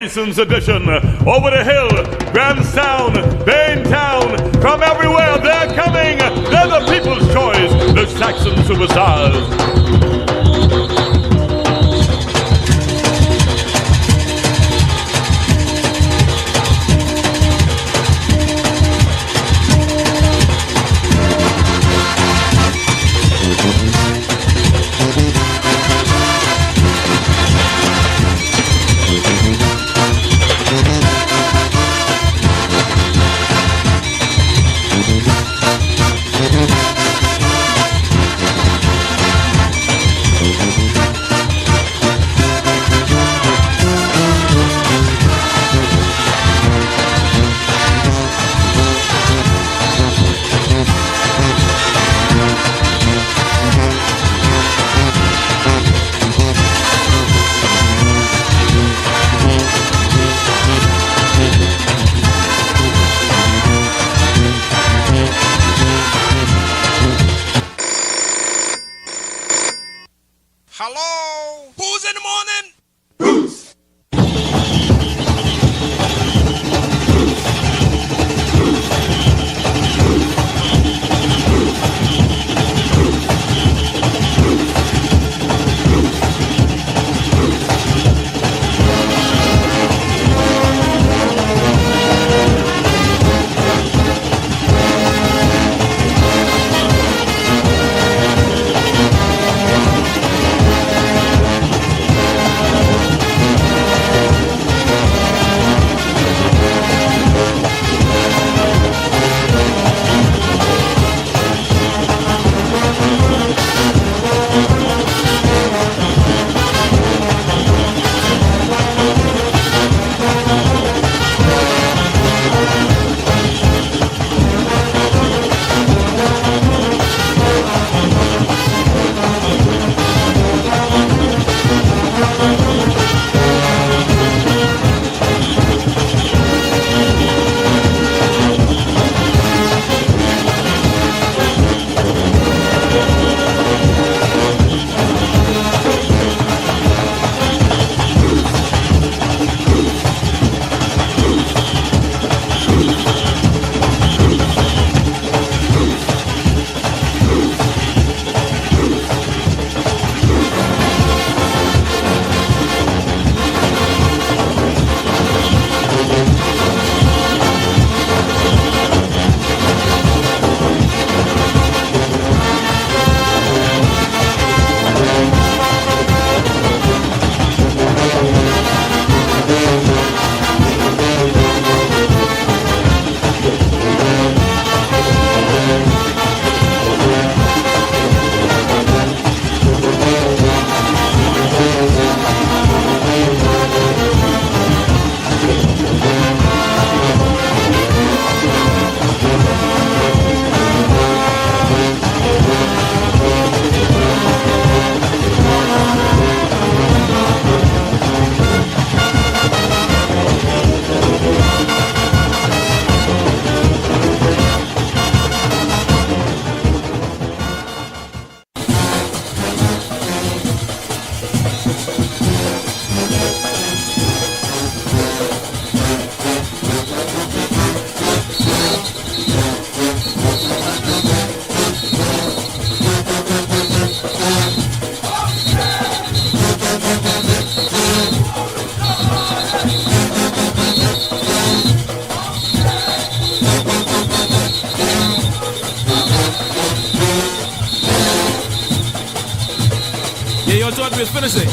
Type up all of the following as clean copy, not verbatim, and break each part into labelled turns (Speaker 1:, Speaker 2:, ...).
Speaker 1: Mason's edition. Over the hill, Grahamstown, Baintown, from everywhere they're coming. They're the people's choice, the Saxon Superstars.
Speaker 2: Hello? Who's in the morning?
Speaker 1: Boots!
Speaker 2: Yeah, y'all thought we was finishing.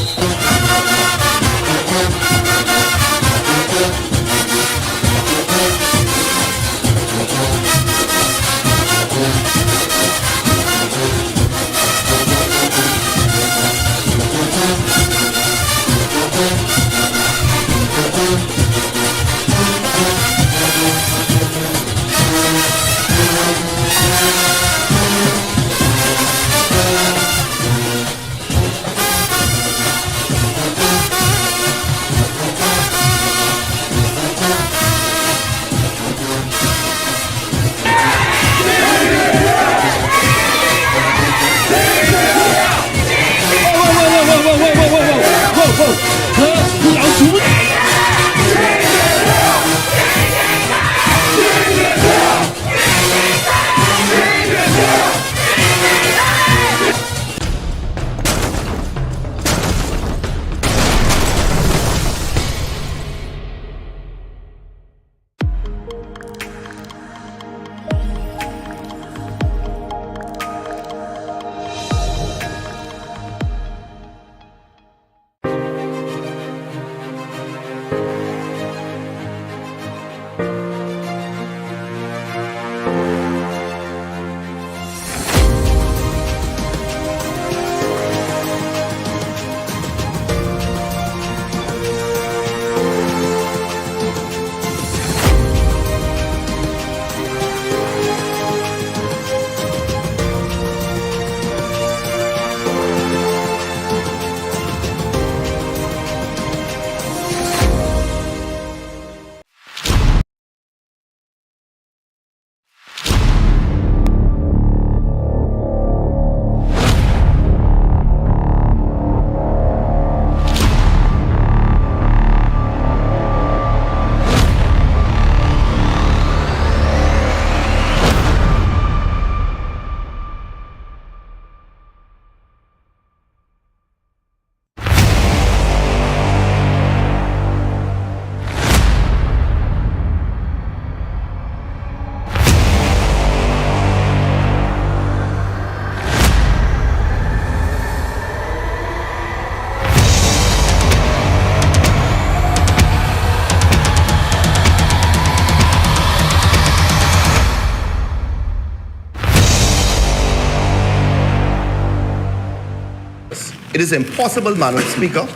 Speaker 3: It is impossible, Madam Speaker,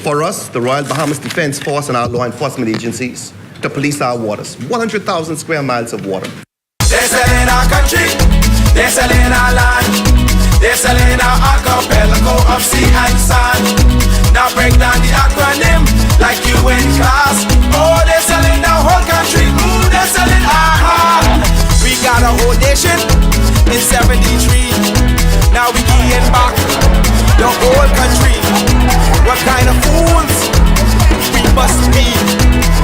Speaker 3: for us, the Royal Bahamas Defense Force and our law enforcement agencies, to police our waters. 100,000 square miles of water.
Speaker 4: They're selling our country, they're selling our land, they're selling our archipelago of sea and sand. Now break down the acronym like you in class. Oh, they're selling our whole country, ooh, they're selling our heart. We got a whole nation in 73. Now we getting back the whole country. What kind of fools we must be,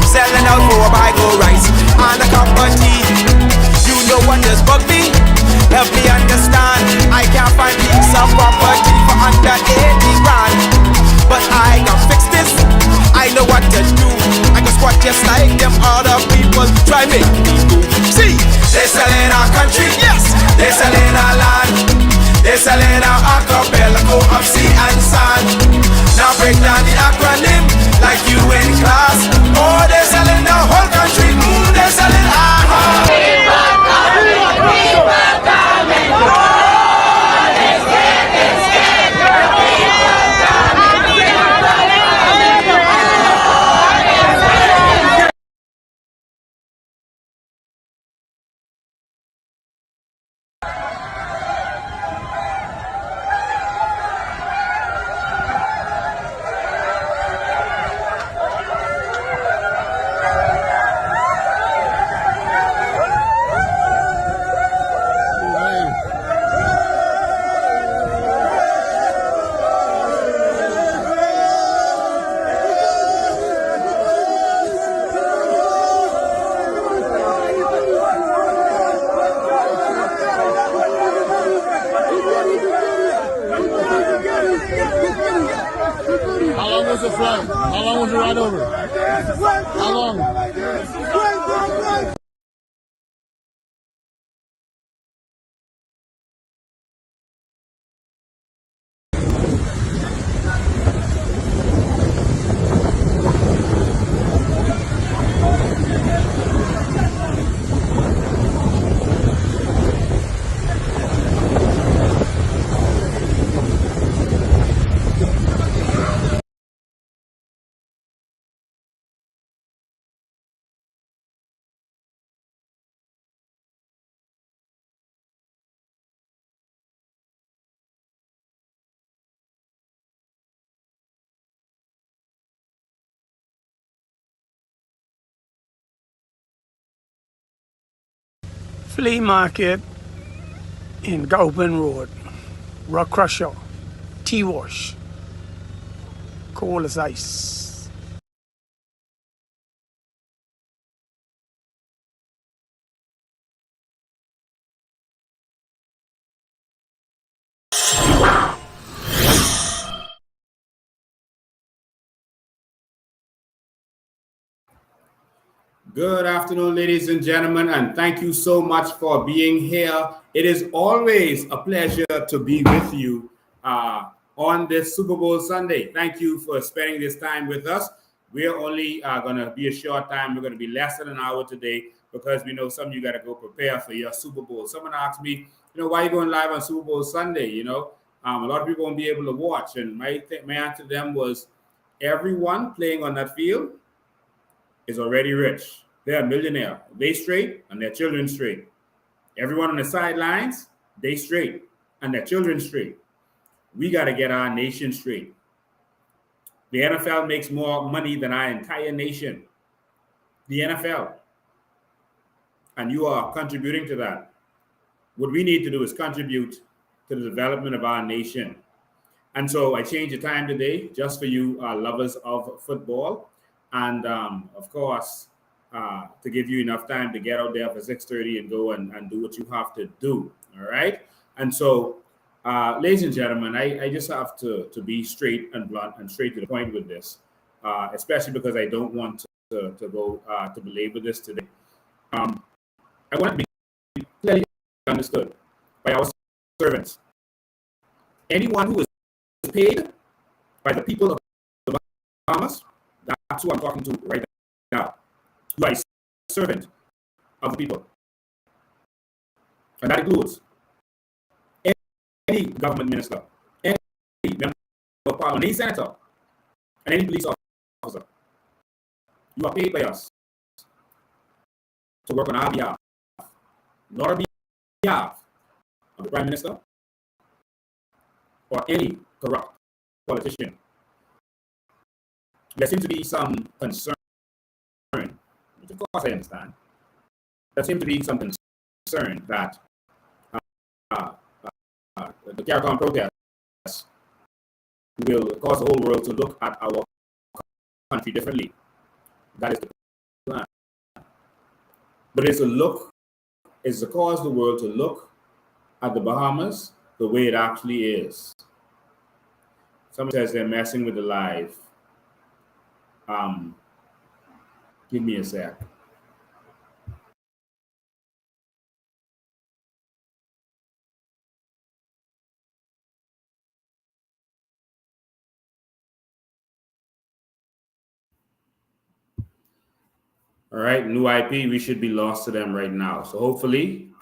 Speaker 4: selling out for a bag of rice and a cup of tea. You know what just bug me? Help me understand. I can't find piece of property for under 80 grand, but I can fix this. I know what to do. I can squat just like them other people try make me do. See, they're selling our country, yes, they're selling our land, they're selling our archipelago of sea and sand. Now break down the acronym like you in class. Oh, they're selling the whole country, ooh, they're selling our heart.
Speaker 5: How long was the flight? How long was the ride over? How long?
Speaker 6: Flea market in Gauban Road, Rock Crusher, Tea Wash, cold as ice.
Speaker 7: Good afternoon, ladies and gentlemen, and thank you so much for being here. It is always a pleasure to be with you on this Super Bowl Sunday. Thank you for spending this time with us. We're only going to be a short time. We're going to be less than an hour today because we know some of you got to go prepare for your Super Bowl. Someone asked me, why are you going live on Super Bowl Sunday? A lot of people won't be able to watch. And my answer to them was, everyone playing on that field is already rich. They're a millionaire. They straight and their children straight. Everyone on the sidelines, they straight and their children straight. We got to get our nation straight. The NFL makes more money than our entire nation. The NFL. And you are contributing to that. What we need to do is contribute to the development of our nation. And so I changed the time today just for you lovers of football. And of course, to give you enough time to get out there for 6:30 and go and do what you have to do. All right. And so, ladies and gentlemen, I just have to be straight and blunt and straight to the point with this, especially because I don't want to go to belabor this today. I want to be clearly understood by our servants. Anyone who is paid by the people of the Bahamas, that's who I'm talking to right now. You are a servant of the people. And that includes any government minister, any member of Parliament, any senator, and any police officer, you are paid by us to work on our behalf, not on behalf of the Prime Minister or any corrupt politician. There seems to be some concern, which of course I understand. There seems to be some concern that the CARICOM protests will cause the whole world to look at our country differently. That is the plan. But it's to cause the world to look at the Bahamas the way it actually is. Someone says they're messing with the live. Give me a sec. All right, new IP, we should be lost to them right now. So hopefully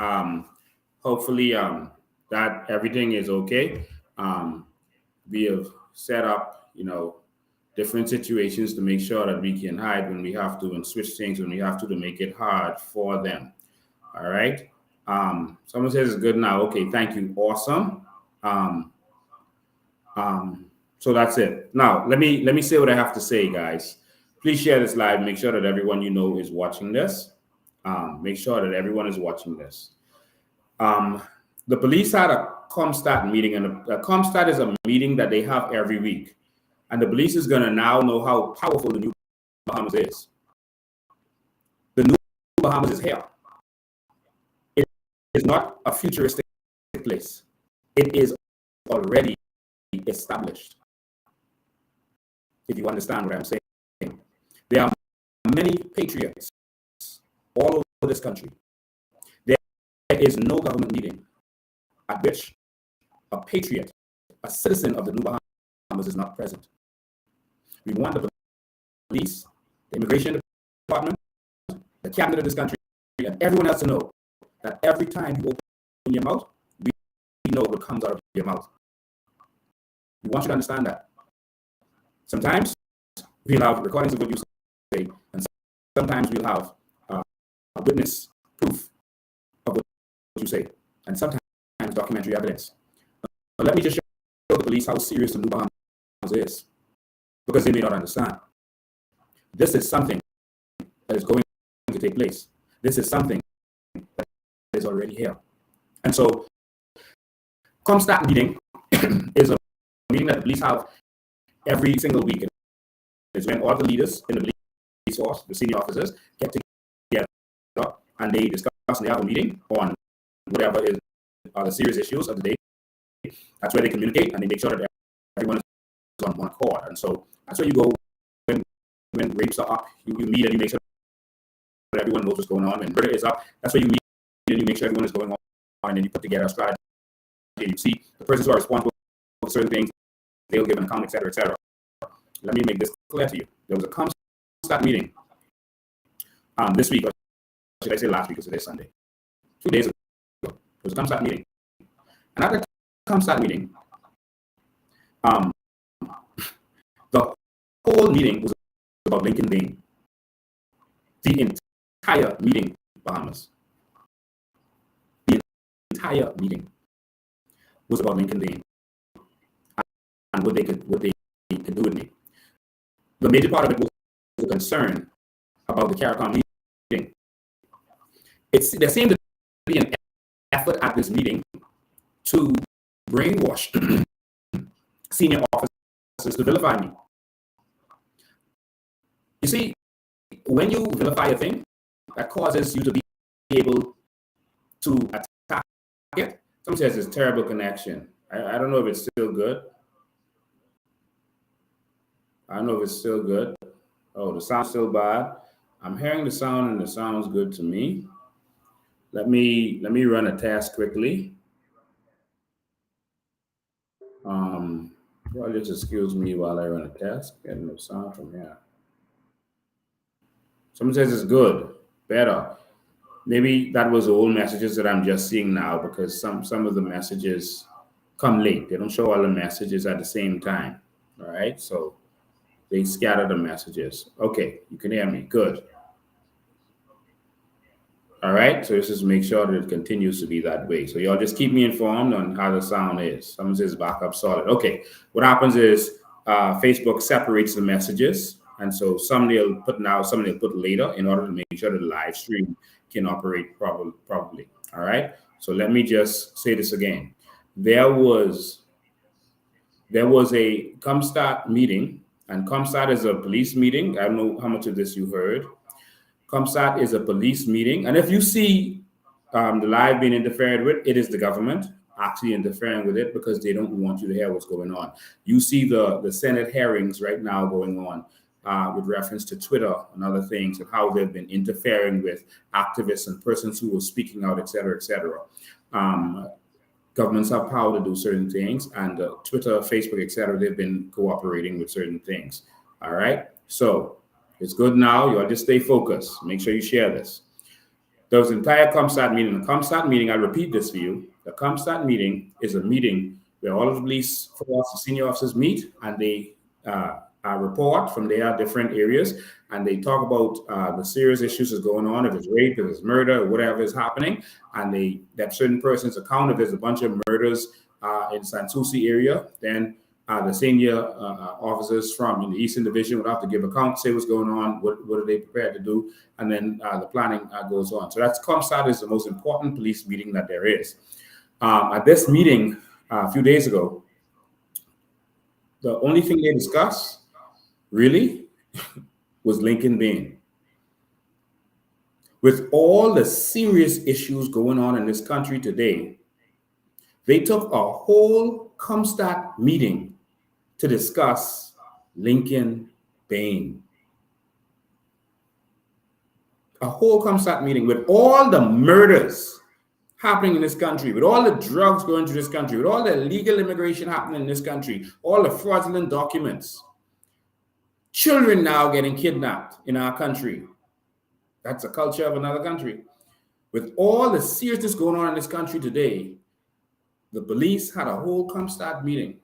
Speaker 7: that everything is okay. We have set up, different situations to make sure that we can hide when we have to and switch things when we have to make it hard for them. All right. Someone says it's good now. Okay, thank you. Awesome. So that's it. Now let me say what I have to say, guys. Please share this live. Make sure that everyone is watching this. Make sure that everyone is watching this. The police had a ComStat meeting, and a ComStat is a meeting that they have every week. And the police is going to now know how powerful the new Bahamas is. The new Bahamas is here. It is not a futuristic place. It is already established. If you understand what I'm saying. There are many patriots all over this country. There is no government meeting at which a patriot, a citizen of the New Bahamas is not present. We want the police, the immigration department, the cabinet of this country, and everyone else to know that every time you open your mouth, we know what comes out of your mouth. We want you to understand that. Sometimes we'll have recordings of what you say, and sometimes we'll have a witness proof of what you say, and sometimes documentary evidence. But let me just show the police how serious the New Bahamas is, because they may not understand. This is something that is going to take place. This is something that is already here. And so, ComStat meeting is a meeting that the police have every single week. It's when all the leaders in the police force, the senior officers, get together and they discuss and they have a meeting on whatever are the serious issues of the day. That's where they communicate and they make sure that everyone is on one accord. And so that's where you go when rapes are up. You meet and you make sure that everyone knows what's going on. When murder is up, that's where you meet and you make sure everyone is going on, and then you put together a strategy. You see the persons who are responsible for certain things, they'll give an account, etc., etc. Let me make this clear to you. There was a ComStat meeting this week, or should I say last week, because today's Sunday. 2 days ago, there was a ComStat meeting. And at the ComStat meeting, the whole meeting was about Lincoln Bain. The entire meeting, Bahamas. The entire meeting was about Lincoln Bain and what they could do with me. The major part of it was a concern about the CARICOM meeting. There seemed to be an effort at this meeting to brainwash senior officers to vilify me. You see, when you vilify a thing, that causes you to be able to attack it. Someone says it's terrible connection. I don't know if it's still good. I don't know if it's still good. Oh, the sound's still bad. I'm hearing the sound and the sound's good to me. Let me run a test quickly. Well, just excuse me while I run a test. Getting the sound from here. Someone says it's good, better. Maybe that was the old messages that I'm just seeing now, because some of the messages come late. They don't show all the messages at the same time. All right, so they scatter the messages. Okay, you can hear me. Good. All right, so let's just make sure that it continues to be that way. So y'all just keep me informed on how the sound is. Someone says backup solid. Okay, what happens is Facebook separates the messages, and so some they'll put now, some they'll put later in order to make sure that the live stream can operate properly. All right, so let me just say this again. There was a Comstat meeting, and Comstat is a police meeting. I don't know how much of this you heard. Comstat is a police meeting, and if you see the live being interfered with, it is the government actually interfering with it because they don't want you to hear what's going on. You see the Senate hearings right now going on with reference to Twitter and other things, and how they've been interfering with activists and persons who were speaking out, et cetera, et cetera. Governments have power to do certain things, and Twitter, Facebook, et cetera, they've been cooperating with certain things. All right, so it's good now. You all just stay focused. Make sure you share this. There was an entire Comstat meeting. The Comstat meeting, I repeat this for you. The Comstat meeting is a meeting where all of the police force, the senior officers meet, and they report from their different areas, and they talk about the serious issues that's going on, if it's rape, if it's murder, or whatever is happening, and that certain persons account. If there's a bunch of murders in Sanssouci area, then the senior officers from in the Eastern Division would have to give account, say what's going on, what are they prepared to do, and then the planning goes on. So that's Comstat is the most important police meeting that there is. At this meeting a few days ago, the only thing they discussed really was Lincoln Bain. With all the serious issues going on in this country today, they took a whole Comstat meeting to discuss Lincoln Bain. A whole Comstat meeting with all the murders happening in this country, with all the drugs going to this country, with all the illegal immigration happening in this country, all the fraudulent documents, children now getting kidnapped in our country. That's a culture of another country. With all the seriousness going on in this country today, the police had a whole Comstat meeting.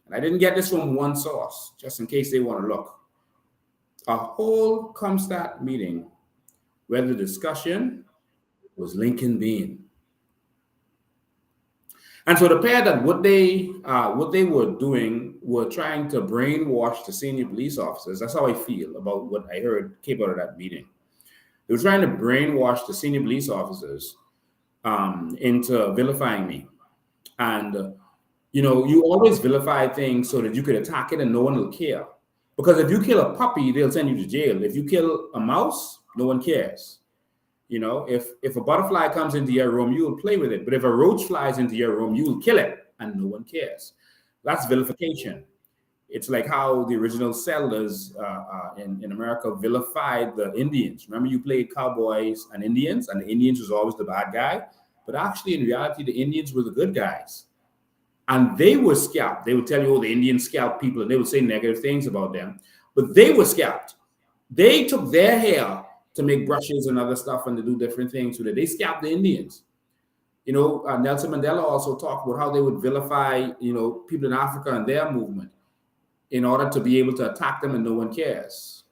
Speaker 7: And I didn't get this from one source, just in case they want to look. A whole Comstat meeting where the discussion was Lincoln Bain. And so the pair that what they were doing were trying to brainwash the senior police officers. That's how I feel about what I heard came out of that meeting. They were trying to brainwash the senior police officers into vilifying me. And you always vilify things so that you could attack it and no one will care. Because if you kill a puppy, they'll send you to jail. If you kill a mouse, no one cares. If a butterfly comes into your room, you will play with it. But if a roach flies into your room, you will kill it and no one cares. That's vilification. It's like how the original settlers in America vilified the Indians. Remember, you played cowboys and the Indians was always the bad guy. But actually, in reality, the Indians were the good guys. And they were scalped. They would tell you, the Indians scalped people, and they would say negative things about them. But they were scalped. They took their hair to make brushes and other stuff and to do different things with it. They scalped the Indians. Nelson Mandela also talked about how they would vilify, people in Africa and their movement in order to be able to attack them and no one cares.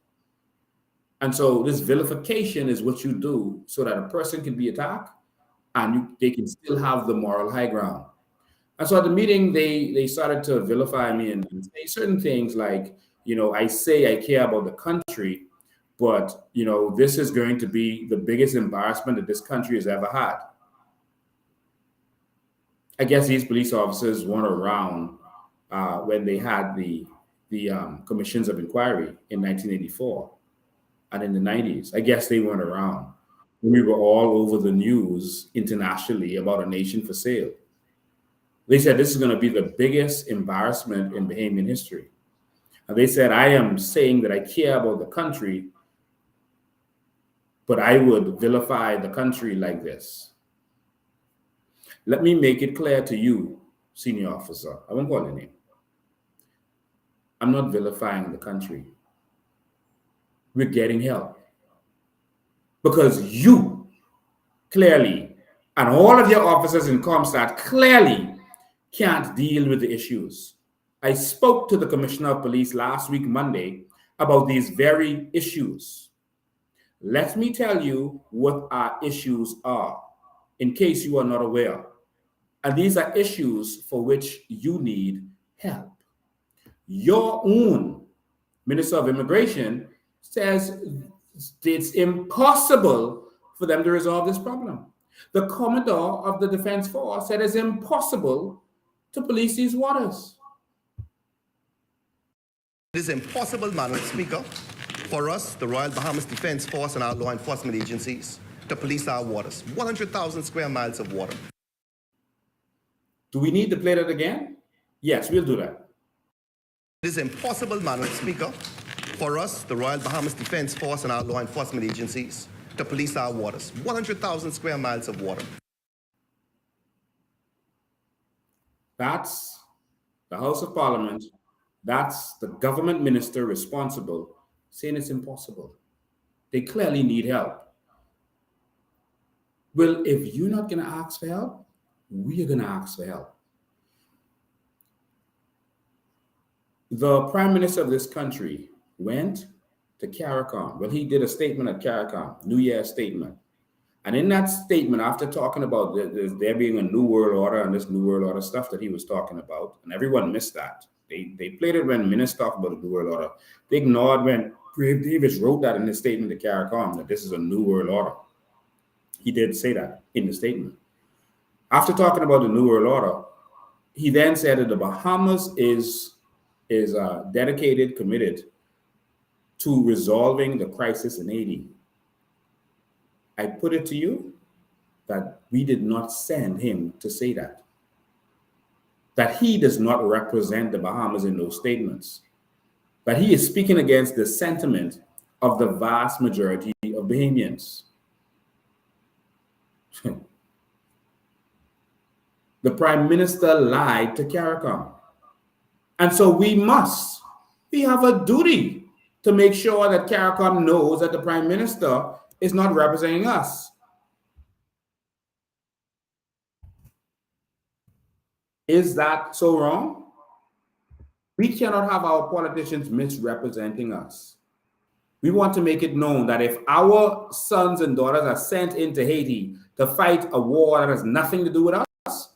Speaker 7: And so this vilification is what you do so that a person can be attacked and they can still have the moral high ground. And so at the meeting, they started to vilify me and say certain things like, I say I care about the country, but, this is going to be the biggest embarrassment that this country has ever had. I guess these police officers weren't around when they had the commissions of inquiry in 1984 and in the 90s. I guess they weren't around when we were all over the news internationally about a nation for sale. They said this is going to be the biggest embarrassment in Bahamian history. And they said, I am saying that I care about the country, but I would vilify the country like this. Let me make it clear to you, senior officer. I won't call your name. I'm not vilifying the country. We're getting help. Because you clearly, and all of your officers in Comstat clearly can't deal with the issues. I spoke to the Commissioner of Police last week, Monday, about these very issues. Let me tell you what our issues are, in case you are not aware. And these are issues for which you need help. Your own Minister of Immigration says it's impossible for them to resolve this problem. The Commodore of the Defense Force said it's impossible to police these waters.
Speaker 3: It is impossible, Madam Speaker, for us, the Royal Bahamas Defense Force and our law enforcement agencies, to police our waters. 100,000 square miles of water.
Speaker 7: Do we need to play that again? Yes, we'll do that.
Speaker 3: It is impossible, Madam Speaker, for us, the Royal Bahamas Defense Force and our law enforcement agencies, to police our waters. 100,000 square miles of water.
Speaker 7: That's the House of Parliament. That's the government minister responsible saying it's impossible. They clearly need help. Well, if you're not going to ask for help, we are going to ask for help. The Prime Minister of this country went to CARICOM. Well, he did a statement at CARICOM, New Year's statement. And in that statement, after talking about there being a new world order and this new world order stuff that he was talking about, and everyone missed that. They played it when ministers talked about the new world order. They ignored when Grave Davis wrote that in his statement to CARICOM, that this is a new world order. He did say that in the statement. After talking about the new world order, he then said that the Bahamas is dedicated, committed to resolving the crisis in Haiti. I put it to you that we did not send him to say that. That he does not represent the Bahamas in those statements. That he is speaking against the sentiment of the vast majority of Bahamians. The Prime Minister lied to CARICOM. And so we have a duty to make sure that CARICOM knows that the Prime Minister is not representing us. Is that so wrong? We cannot have our politicians misrepresenting us. We want to make it known that if our sons and daughters are sent into Haiti to fight a war that has nothing to do with us,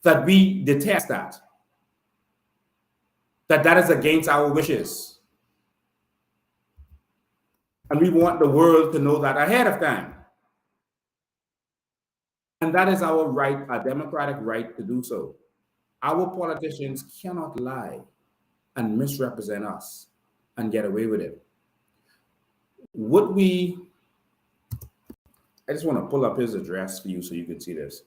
Speaker 7: that we detest that. That is against our wishes. And we want the world to know that ahead of time. And that is our right, our democratic right to do so. Our politicians cannot lie and misrepresent us and get away with it. I just want to pull up his address for you so you can see this.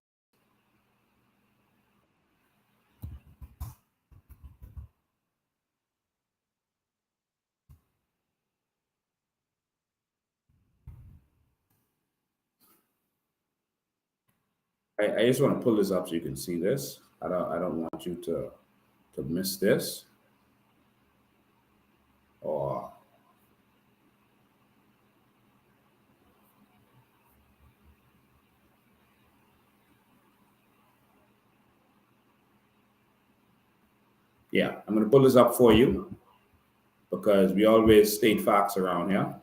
Speaker 7: I just want to pull this up so you can see this. I don't want you to miss this. Or yeah, I'm going to pull this up for you because we always state facts around here.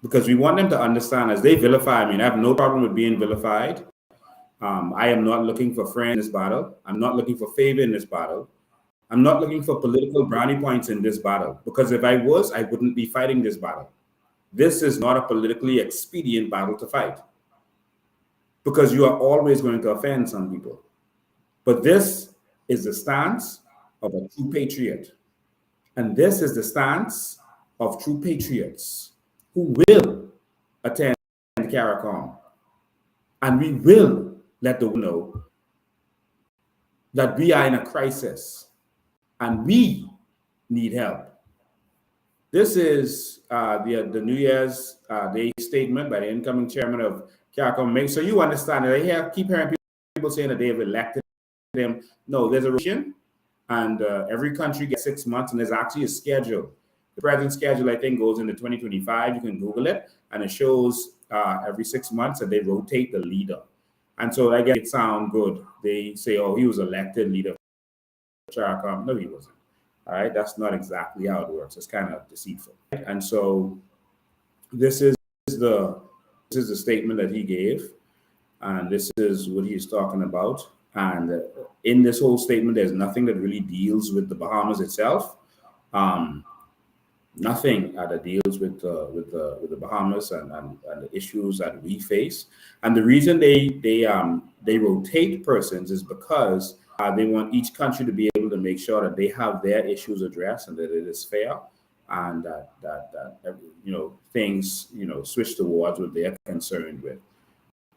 Speaker 7: Because we want them to understand as they vilify me, and I have no problem with being vilified. I am not looking for friends in this battle. I'm not looking for favor in this battle. I'm not looking for political brownie points in this battle, because if I was, I wouldn't be fighting this battle. This is not a politically expedient battle to fight, because you are always going to offend some people. But this is the stance of a true patriot. And this is the stance of true patriots who will attend CARICOM. And we will let the world know that we are in a crisis and we need help. This is the New Year's Day statement by the incoming chairman of CARICOM. Make sure you understand that I keep hearing people saying that they have elected them. No, there's a rotation, and every country gets 6 months, and there's actually a schedule. The president's schedule, I think, goes into 2025. You can Google it, and it shows every 6 months that they rotate the leader. And so I guess it sound good. They say, oh, he was elected leader of CHARICOM. No, he wasn't. All right, that's not exactly how it works. It's kind of deceitful. And so this is the statement that he gave, and this is what he's talking about. And in this whole statement, there's nothing that really deals with the Bahamas itself. Nothing that deals with the Bahamas and the issues that we face. And the reason they rotate persons is because they want each country to be able to make sure that they have their issues addressed and that it is fair, and that things switch towards what they're concerned with,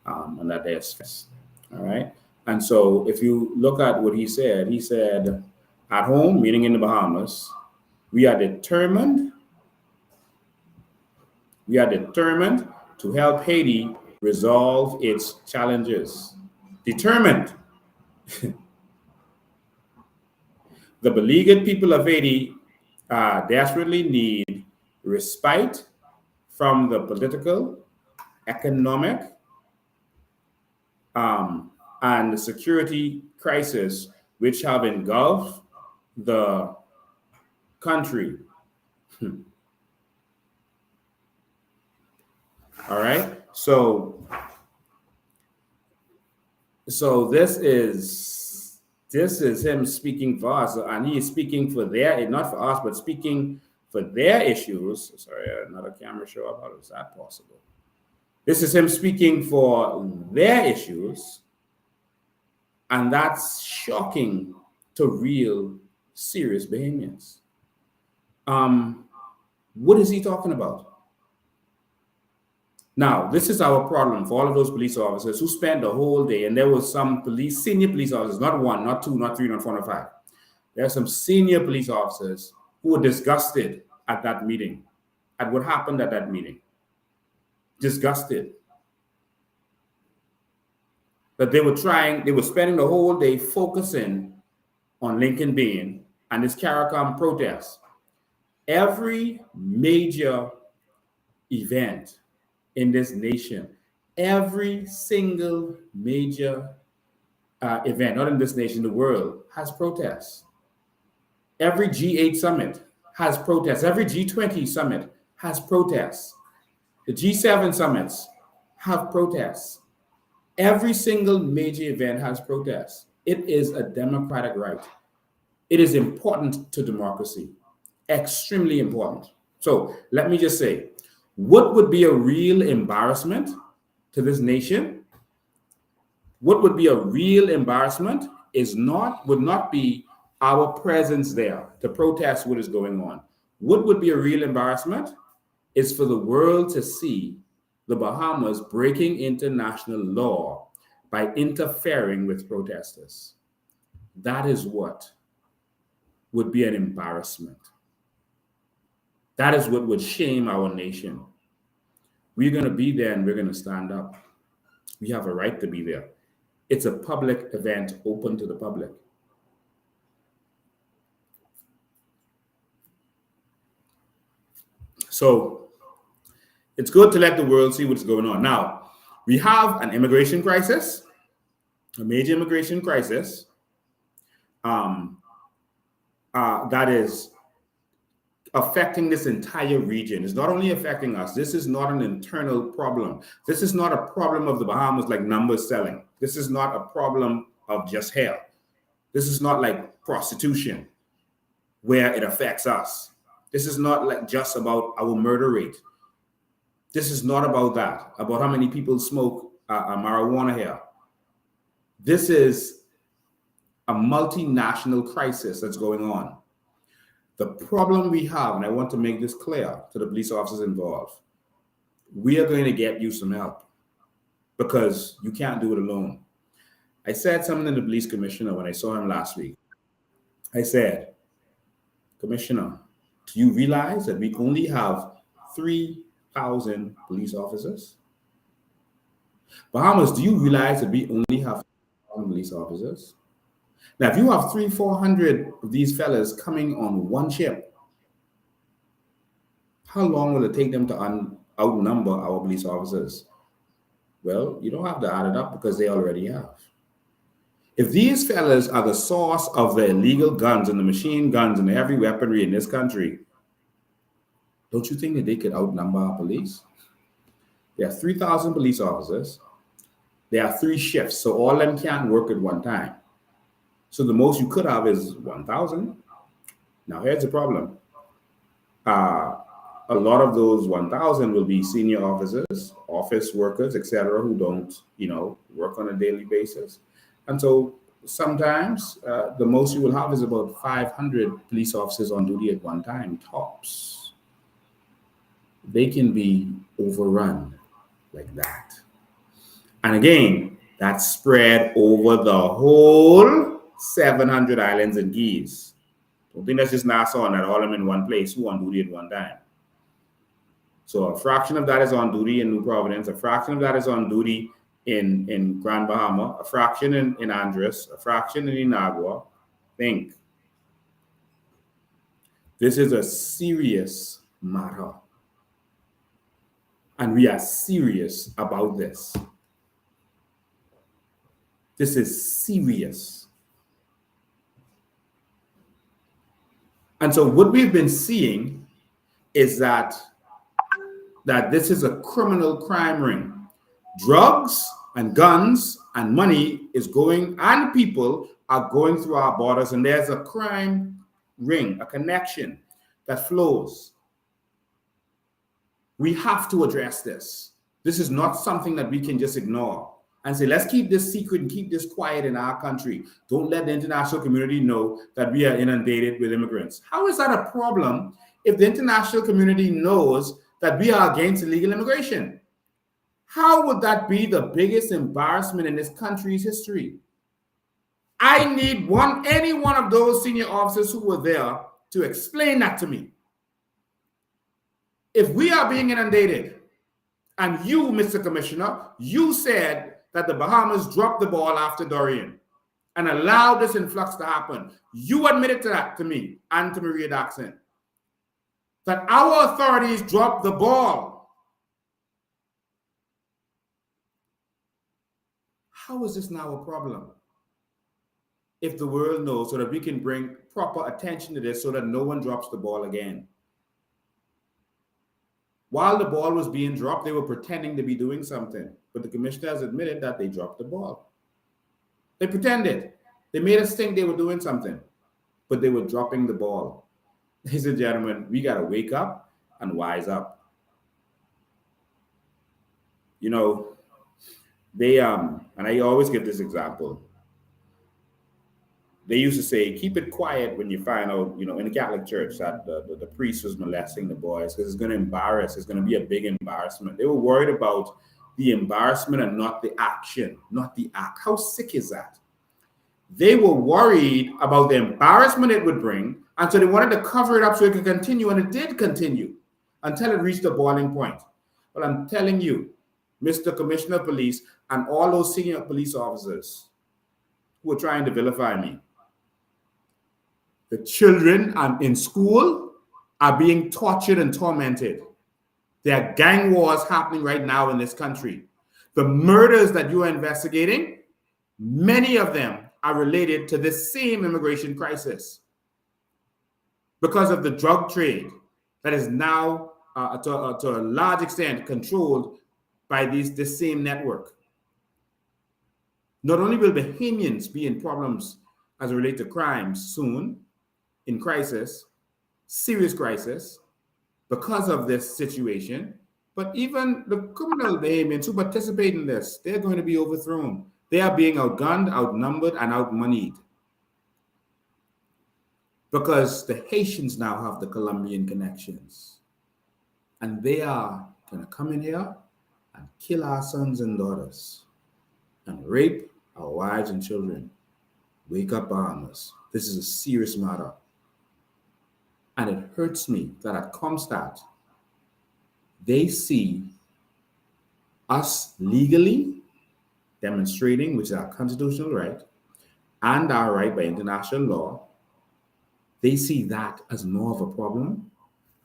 Speaker 7: and that they're stressed. All right. And so if you look at what he said, at home, meaning in the Bahamas, we are determined to help Haiti resolve its challenges. Determined. The beleaguered people of Haiti desperately need respite from the political, economic, and the security crisis which have engulfed the country. All right. So this is him speaking for us, and he is speaking for their, not for us, but speaking for their issues. Sorry, another camera show up. How is that possible? This is him speaking for their issues, and that's shocking to real serious Bahamians. What is he talking about? Now, this is our problem for all of those police officers who spent the whole day, and there was some senior police officers, not one, not two, not three, not four, not five. There are some senior police officers who were disgusted at that meeting, at what happened at that meeting. Disgusted. That they were spending the whole day focusing on Lincoln Bean and his CARICOM protest. Every major event in this nation, every single major event, not in this nation, the world, has protests. Every G8 summit has protests. Every G20 summit has protests. The G7 summits have protests. Every single major event has protests. It is a democratic right. It is important to democracy, extremely important. So let me just say, what would be a real embarrassment to this nation? What would be a real embarrassment would not be our presence there to protest what is going on. What would be a real embarrassment is for the world to see the Bahamas breaking international law by interfering with protesters. That is what would be an embarrassment. That is what would shame our nation. We're going to be there and we're going to stand up. We have a right to be there. It's a public event open to the public. So it's good to let the world see what's going on. Now, we have an immigration crisis, a major immigration crisis that is affecting this entire region. It's not only affecting us. This is not an internal problem. This is not a problem of the Bahamas like numbers selling. This is not a problem of just hair. This is not like prostitution where it affects us. This is not like just about our murder rate. This is not about that, about how many people smoke marijuana here. This is a multinational crisis that's going on. The problem we have, and I want to make this clear to the police officers involved, we are going to get you some help because you can't do it alone. I said something to the police commissioner when I saw him last week. I said, Commissioner, do you realize that we only have 3,000 police officers? Bahamas, do you realize that we only have 3,000 police officers? Now, if you have 300-400 of these fellas coming on one ship, how long will it take them to outnumber our police officers? Well, you don't have to add it up because they already have. If these fellas are the source of the illegal guns and the machine guns and the heavy weaponry in this country, don't you think that they could outnumber our police? There are 3,000 police officers. There are 3 shifts, so all of them can't work at one time. So the most you could have is 1,000. Now, here's the problem. A lot of those 1,000 will be senior officers, office workers, etc., who don't, work on a daily basis. And so sometimes the most you will have is about 500 police officers on duty at one time, tops. They can be overrun like that. And again, that's spread over the whole 700 islands and keys. Don't think that's just Nassau and that all of them in one place who on duty at one time. So a fraction of that is on duty in New Providence, a fraction of that is on duty in Grand Bahama, a fraction in Andres, a fraction in Inagua. Think. This is a serious matter. And we are serious about this. This is serious. And so what we've been seeing is that this is a criminal crime ring. Drugs and guns and money is going, and people are going through our borders, and there's a crime ring, a connection that flows. We have to address this. This is not something that we can just ignore and say, let's keep this secret and keep this quiet in our country. Don't let the international community know that we are inundated with immigrants. How is that a problem if the international community knows that we are against illegal immigration? How would that be the biggest embarrassment in this country's history? I need any one of those senior officers who were there to explain that to me. If we are being inundated, and you, Mr. Commissioner, you said that the Bahamas dropped the ball after Dorian and allowed this influx to happen. You admitted to that to me and to Maria Daxon, that our authorities dropped the ball. How is this now a problem? If the world knows, so that we can bring proper attention to this so that no one drops the ball again. While the ball was being dropped, they were pretending to be doing something. But the commissioner has admitted that they dropped the ball. They pretended. They made us think they were doing something, but they were dropping the ball. Ladies and gentlemen, we got to wake up and wise up. You know, they, and I always give this example. They used to say, keep it quiet when you find out, you know, in the Catholic Church that the priest was molesting the boys because it's going to embarrass. It's going to be a big embarrassment. They were worried about the embarrassment and not the action, not the act. How sick is that? They were worried about the embarrassment it would bring, and so they wanted to cover it up so it could continue, and it did continue until it reached a boiling point. But I'm telling you, Mr. Commissioner of Police and all those senior police officers who are trying to vilify me, the children in school are being tortured and tormented. There are gang wars happening right now in this country. The murders that you are investigating, many of them are related to this same immigration crisis because of the drug trade that is now, to a large extent, controlled by this same network. Not only will Bahamians be in problems as it relates to crimes soon, in crisis, serious crisis, because of this situation, but even the criminal Bahamians who participate in this, they're going to be overthrown. They are being outgunned, outnumbered, and outmoneyed. Because the Haitians now have the Colombian connections. And they are going to come in here and kill our sons and daughters and rape our wives and children. Wake up, Bahamas. This is a serious matter. And it hurts me that at Comstat, they see us legally demonstrating, which is our constitutional right, and our right by international law. They see that as more of a problem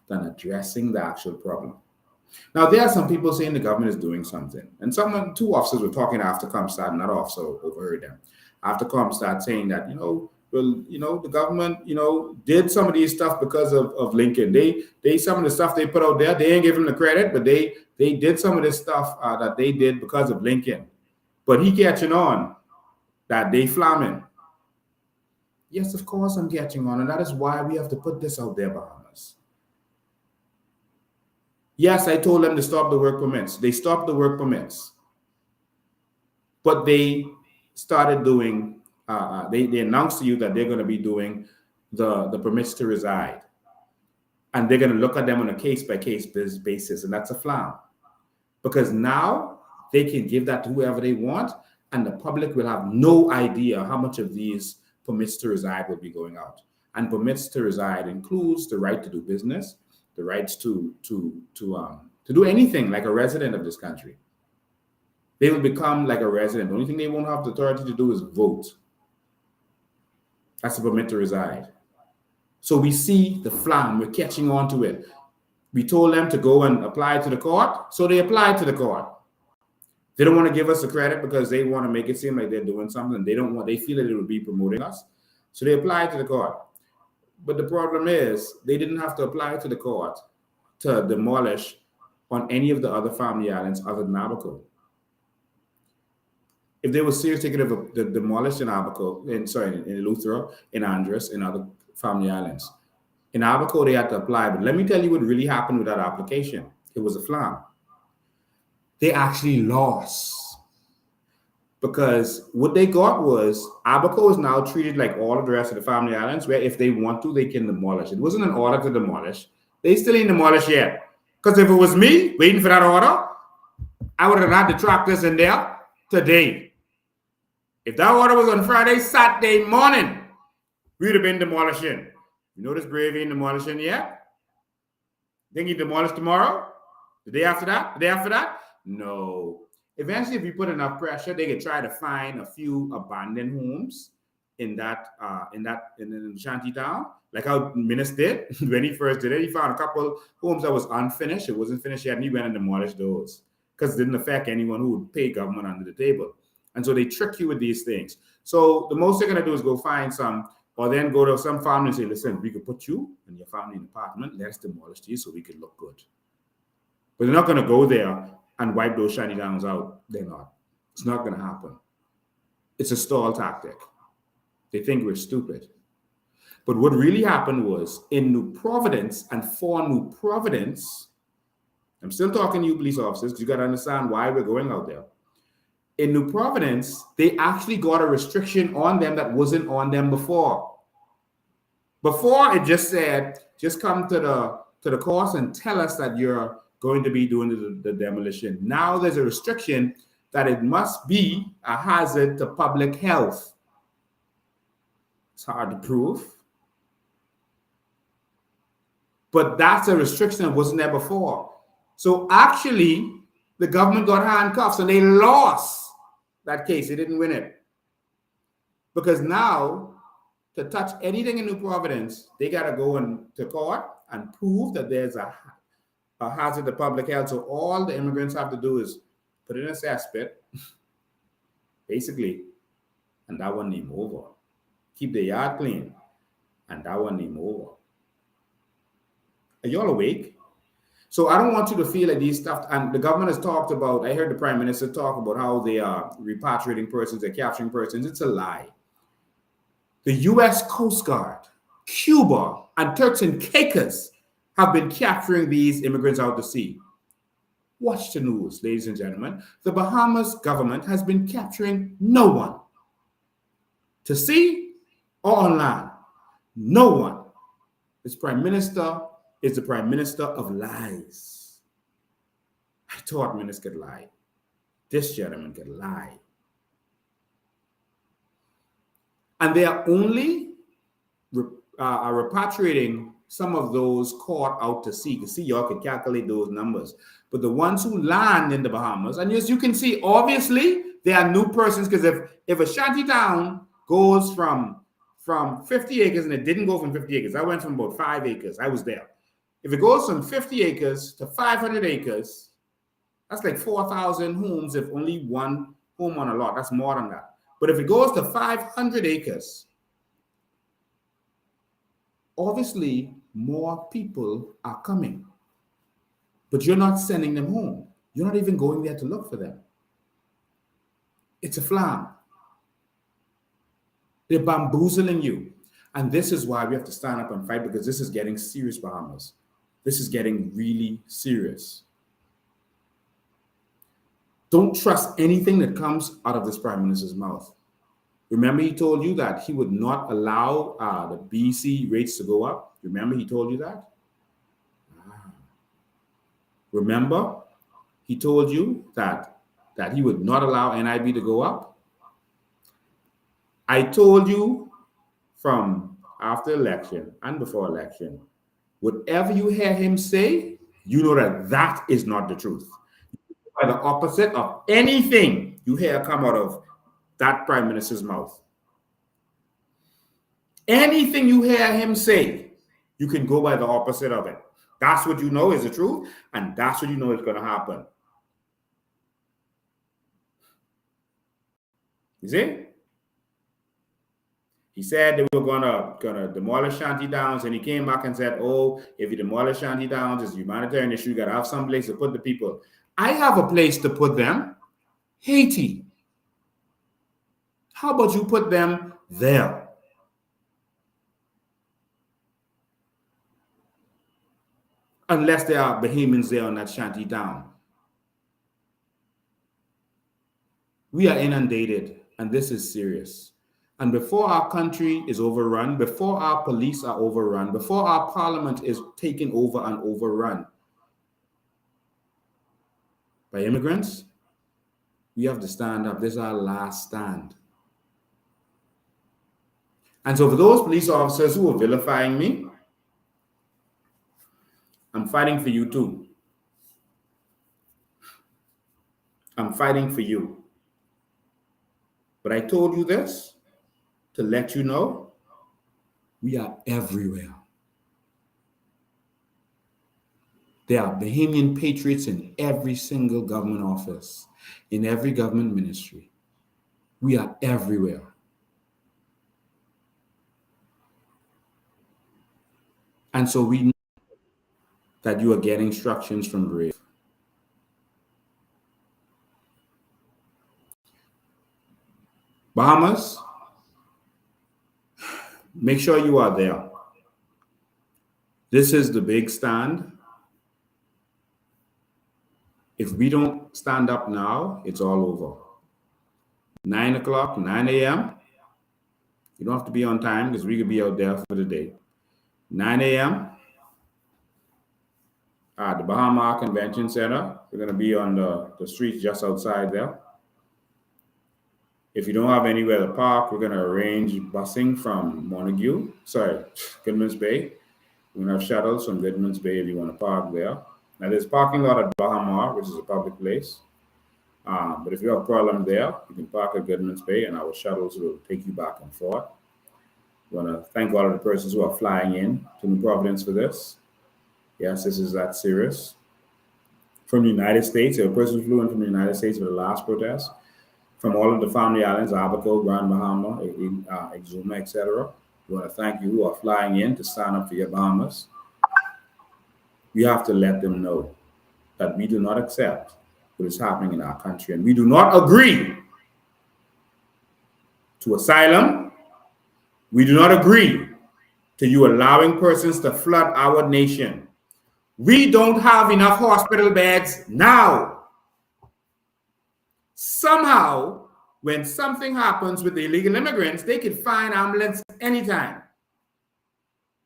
Speaker 7: than addressing the actual problem. Now, there are some people saying the government is doing something. And two officers were talking after Comstad, another officer overheard them. After Comstad saying that, the government, did some of these stuff because of Lincoln. They some of the stuff they put out there, they ain't give them the credit, but they did some of this stuff that they did because of Lincoln. But he catching on that they flamming. Yes, of course I'm catching on, and that is why we have to put this out there, Bahamas. Yes, I told them to stop the work permits. They stopped the work permits. But they started doing, they announced to you that they're going to be doing the permits to reside. And they're going to look at them on a case-by-case basis, and that's a flam. Because now they can give that to whoever they want, and the public will have no idea how much of these permits to reside will be going out. And permits to reside includes the right to do business, the rights to do anything like a resident of this country. They will become like a resident. The only thing they won't have the authority to do is vote. That's a permit to reside. So we see the flam, we're catching on to it. We told them to go and apply to the court, so they applied to the court. They don't want to give us the credit because they want to make it seem like they're doing something. They feel that it would be promoting us. So they applied to the court. But the problem is they didn't have to apply to the court to demolish on any of the other family islands other than Abaco. If they were serious thinking of the demolished in Abaco, in Eleuthera, in Andros, in other family islands. In Abaco, they had to apply. But let me tell you what really happened with that application. It was a flam. They actually lost. Because what they got was Abaco is now treated like all of the rest of the family islands, where if they want to, they can demolish. It wasn't an order to demolish. They still ain't demolished yet. Because if it was me waiting for that order, I would have had the tractors in there today. If that order was on Friday, Saturday morning, we'd have been demolishing. You notice Brave ain't demolishing yet? Think he demolished tomorrow? The day after that? The day after that? No. Eventually, if you put enough pressure, they could try to find a few abandoned homes in the shanty town, like how Minus did when he first did it. He found a couple homes that was unfinished. It wasn't finished yet, and he went and demolished those because it didn't affect anyone who would pay government under the table. And so they trick you with these things. So the most they're going to do is go find some, or then go to some family and say, listen, we could put you and your family in an apartment. Let's demolish you so we can look good. But they're not going to go there and wipe those shiny towns out. They're not. It's not going to happen. It's a stall tactic. They think we're stupid. But what really happened was in New Providence and for New Providence, I'm still talking to you police officers because you got to understand why we're going out there. In New Providence, they actually got a restriction on them that wasn't on them before. Before it just said, just come to the course and tell us that you're going to be doing the demolition. Now there's a restriction that it must be a hazard to public health. It's hard to prove. But that's a restriction that wasn't there before. So actually, the government got handcuffs and they lost that case. They didn't win it. Because now, to touch anything in New Providence, they got to go to court and prove that there's a hazard to public health. So all the immigrants have to do is put in a cesspit, basically, and that one name over. Keep the yard clean, and that one name over. Are y'all awake? So I don't want you to feel like these stuff, and the government has talked about, I heard the Prime Minister talk about how they are repatriating persons, they're capturing persons. It's a lie. The U.S. Coast Guard, Cuba, and Turks and Caicos have been capturing these immigrants out to sea. Watch the news, ladies and gentlemen. The Bahamas government has been capturing no one. To sea or on land. No one. This Prime Minister is the Prime Minister of lies. I thought ministers could lie. This gentleman could lie. And they are only repatriating some of those caught out to sea. You see, y'all can calculate those numbers. But the ones who land in the Bahamas, and as you can see, obviously, they are new persons, because if a shanty town goes from 50 acres, and it didn't go from 50 acres. I went from about 5 acres. I was there. If it goes from 50 acres to 500 acres, that's like 4,000 homes if only one home on a lot. That's more than that. But if it goes to 500 acres, obviously more people are coming. But you're not sending them home. You're not even going there to look for them. It's a flam. They're bamboozling you. And this is why we have to stand up and fight, because this is getting serious, Bahamas. This is getting really serious. Don't trust anything that comes out of this Prime Minister's mouth. Remember, he told you that he would not allow the BC rates to go up. Remember, he told you that? Remember, he told you that he would not allow NIB to go up. I told you from after election and before election, whatever you hear him say, you know that that is not the truth. By the opposite of anything you hear come out of that Prime Minister's mouth. Anything you hear him say, you can go by the opposite of it. That's what you know is the truth, and that's what you know is going to happen. You see? He said they were gonna demolish shanty towns, and he came back and said, "Oh, if you demolish shanty towns, it's a humanitarian issue. You gotta have some place to put the people." I have a place to put them, Haiti. How about you put them there? Unless there are Bahamians there on that shanty town. We are inundated, and this is serious. And before our country is overrun, before our police are overrun, before our parliament is taken over and overrun by immigrants, we have to stand up. This is our last stand. And so for those police officers who are vilifying me, I'm fighting for you too. I'm fighting for you. But I told you this to let you know we are everywhere. There are Bahamian patriots in every single government office, in every government ministry. We are everywhere. And so we know that you are getting instructions from Brave. Bahamas, make sure you are there. This is the big stand. If we don't stand up now, it's all over. 9 o'clock, 9 a.m. You don't have to be on time because we could be out there for the day. 9 a.m. at the Bahama Convention Center. We're going to be on the streets just outside there. If you don't have anywhere to park, we're going to arrange busing from Goodman's Bay. We're going to have shuttles from Goodman's Bay if you want to park there. Now, there's parking lot at Bahama, which is a public place. But if you have a problem there, you can park at Goodman's Bay, and our shuttles will take you back and forth. I want to thank all of the persons who are flying in to New Providence for this. Yes, this is that serious. From the United States, there were persons who flew in from the United States for the last protest. From all of the family islands, Abaco, Grand Bahama, Exuma, etc. We want to thank you who are flying in to stand up for your Bahamas. We have to let them know that we do not accept what is happening in our country, and we do not agree to asylum. We do not agree to you allowing persons to flood our nation. We don't have enough hospital beds now. Somehow, when something happens with the illegal immigrants, they could find ambulance anytime.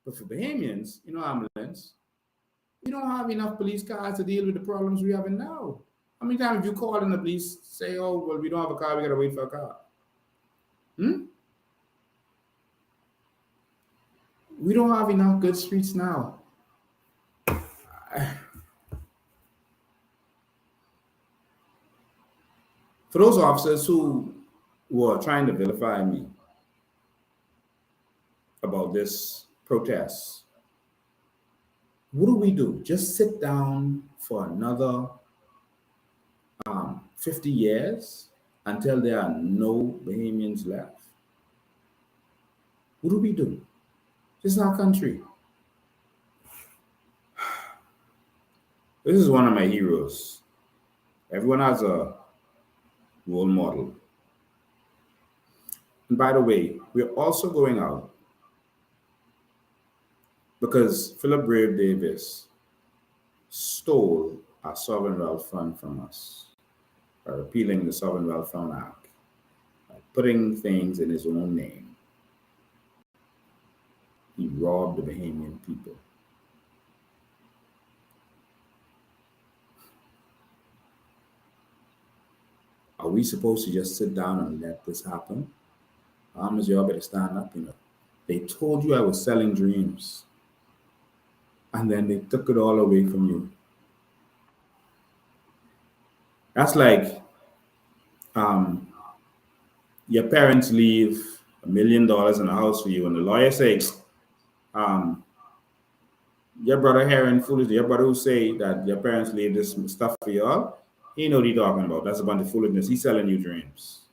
Speaker 7: But for Bahamians, ambulance, we don't have enough police cars to deal with the problems we have now. How many times have you called and the police say, "Oh, well, we don't have a car, we got to wait for a car"? We don't have enough good streets now. For those officers who were trying to vilify me about this protest, What do we do? Just sit down for another 50 years until there are no Bahamians left? What do we do? This is our country. This is one of my heroes. Everyone has a role model. And by the way, we're also going out because Philip Brave Davis stole our Sovereign Wealth Fund from us by repealing the Sovereign Wealth Fund Act, by putting things in his own name. He robbed the Bahamian people. Are we supposed to just sit down and let this happen? Bahamas, y'all better stand up, They told you I was selling dreams, and then they took it all away from you. That's like your parents leave $1 million in the house for you, and the lawyer says, your brother hearing foolishly, your brother who say that your parents leave this stuff for y'all, he know what he's talking about. That's a bunch of foolishness. He's selling you dreams.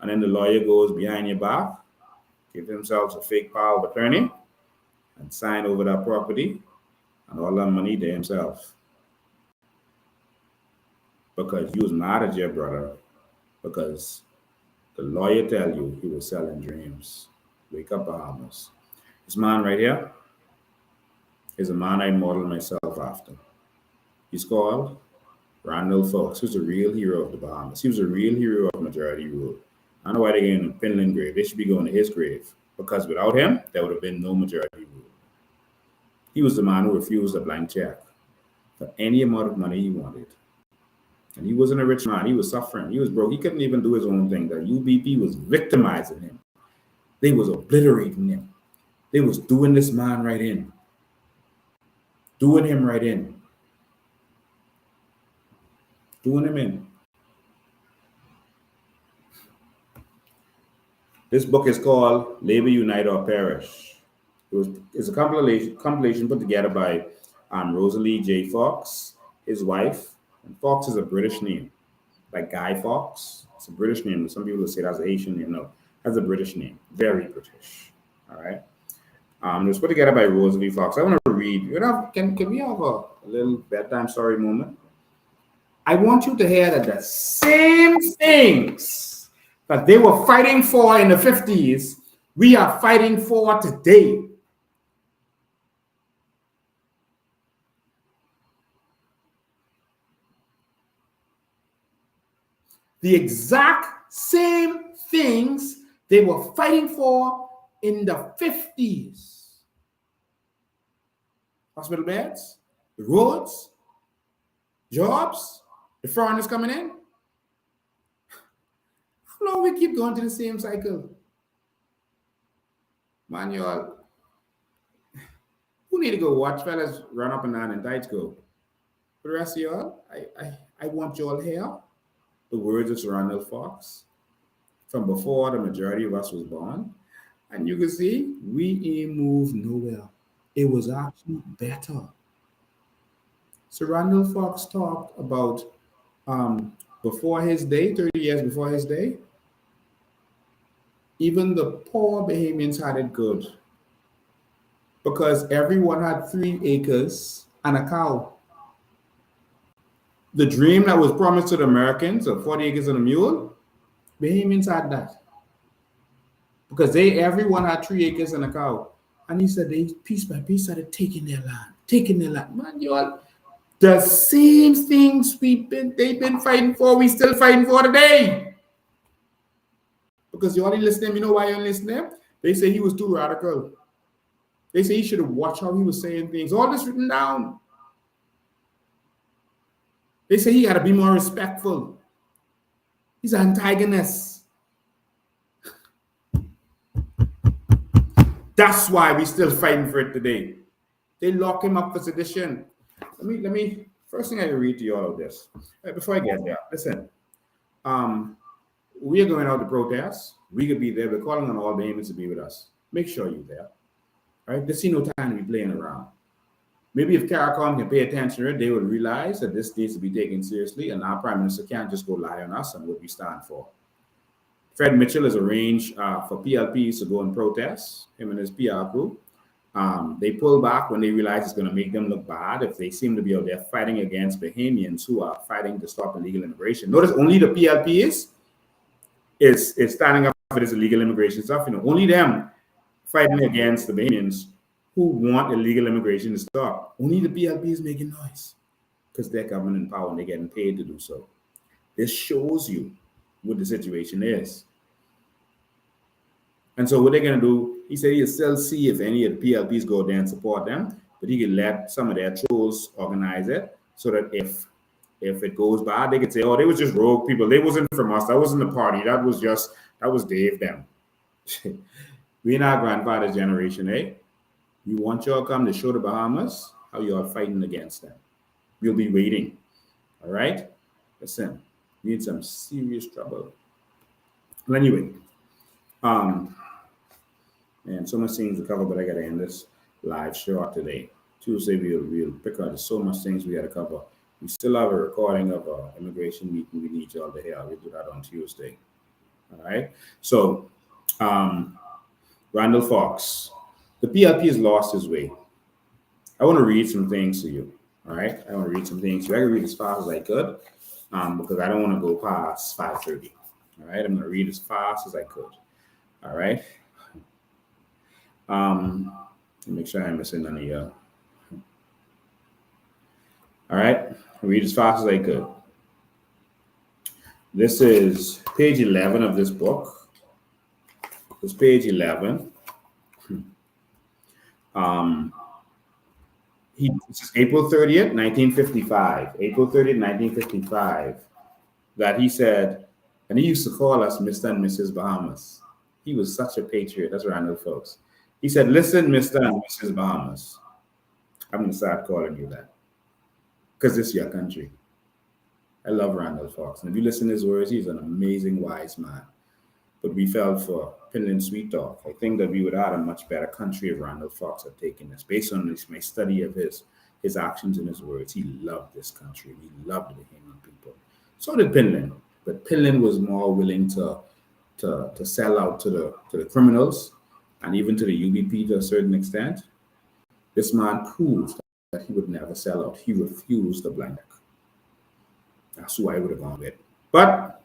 Speaker 7: And then the lawyer goes behind your back, give himself a fake power of attorney, and sign over that property and all that money to himself. Because you was mad at your brother because the lawyer tell you he was selling dreams. Wake up, Bahamas. This man right here is a man I modeled myself after. He's called Randall Fox. He was a real hero of the Bahamas. He was a real hero of majority rule. I don't know why they're getting a Finland grave. They should be going to his grave, because without him, there would have been no majority rule. He was the man who refused a blank check for any amount of money he wanted. And he wasn't a rich man. He was suffering. He was broke. He couldn't even do his own thing. The UBP was victimizing him. They was obliterating him. They was doing this man right in. Doing him right in. Doing him in. This book is called Labor Unite or Perish. It's a compilation put together by Rosalie J. Fox, his wife. And Fox is a British name, like Guy Fawkes. It's a British name. Some people will say that's an Asian name. No, that's a British name. Very British. All right. It was put together by Rosalie Fox. I want to read. Can we have a little bedtime story moment? I want you to hear that the same things that they were fighting for in the 50s, we are fighting for today. The exact same things they were fighting for in the 50s. Hospital beds, the roads, jobs, the foreigners coming in. How long we keep going to the same cycle? Man, y'all, who need to go watch fellas run up and down and tights go? For the rest of y'all, I want y'all here. The words of Sir Randall Fox from before the majority of us was born. And you can see we ain't moved nowhere. It was actually better. Sir Randall Fox talked about before his day, 30 years before his day, even the poor Bahamians had it good because everyone had 3 acres and a cow. The dream that was promised to the Americans of 40 acres and a mule, Bahamians had that. Because everyone had 3 acres and a cow. And he said they piece by piece started taking their land. Man, y'all, the same things they've been fighting for, we still fighting for today. Because you only listen to him, you know why you only listen to him? They say he was too radical. They say he should have watched how he was saying things. All this written down. They say he had to be more respectful. He's an antagonist. That's why we're still fighting for it today. They lock him up for sedition. Let me first thing I read to you all of this. Before I get there, listen. We are going out to protest. We could be there. We're calling on all Bahamians to be with us. Make sure you're there. Right? There's no time to be playing around. Maybe if CARICOM can pay attention to it, they would realize that this needs to be taken seriously, and our Prime Minister can't just go lie on us and what we stand for. Fred Mitchell has arranged for PLPs to go and protest, him and his PR crew. They pull back when they realize it's going to make them look bad if they seem to be out there fighting against Bahamians who are fighting to stop illegal immigration. Notice only the PLP is standing up for this illegal immigration stuff. Only them fighting against the Bahamians who want illegal immigration to stop. Only the PLP is making noise because they're government in power and they're getting paid to do so. This shows you what the situation is. And so what they're going to do, he said he'll still see if any of the PLPs go there and support them, but he can let some of their trolls organize it so that if it goes bad, they could say, oh, they was just rogue people. They wasn't from us. That wasn't the party. That was Dave them. We're not grandfather's generation, eh? We want y'all to come to show the Bahamas how you are fighting against them. We'll be waiting. All right? Listen, we in some serious trouble. Well, anyway, and so much things to cover, but I gotta end this live short today. Tuesday we'll pick out so much things we gotta cover. We still have a recording of an immigration meeting we need y'all to hear. We'll do that on Tuesday. All right. So Randall Fox, the PLP has lost his way. I want to read some things to you. All right. I want to read some things. So I can read as fast as I could because I don't want to go past 5:30. All right. I'm going to read as fast as I could. All right. Make sure I'm missing none of you. All right. I'll read as fast as I could. This is page 11 of this book. It's page 11. This is April 30th, 1955. April 30th, 1955. That he said, and he used to call us Mr. and Mrs. Bahamas. He was such a patriot. That's Randall, folks. He said, listen, Mr. and Mrs. Bahamas. I'm going to start calling you that because it's your country. I love Randall Fox. And if you listen to his words, he's an amazing, wise man. But we fell for Pinland sweet talk. I think that we would have had a much better country if Randall Fox had taken this. Based on my study of his actions and his words, he loved this country. He loved the Bahamian people. So did Pinland. But Pinland was more willing to sell out to the criminals and even to the UBP to a certain extent. This man proved that he would never sell out. He refused the blank. That's who I would have gone with. But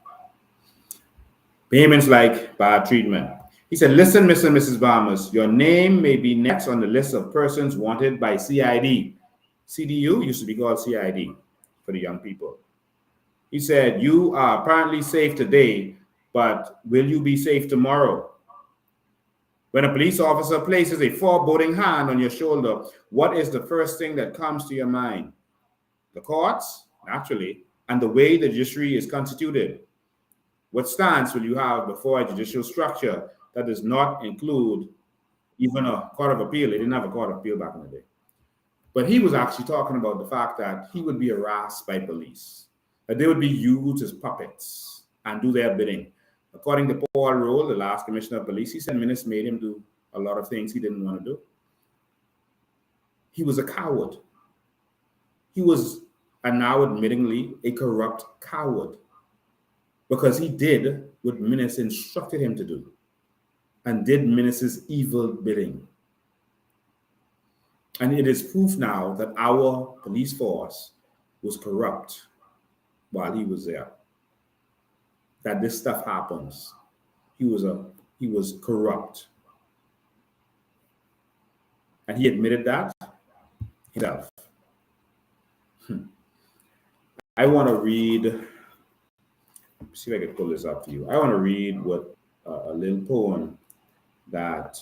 Speaker 7: payments like bad treatment. He said, listen, Mr. and Mrs. Bahamas, your name may be next on the list of persons wanted by CID. CDU used to be called CID for the young people. He said, you are apparently safe today, but will you be safe tomorrow? When a police officer places a foreboding hand on your shoulder, what is the first thing that comes to your mind? The courts, naturally, and the way the judiciary is constituted. What stance will you have before a judicial structure that does not include even a court of appeal? They didn't have a court of appeal back in the day. But he was actually talking about the fact that he would be harassed by police, that they would be used as puppets and do their bidding. According to Paul Roll, the last commissioner of police, he said ministers made him do a lot of things he didn't want to do. He was a coward. He was, and now admittingly, a corrupt coward because he did what ministers instructed him to do and did ministers' evil bidding. And it is proof now that our police force was corrupt while he was there. That this stuff happens. He was corrupt. And he admitted that himself. I want to read, see if I can pull this up for you. I want to read what a little poem that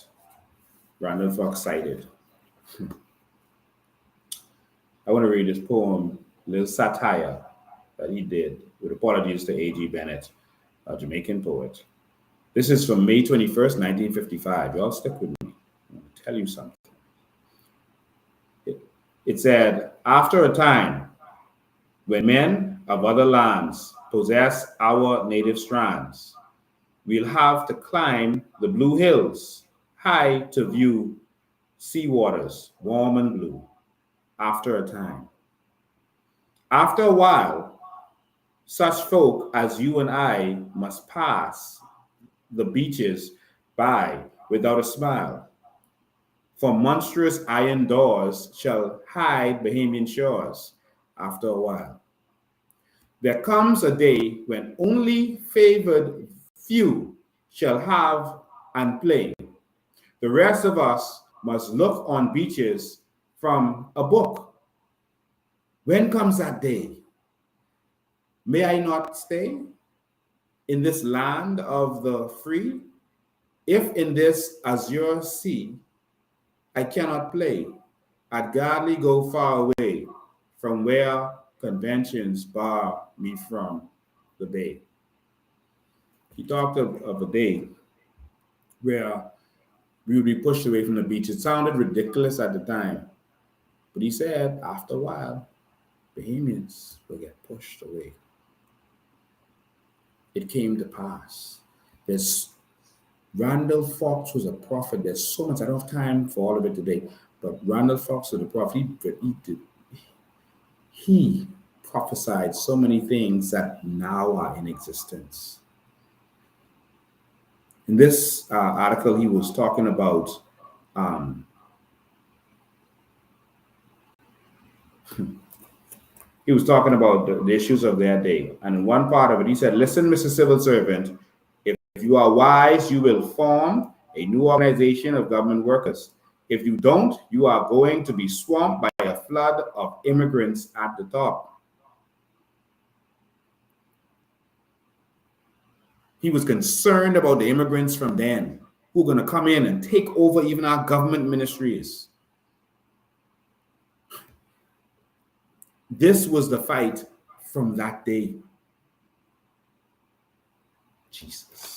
Speaker 7: Randall Fox cited. I want to read this poem, a little satire that he did, with apologies to A.G. Bennett, a Jamaican poet. This is from May 21st, 1955. Y'all stick with me. I'm going to tell you something. It said, after a time, when men of other lands possess our native strands, we'll have to climb the blue hills high to view sea waters warm and blue, after a time. After a while, such folk as you and I must pass the beaches by without a smile. For monstrous iron doors shall hide Bahamian shores after a while. There comes a day when only favored few shall have and play. The rest of us must look on beaches from a book. When comes that day? May I not stay in this land of the free? If in this azure sea I cannot play, I'd gladly go far away from where conventions bar me from the bay. He talked of a day where we would be pushed away from the beach. It sounded ridiculous at the time, but he said after a while, Bahamians will get pushed away. It came to pass. Randall Fox was a prophet. There's so much, I don't have time for all of it today, but Randall Fox was a prophet. He prophesied so many things that now are in existence. In this article, he was talking about the issues of their day. And in one part of it, he said, listen, Mr. Civil Servant, if you are wise, you will form a new organization of government workers. If you don't, you are going to be swamped by a flood of immigrants at the top. He was concerned about the immigrants from then who are going to come in and take over even our government ministries. This was the fight from that day. Jesus.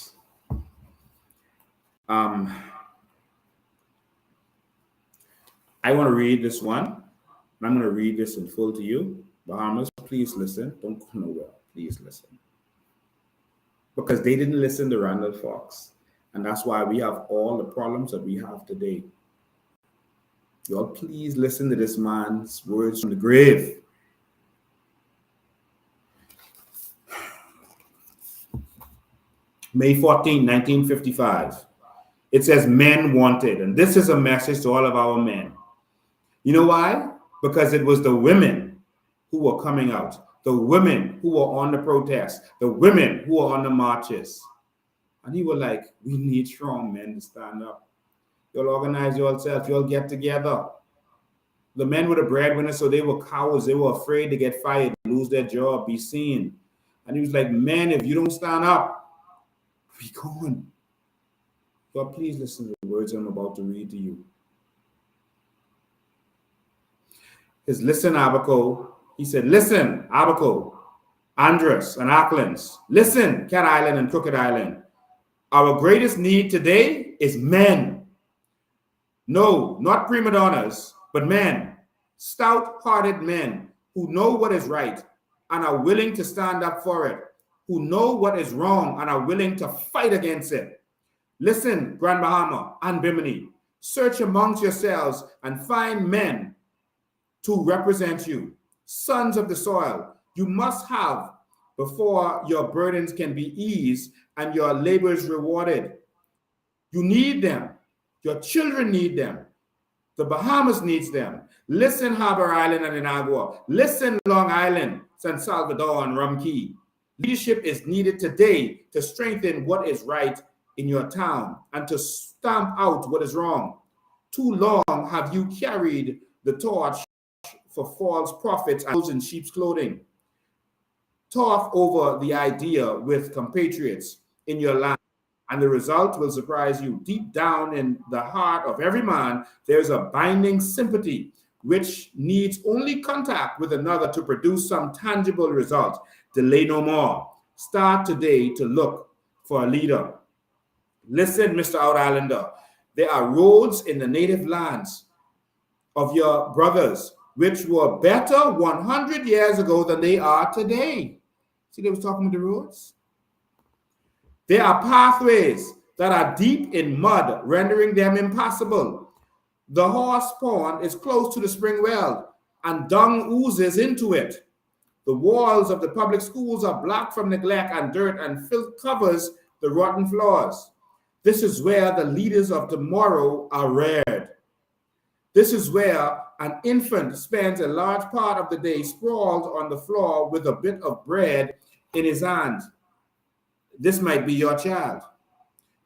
Speaker 7: I want to read this one, and I'm going to read this in full to you. Bahamas, please listen. Don't go nowhere. Please listen. Because they didn't listen to Randall Fox. And that's why we have all the problems that we have today. Y'all, please listen to this man's words from the grave. May 14, 1955. It says men wanted. And this is a message to all of our men. You know why? Because it was the women who were coming out. The women who were on the protests. The women who were on the marches. And he was like, we need strong men to stand up. You'll organize yourself. You'll get together. The men were the breadwinners, so they were cowards. They were afraid to get fired, lose their job, be seen. And he was like, men, if you don't stand up, we gone. God, please listen to the words I'm about to read to you. His listen, Abaco. He said, listen, Abaco, Andros, and Aucklands. Listen, Cat Island and Crooked Island. Our greatest need today is men. No, not prima donnas, but men. Stout-hearted men who know what is right and are willing to stand up for it. Who know what is wrong and are willing to fight against it. Listen, Grand Bahama and Bimini, search amongst yourselves and find men to represent you. Sons of the soil, you must have before your burdens can be eased and your labors rewarded. You need them. Your children need them. The Bahamas needs them. Listen, Harbor Island and Inagua. Listen, Long Island, San Salvador and Rum Key. Leadership is needed today to strengthen what is right in your town and to stamp out what is wrong. Too long have you carried the torch for false prophets and those in sheep's clothing. Talk over the idea with compatriots in your land, and the result will surprise you. Deep down in the heart of every man, there's a binding sympathy which needs only contact with another to produce some tangible result. Delay no more. Start today to look for a leader. Listen, Mr. Out Islander, there are roads in the native lands of your brothers which were better 100 years ago than they are today. See, they was talking about the roads. There are pathways that are deep in mud, rendering them impassable. The horse pond is close to the spring well. and dung oozes into it. The walls of the public schools are black from neglect, and dirt and filth covers the rotten floors. This is where the leaders of tomorrow are reared. This is where an infant spends a large part of the day sprawled on the floor with a bit of bread in his hand. This might be your child.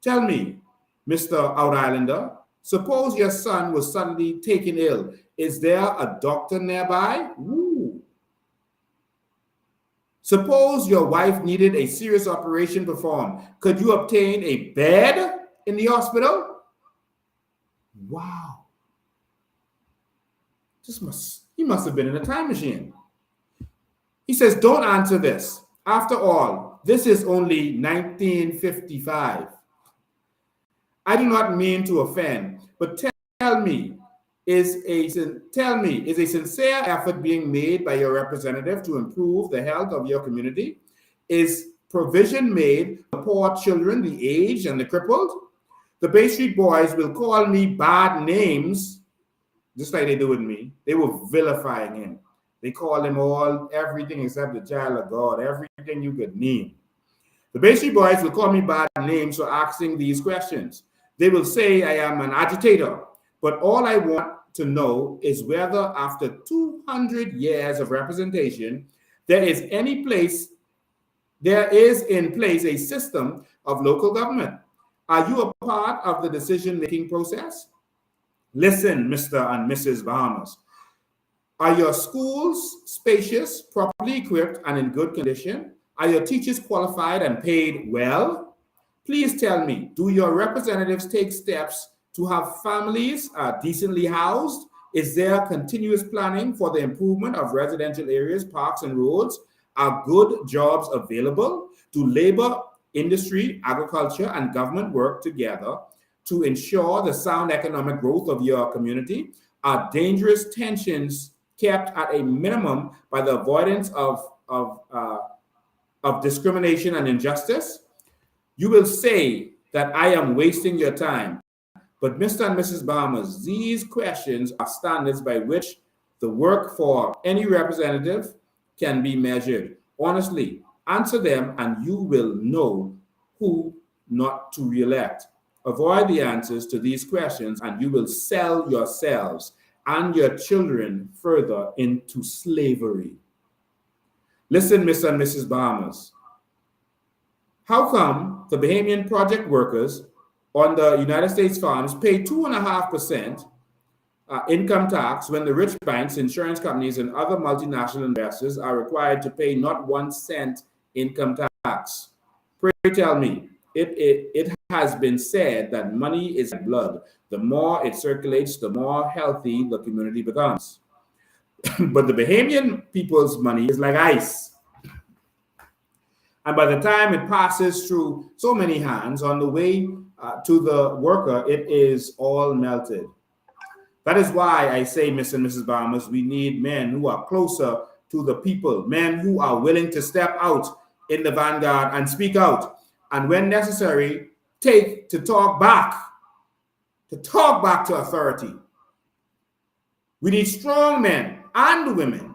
Speaker 7: Tell me, Mr. Out Islander, suppose your son was suddenly taken ill. Is there a doctor nearby? Ooh. Suppose your wife needed a serious operation performed. Could you obtain a bed in the hospital? Wow. He must have been in a time machine. He says, don't answer this. After all, this is only 1955. I do not mean to offend, but tell me, is a sincere effort being made by your representative to improve the health of your community? Is provision made for poor children, the aged, and the crippled? The Bay Street Boys will call me bad names, just like they do with me. They were vilifying him. They call him everything except the child of God, everything you could name. The Bay Street Boys will call me bad names for asking these questions. They will say I am an agitator, but all I want to know is whether after 200 years of representation, there is in place a system of local government. Are you a part of the decision-making process? Listen, Mr. and Mrs. Bahamas. Are your schools spacious, properly equipped, and in good condition? Are your teachers qualified and paid well? Please tell me, do your representatives take steps to have families decently housed? Is there continuous planning for the improvement of residential areas, parks, and roads? Are good jobs available? Do labor, industry, agriculture, and government work together to ensure the sound economic growth of your community? Are dangerous tensions kept at a minimum by the avoidance of discrimination and injustice? You will say that I am wasting your time. But Mr. and Mrs. Bahamas, these questions are standards by which the work for any representative can be measured. Honestly, answer them and you will know who not to re-elect. Avoid the answers to these questions and you will sell yourselves and your children further into slavery. Listen, Mr. and Mrs. Bahamas. How come the Bahamian project workers on the United States farms pay 2.5% income tax when the rich banks, insurance companies, and other multinational investors are required to pay not 1 cent income tax? Pray tell me, it has been said that money is blood. The more it circulates, the more healthy the community becomes. But the Bahamian people's money is like ice. And by the time it passes through so many hands on the way to the worker, it is all melted. That is why I say, Mr. and Mrs. Bahamas, we need men who are closer to the people, men who are willing to step out in the vanguard and speak out. And when necessary, to talk back to authority. We need strong men and women,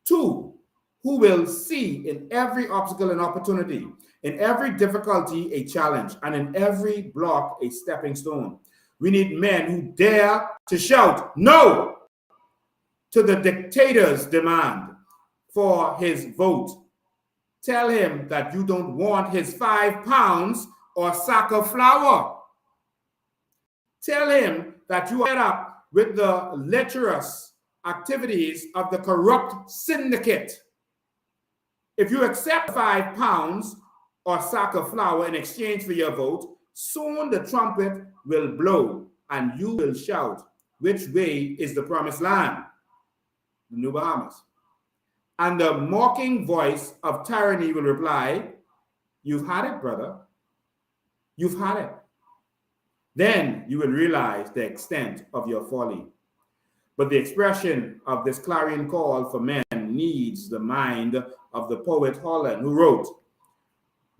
Speaker 7: too, who will see in every obstacle an opportunity, in every difficulty a challenge, and in every block a stepping stone. We need men who dare to shout no to the dictator's demand for his vote. Tell him that you don't want his 5 pounds or sack of flour. Tell him that you are fed up with the lecherous activities of the corrupt syndicate. If you accept 5 pounds or sack of flour in exchange for your vote, soon the trumpet will blow and you will shout, which way is the promised land? The New Bahamas. And the mocking voice of tyranny will reply, you've had it, brother. You've had it. Then you will realize the extent of your folly. But the expression of this clarion call for men needs the mind of the poet Holland, who wrote,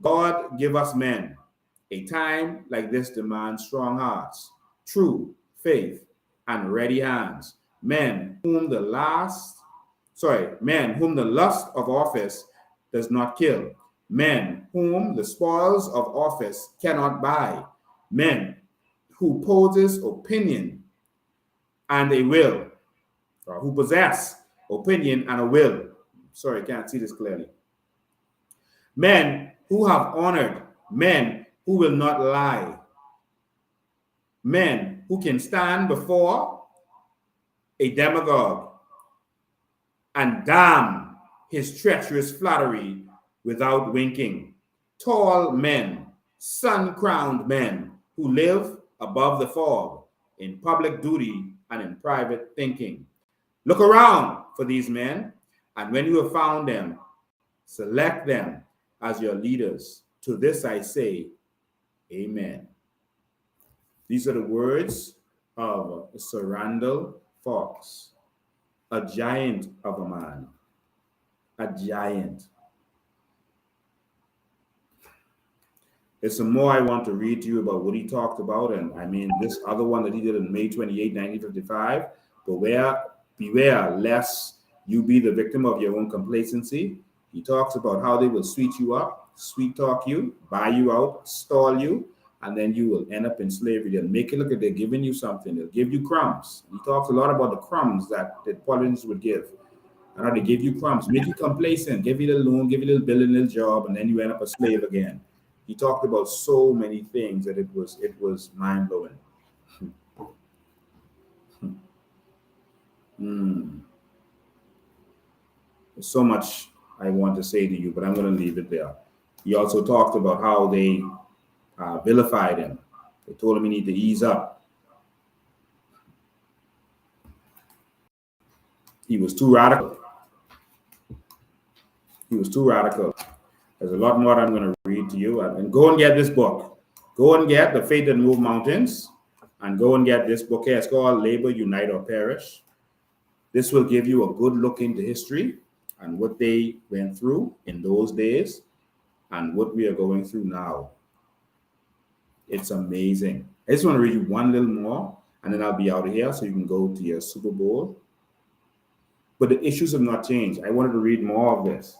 Speaker 7: God give us men. A time like this demands strong hearts, true faith, and ready hands. men whom the lust of office does not kill, men whom the spoils of office cannot buy, men who possess opinion and a will, or who possess opinion and a will. Sorry, can't see this clearly. Men who have honored, men who will not lie, men who can stand before a demagogue and damn his treacherous flattery without winking. Tall men, sun-crowned men who live above the fog in public duty and in private thinking. Look around for these men, and when you have found them, select them as your leaders. To this I say, amen. These are the words of Sir Randall Fox, a giant of a man, a giant. There's some more I want to read to you about what he talked about, and I mean this other one that he did on May 28, 1955. Beware lest you be the victim of your own complacency. He talks about how they will sweet you up, sweet talk you, buy you out, stall you, and then you will end up in slavery. They'll make it look like they're giving you something. They'll give you crumbs. He talks a lot about the crumbs that politicians would give. And how they give you crumbs, make you complacent, give you a little loan, give you a little bill, a little job, and then you end up a slave again. He talked about so many things that it was mind-blowing. There's so much I want to say to you, but I'm going to leave it there. He also talked about how they vilified him. They told him he needed to ease up. He was too radical. There's a lot more I'm going to read to you. And go and get this book. Go and get The Faith That Moved Mountains. And go and get this book here. It's called Labor, Unite or Perish. This will give you a good look into history and what they went through in those days and what we are going through now. It's amazing. I just want to read you one little more, and then I'll be out of here so you can go to your Super Bowl. But the issues have not changed. I wanted to read more of this.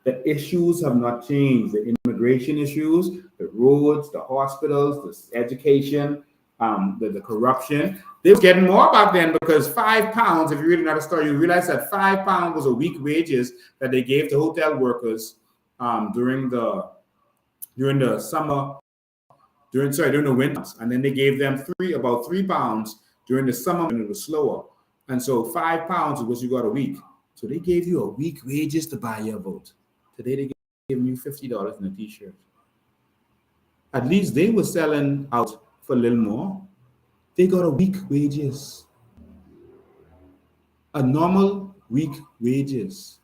Speaker 7: The issues have not changed. The immigration issues, the roads, the hospitals, the education, the corruption. They were getting more back then because £5, if you read another story, you realize that £5 was a week wages that they gave to hotel workers during the winters, and then they gave them about £3 during the summer when it was slower. And so £5 is what you got a week. So they gave you a week wages to buy your vote. Today they giving you $50 in a t-shirt. At least they were selling out for a little more. They got a week wages. A normal week wages.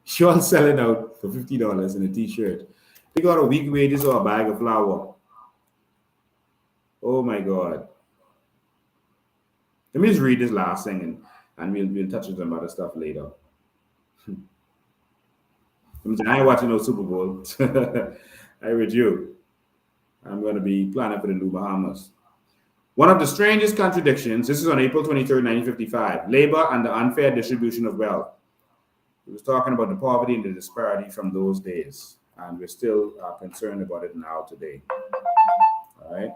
Speaker 7: You're selling out for $50 in a t-shirt. They got a week wages or a bag of flour. Oh my God. Let me just read this last thing and we'll touch on some other stuff later. I ain't watching no Super Bowl. I with you. I'm going to be planning for the New Bahamas. One of the strangest contradictions, this is on April 23rd, 1955, labor and the unfair distribution of wealth. He was talking about the poverty and the disparity from those days. And we're still concerned about it now today. All right.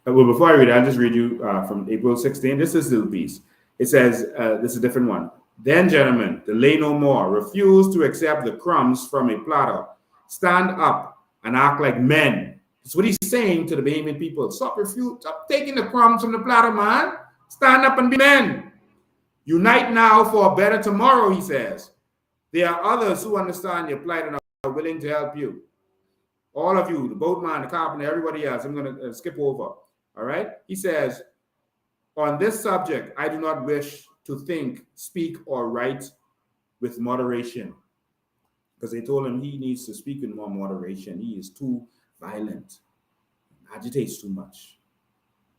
Speaker 7: Well, before I read it, I'll just read you from April 16. This is a little piece. It says, this is a different one. Then, gentlemen, delay no more. Refuse to accept the crumbs from a platter. Stand up and act like men. That's what he's saying to the Bahamian people. Stop taking the crumbs from the platter, man. Stand up and be men. Unite now for a better tomorrow, he says. There are others who understand your plight and are willing to help you. All of you, the boatman, the carpenter, everybody else, I'm going to skip over. All right? He says, on this subject, I do not wish to think, speak, or write with moderation. Because they told him he needs to speak with more moderation. He is too violent, agitates too much.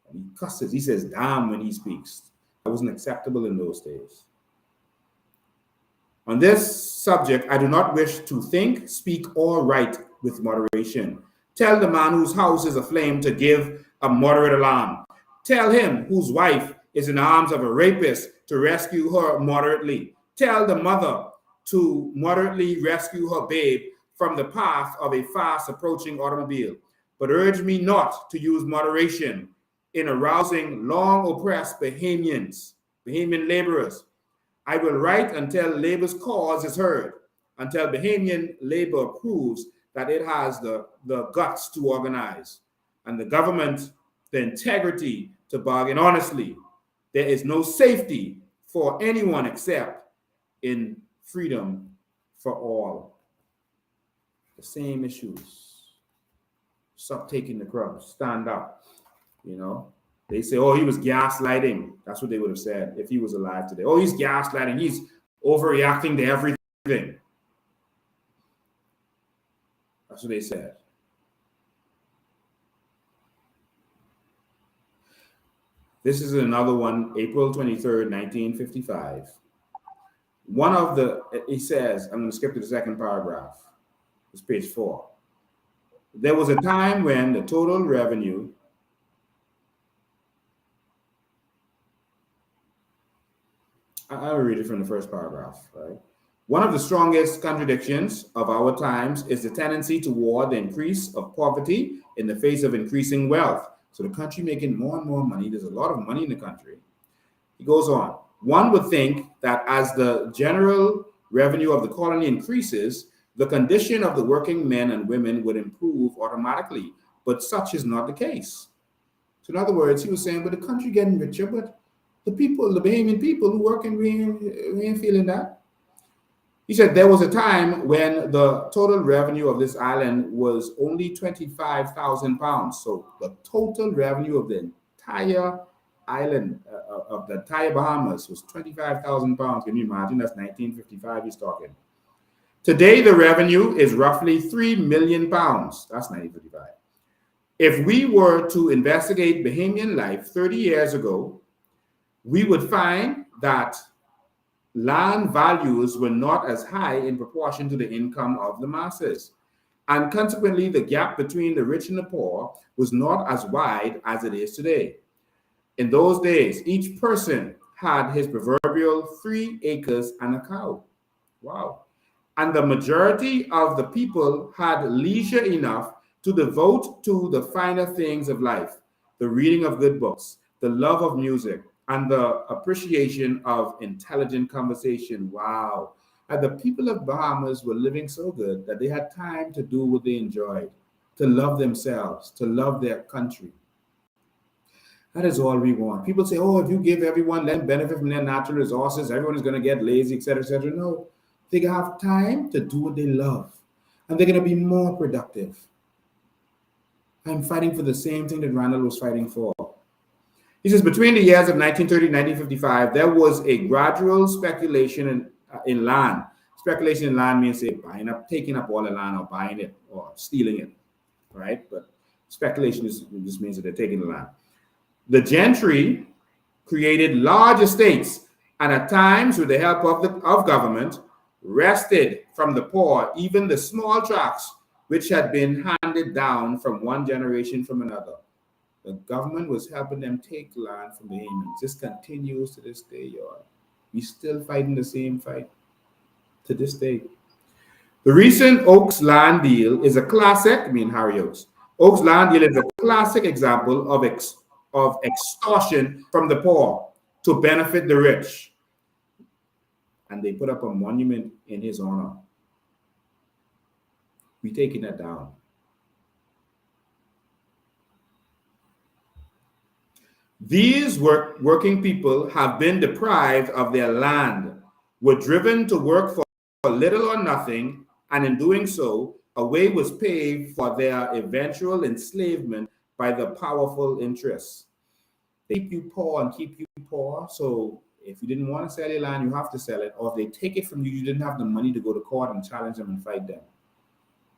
Speaker 7: And he cusses. He says, damn, when he speaks. That wasn't acceptable in those days. On this subject, I do not wish to think, speak, or write with moderation. Tell the man whose house is aflame to give a moderate alarm. Tell him whose wife is in the arms of a rapist to rescue her moderately. Tell the mother to moderately rescue her babe from the path of a fast approaching automobile. But urge me not to use moderation in arousing long oppressed Bahamian laborers. I will write until labor's cause is heard, until Bahamian labor proves that it has the guts to organize, and the government the integrity to bargain honestly. There is no safety for anyone except in freedom for all. The same issues. Stop taking the crumbs. Stand up. You know, they say, oh, he was gaslighting. That's what they would have said if he was alive today. Oh, he's gaslighting. He's overreacting to everything. That's what they said. This is another one, April 23rd, 1955. One of the, he says, I'm going to skip to the second paragraph. It's page 4. There was a time when the total revenue I'll read it from the first paragraph, right? One of the strongest contradictions of our times is the tendency toward the increase of poverty in the face of increasing wealth. So the country making more and more money. There's a lot of money in the country. He goes on. One would think that as the general revenue of the colony increases, the condition of the working men and women would improve automatically, but such is not the case. So in other words, he was saying, but the country getting richer, but the people, the Bahamian people who work, and we ain't feeling that. He said there was a time when the total revenue of this island was only 25,000 pounds. So the total revenue of the entire island, of the entire Bahamas, was 25,000 pounds. Can you imagine? That's 1955 he's talking. Today, the revenue is roughly 3 million pounds. That's 1955. If we were to investigate Bahamian life 30 years ago, we would find that land values were not as high in proportion to the income of the masses. And consequently, the gap between the rich and the poor was not as wide as it is today. In those days, each person had his proverbial 3 acres and a cow. Wow. And the majority of the people had leisure enough to devote to the finer things of life, the reading of good books, the love of music, and the appreciation of intelligent conversation. Wow. And the people of Bahamas were living so good that they had time to do what they enjoyed, to love themselves, to love their country. That is all we want. People say, oh, if you give everyone, let them benefit from their natural resources, everyone is going to get lazy, etc., etc. No, they have time to do what they love, and they're going to be more productive. I'm fighting for the same thing that Randall was fighting for. He says, between the years of 1930 and 1955, there was a gradual speculation in land. Speculation in land means, say, buying up, taking up all the land or buying it or stealing it, right? But speculation just means that they're taking the land. The gentry created large estates and at times, with the help of government, wrested from the poor even the small tracts which had been handed down from one generation from another. The government was helping them take land from the Bahamians. This continues to this day, y'all. We still fighting the same fight to this day. The recent Oaks land deal is a classic, Harry Oaks. Oaks land deal is a classic example of extortion from the poor to benefit the rich. And they put up a monument in his honor. We taking that down. These working people have been deprived of their land, were driven to work for little or nothing, and in doing so, a way was paved for their eventual enslavement by the powerful interests. They keep you poor and keep you poor, so if you didn't want to sell your land, you have to sell it, or if they take it from you, you didn't have the money to go to court and challenge them and fight them.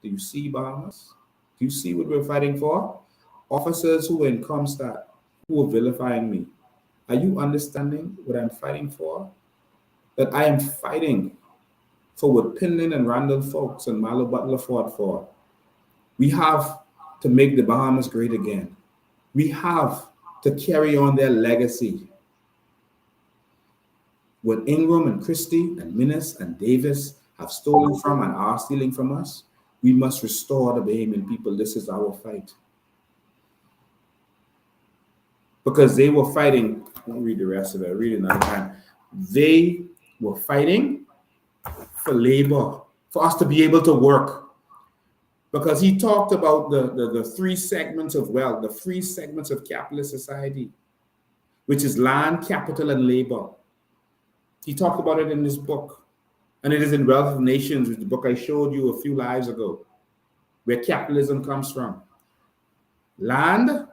Speaker 7: Do you see, Bahamas? Do you see what we're fighting for? Officers who were in Comstat, who are vilifying me. Are you understanding what I'm fighting for? That I am fighting for what Pinlin and Randall Folks and Marlo Butler fought for. We have to make the Bahamas great again. We have to carry on their legacy. What Ingram and Christie and Minnis and Davis have stolen from and are stealing from us, we must restore the Bahamian people. This is our fight. Because they were fighting, I'll read the rest of it, I'll read it another time. They were fighting for labor, for us to be able to work. Because he talked about the three segments of wealth, the three segments of capitalist society, which is land, capital, and labor. He talked about it in this book. And it is in Wealth of Nations, which is the book I showed you a few lives ago, where capitalism comes from. Land,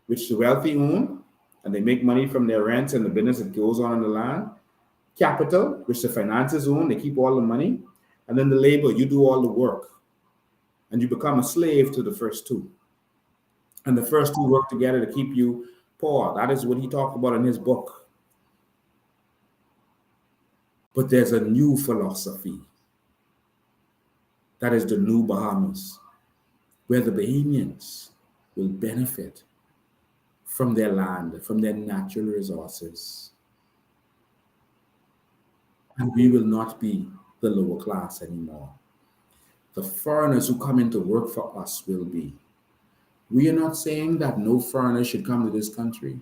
Speaker 7: which the wealthy own, and they make money from their rents and the business that goes on the land. Capital, which the finances own, they keep all the money. And then the labor, you do all the work. And you become a slave to the first two. And the first two work together to keep you poor. That is what he talked about in his book. But there's a new philosophy. That is the new Bahamas, where the Bahamians will benefit from their land, from their natural resources. And we will not be the lower class anymore. The foreigners who come in to work for us will be. We are not saying that no foreigners should come to this country.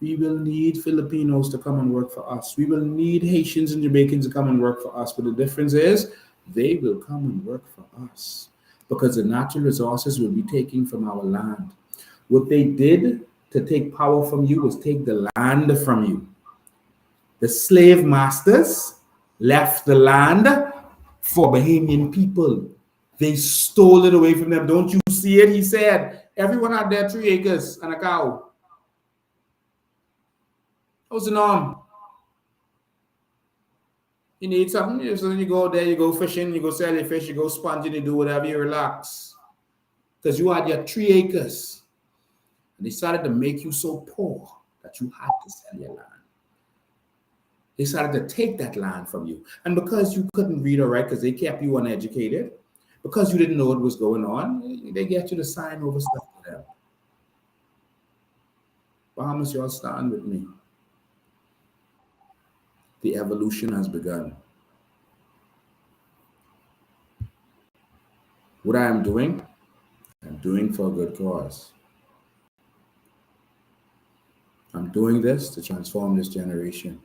Speaker 7: We will need Filipinos to come and work for us. We will need Haitians and Jamaicans to come and work for us. But the difference is they will come and work for us because the natural resources will be taken from our land. What they did to take power from you was take the land from you. The slave masters left the land for Bahamian people. They stole it away from them. Don't you see it? He said, everyone had their 3 acres and a cow. What's the norm? You need something, so you go there, you go fishing, you go sell your fish, you go sponging, you do whatever, you relax. Because you had your 3 acres. And they started to make you so poor that you had to sell your land. They started to take that land from you. And because you couldn't read or write, because they kept you uneducated, because you didn't know what was going on, they get you to sign over stuff to them. Bahamas, y'all stand with me. The evolution has begun. What I am doing, I'm doing for a good cause. I'm doing this to transform this generation.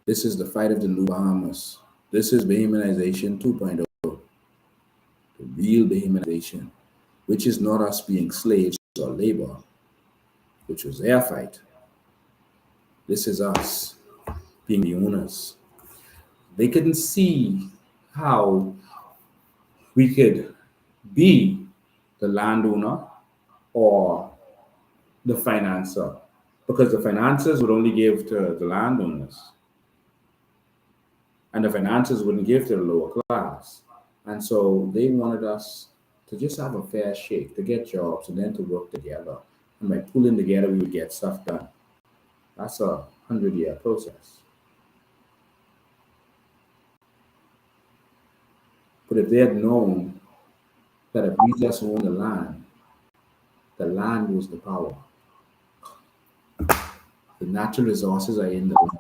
Speaker 7: This is the fight of the new Bahamas. This is Bahamianization 2.0. The real Bahamianization, which is not us being slaves or labor, which was their fight. This is us being the owners. They couldn't see how we could be the landowner or the financer, because the financiers would only give to the landowners, and the financiers wouldn't give to the lower class. And so they wanted us to just have a fair shake, to get jobs, and then to work together. And by pulling together, we would get stuff done. That's a 100-year process. But if they had known that if we just owned the land was the power. The natural resources are in the land.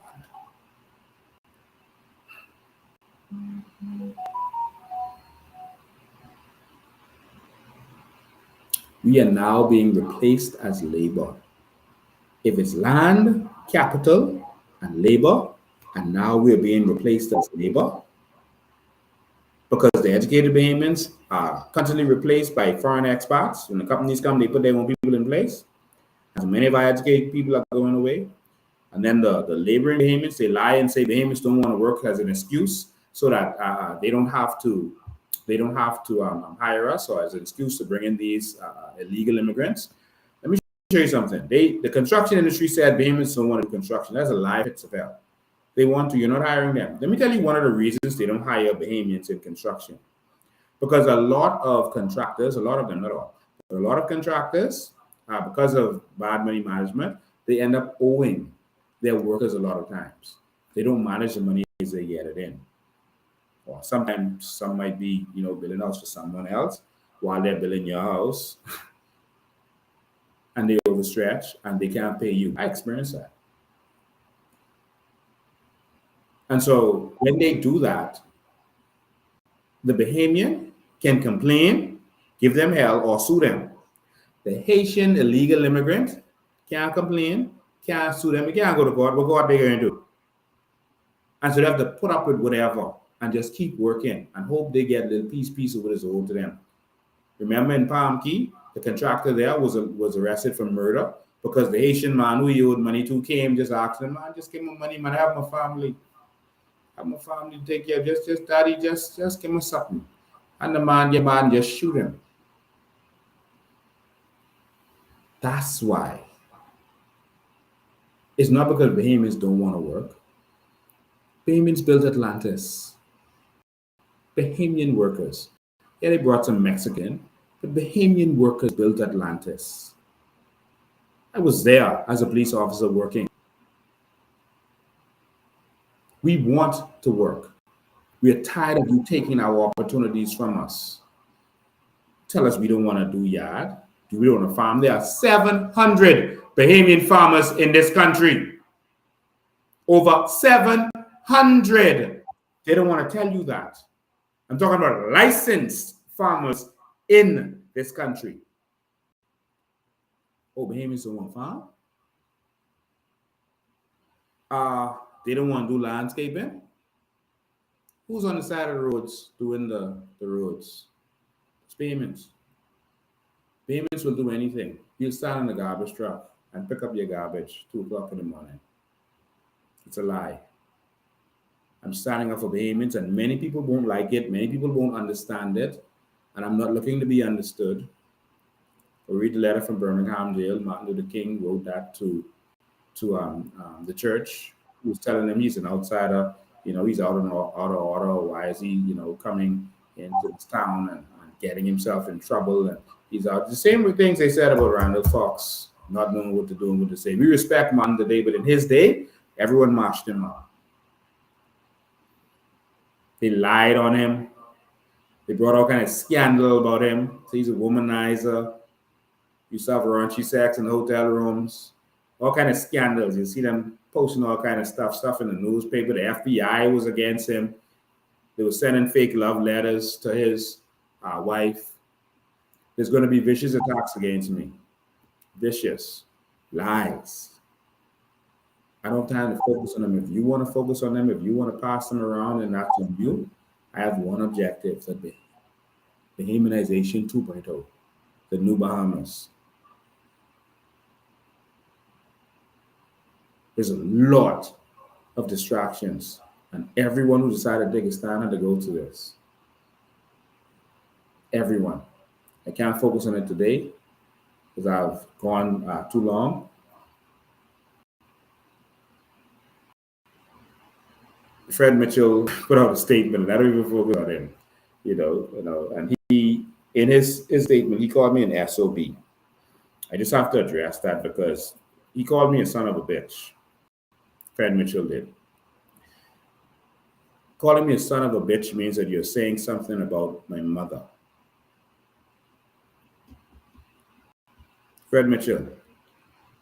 Speaker 7: We are now being replaced as labor. If it's land, capital, and labor, and now we're being replaced as labor, because the educated Bahamians are constantly replaced by foreign expats. When the companies come, they put their own people in place. And many of our educated people are going away. And then the laboring Bahamians, they lie and say Bahamians don't want to work as an excuse so that they don't have to hire us, or as an excuse to bring in these illegal immigrants. Let me show you something. The construction industry said Bahamians don't want to do construction. That's a lie. It's a fail. They want to. You're not hiring them. Let me tell you one of the reasons they don't hire Bahamians in construction. Because a lot of contractors, a lot of them, not all, but a lot of contractors, because of bad money management, they end up owing their workers a lot of times. They don't manage the money as they get it in. Or sometimes some might be, building a house for someone else while they're building your house and they overstretch and they can't pay you. I experienced that. And so when they do that, the Bahamian can complain, give them hell, or sue them. The Haitian illegal immigrant can't complain, can't sue them, they can't go to court. What God they going to do? And so they have to put up with whatever and just keep working and hope they get a little piece of what is owed to them. Remember in Palm Key, the contractor there was arrested for murder because the Haitian man who he owed money to came, just asked him, man, just give me money, man, I have my family. I have my family to take care of. Just daddy, just give me something. And the man just shoot him. That's why. It's not because Bahamians don't want to work. Bahamians built Atlantis. Bahamian workers. Yeah, they brought some Mexican, but Bahamian workers built Atlantis. I was there as a police officer working. We want to work. We are tired of you taking our opportunities from us. Tell us we don't want to do yard. We don't want to farm. There are 700 Bahamian farmers in this country. Over 700. They don't want to tell you that. I'm talking about licensed farmers in this country. Oh, Bahamians don't want to farm? They don't want to do landscaping? Who's on the side of the roads doing the roads? It's Bahamians. Bahamians will do anything. You'll stand in the garbage truck and pick up your garbage 2 o'clock in the morning. It's a lie. I'm standing up for Bahamians, and many people won't like it. Many people won't understand it, and I'm not looking to be understood. I read the letter from Birmingham jail. Martin Luther King wrote that to the church. He was telling them he's an outsider. He's out of order. Why is he, coming into this town and getting himself in trouble? And he's out. The same things they said about Randall Fox, not knowing what to do and what to say. We respect Martin today, but in his day, everyone marched him up. They lied on him. They brought all kind of scandal about him. So he's a womanizer. Used to have raunchy sex in the hotel rooms. All kind of scandals. You see them posting all kind of stuff in the newspaper. The FBI was against him. They were sending fake love letters to his wife. There's going to be vicious attacks against me. Vicious. Lies. I don't have time to focus on them. If you want to focus on them, if you want to pass them around and that's on you, I have one objective, the Bahamianization 2.0, the new Bahamas. There's a lot of distractions, and everyone who decided to take a stand had to go to this. Everyone. I can't focus on it today because I've gone too long. Fred Mitchell put out a statement, and I don't even focus on him, and he, in his statement, he called me an SOB. I just have to address that because he called me a son of a bitch. Fred Mitchell did. Calling me a son of a bitch means that you're saying something about my mother. Fred Mitchell,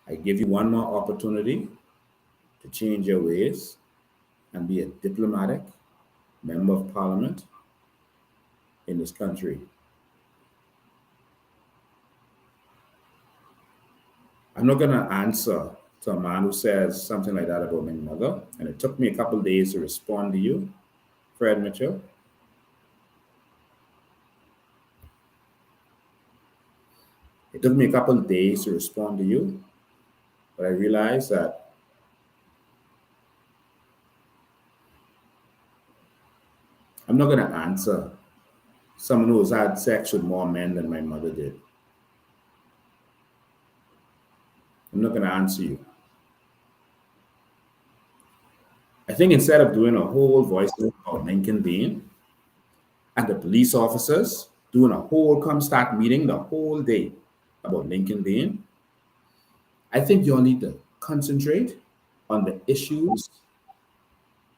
Speaker 7: I give you one more opportunity to change your ways and be a diplomatic member of parliament in this country. I'm not going to answer to a man who says something like that about my mother, and it took me a couple of days to respond to you, Fred Mitchell. It took me a couple of days to respond to you, but I realized that I'm not going to answer someone who has had sex with more men than my mother did. I'm not going to answer you. I think instead of doing a whole voice about Lincoln Bean and the police officers doing a whole Comstock meeting the whole day about Lincoln Bean, I think you all need to concentrate on the issues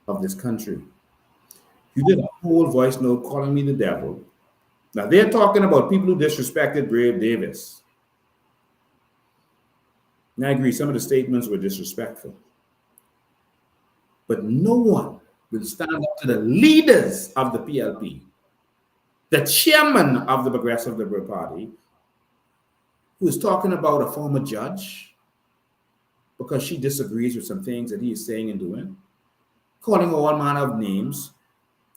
Speaker 7: of this country. You did a whole voice note calling me the devil. Now they're talking about people who disrespected Brave Davis. And I agree, some of the statements were disrespectful. But no one will stand up to the leaders of the PLP, the chairman of the Progressive Liberal Party, who is talking about a former judge because she disagrees with some things that he is saying and doing, calling all manner of names,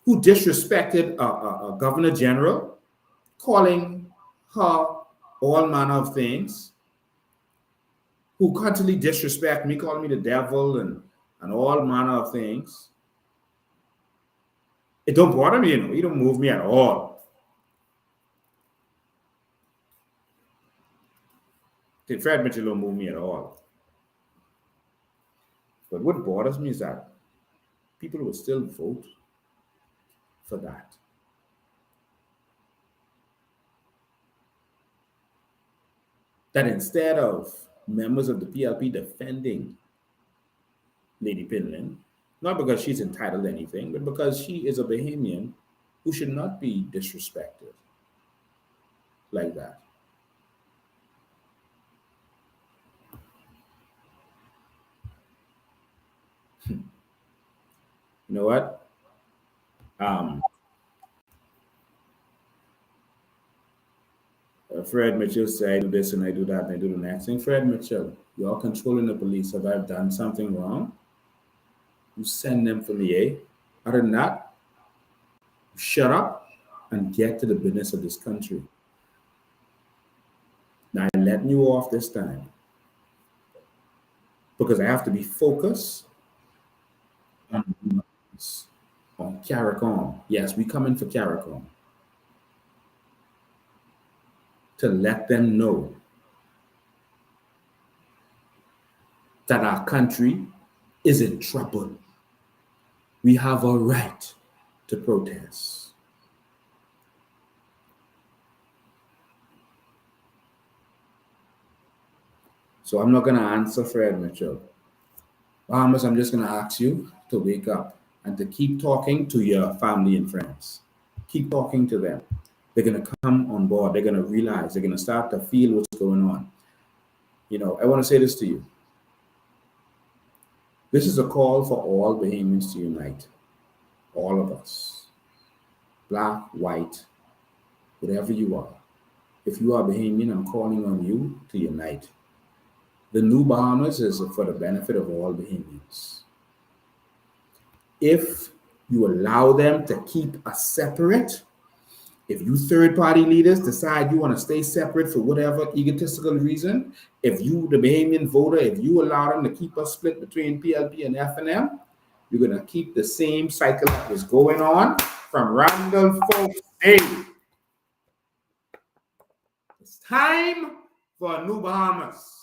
Speaker 7: who disrespected a governor general, calling her all manner of things, who constantly disrespect me, calling me the devil and all manner of things. It don't bother me, it don't move me at all. Fred Mitchell don't move me at all. But what bothers me is that people will still vote for that. That instead of members of the PLP defending Lady Pinlin, not because she's entitled to anything, but because she is a Bahamian who should not be disrespected like that. You know what? Fred Mitchell said, I do this and I do that and I do the next thing. Fred Mitchell, you're controlling the police. Have I done something wrong? You send them for me, eh? Other than that, shut up and get to the business of this country. Now, I'm letting you off this time because I have to be focused on CARICOM. Yes, we coming for CARICOM. To let them know that our country is in trouble. We have a right to protest. So I'm not going to answer Fred Mitchell. Bahamas, I'm just going to ask you to wake up and to keep talking to your family and friends. Keep talking to them. They're going to come on board. They're going to realize. They're going to start to feel what's going on. I want to say this to you. This is a call for all Bahamians to unite. All of us. Black, white, whatever you are. If you are Bahamian, I'm calling on you to unite. The new Bahamas is for the benefit of all Bahamians. If you allow them to keep us separate, if you third-party leaders decide you want to stay separate for whatever egotistical reason, if you, the Bahamian voter, if you allow them to keep us split between PLP and FNM, you're going to keep the same cycle that was going on from Randall Folks Day. It's time for a new Bahamas.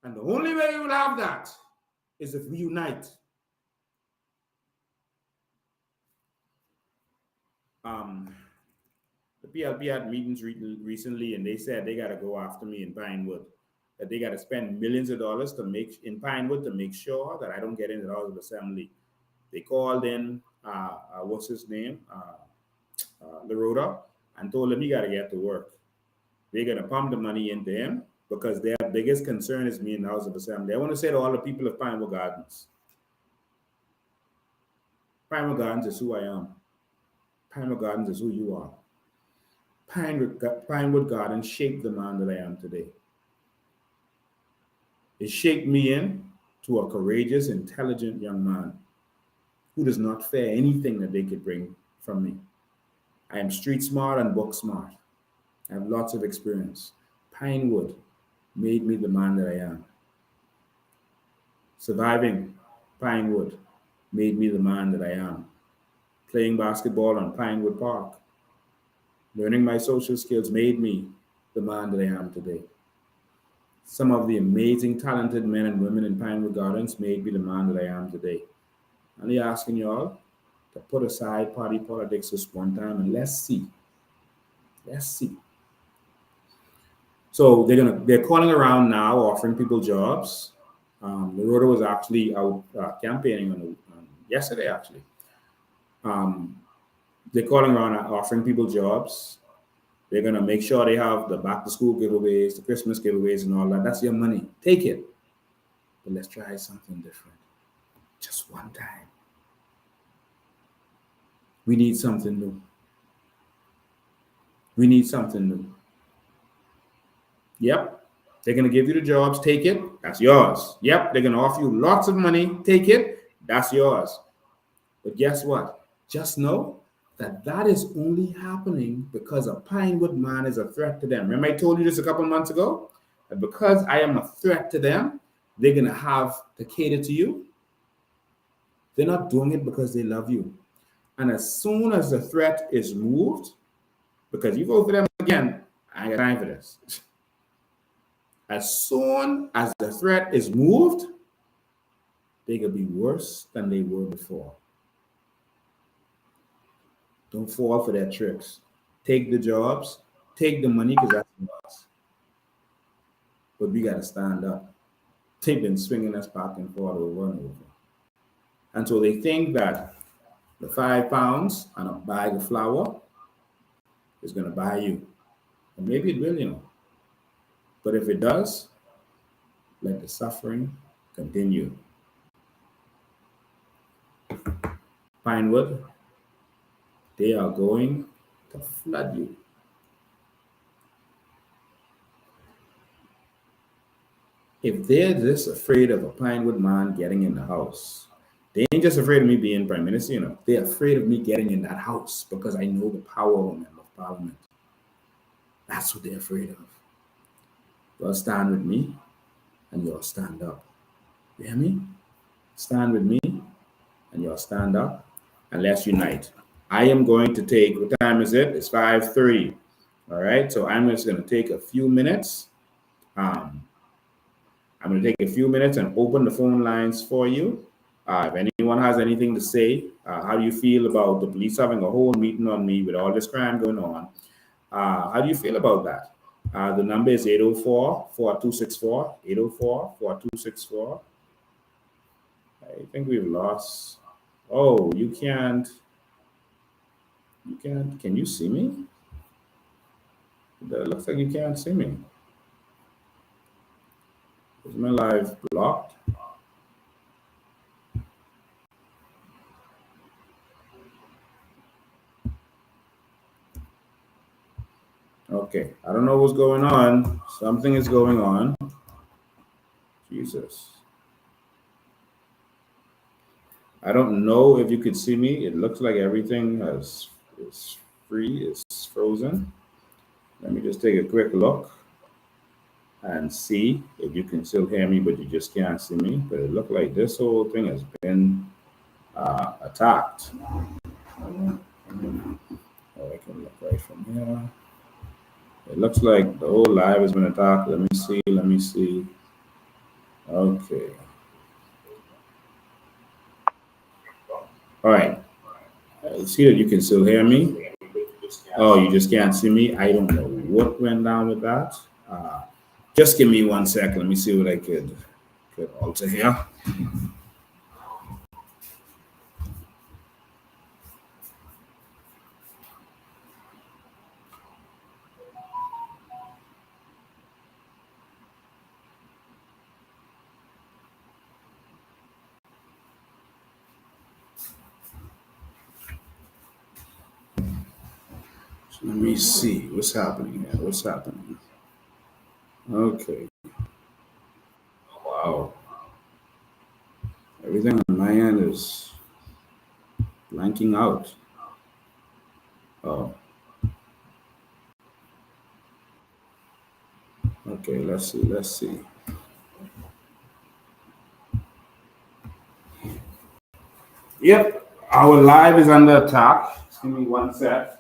Speaker 7: And the only way you will have that is if we unite. The PLP had meetings recently, and they said they got to go after me in Pinewood. That they got to spend millions of dollars in Pinewood to make sure that I don't get into the House of Assembly. They called in, what's his name, Laroda, and told him he got to get to work. They're going to pump the money into him because their biggest concern is me in the House of Assembly. I want to say to all the people of Pinewood Gardens, Pinewood Gardens is who I am. Pinewood Gardens is who you are. Pinewood Gardens shaped the man that I am today. It shaped me into a courageous, intelligent young man who does not fear anything that they could bring from me. I am street smart and book smart. I have lots of experience. Pinewood made me the man that I am. Surviving Pinewood made me the man that I am. Playing basketball on Pinewood Park, learning my social skills made me the man that I am today. Some of the amazing, talented men and women in Pinewood Gardens made me the man that I am today. I'm only asking y'all to put aside party politics just one time and let's see. Let's see. So they're calling around now, offering people jobs. Laroda was actually out campaigning on yesterday, actually. Um, they're calling around and offering people jobs. They're gonna make sure they have the back to school giveaways, the Christmas giveaways, and all that. That's your money. Take it. But let's try something different. Just one time. We need something new. We need something new. Yep. They're going to give you the jobs. Take it. That's yours. Yep. They're going to offer you lots of money. Take it. That's yours. But guess what? Just know that that is only happening because a Pinewood man is a threat to them. Remember I told you this a couple months ago? That because I am a threat to them, they're going to have to cater to you. They're not doing it because they love you. And as soon as the threat is moved, because you vote for them again, I ain't got time for this. As soon as the threat is moved, they could be worse than they were before. Don't fall for their tricks. Take the jobs, take the money because that's yours. But we got to stand up. They've been swinging us back and forth over and over. And so they think that the £5 and a bag of flour is going to buy you. And maybe it will, you know. But if it does, let the suffering continue. Pinewood, they are going to flood you. If they're just afraid of a Pinewood man getting in the house, they ain't just afraid of me being prime minister, you know. They're afraid of me getting in that house because I know the power of a member of parliament. That's what they're afraid of. You'll stand with me and you'll stand up. You hear me? Stand with me and you'll stand up and let's unite. I am going to take, what time is it? It's 5:30. All right, so I'm just going to take a few minutes. I'm going to take a few minutes and open the phone lines for you. If anyone has anything to say, how do you feel about the police having a whole meeting on me with all this crime going on? How do you feel about that? The number is 804-4264, 804-4264. I think we've lost. Oh, you can't. Can you see me? It looks like you can't see me. Is my live blocked? Okay, I don't know what's going on. Something is going on. Jesus. I don't know if you could see me. It looks like everything is free, it's frozen. Let me just take a quick look and see if you can still hear me, but you just can't see me. But it looked like this whole thing has been attacked. Oh, I can look right from here. It looks like the whole live has been attacked. Let me see. Okay. All right. See that you can still hear me. Oh, you just can't see me. I don't know what went down with that. Just give me 1 sec. Let me see what I could alter here. Let me see what's happening here. What's happening? Okay. Wow. Everything on my end is blanking out. Oh. Okay, let's see. Yep, our live is under attack. Just give me 1 sec.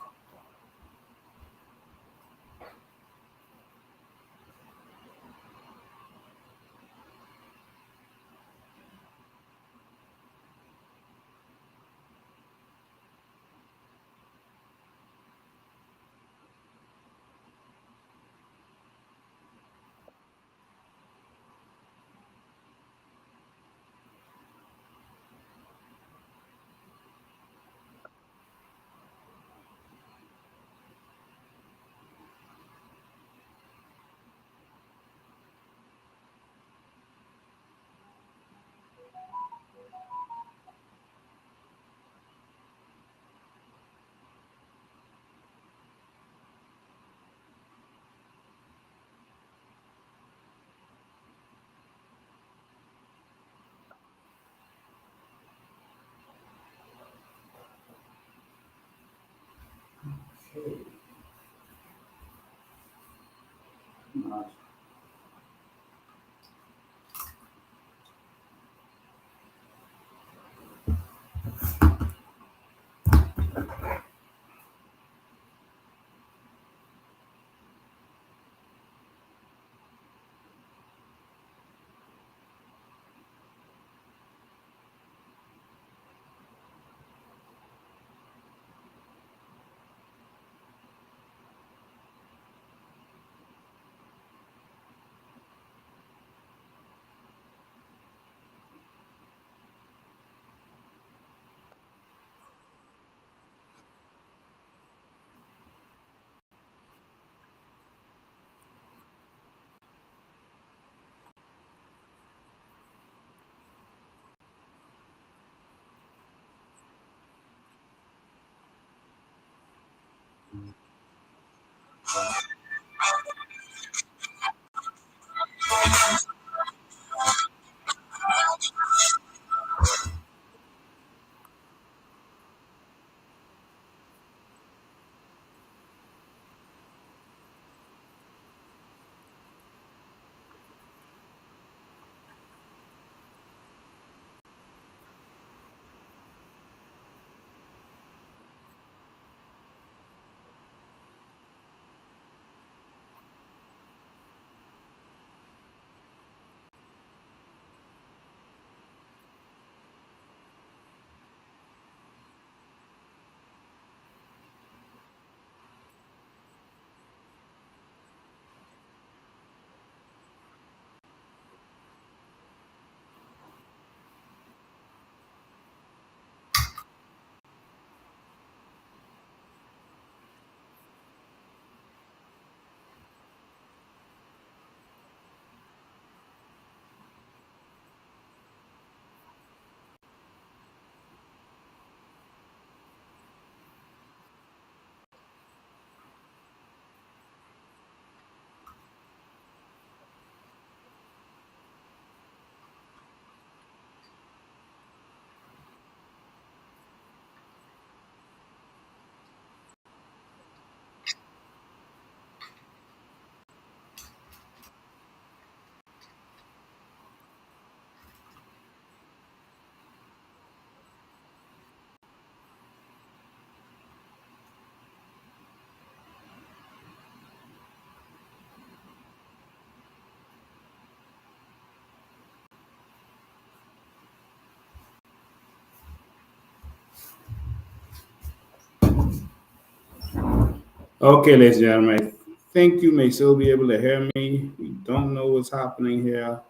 Speaker 7: Okay, ladies and gentlemen, I think you may still be able to hear me. We don't know what's happening here.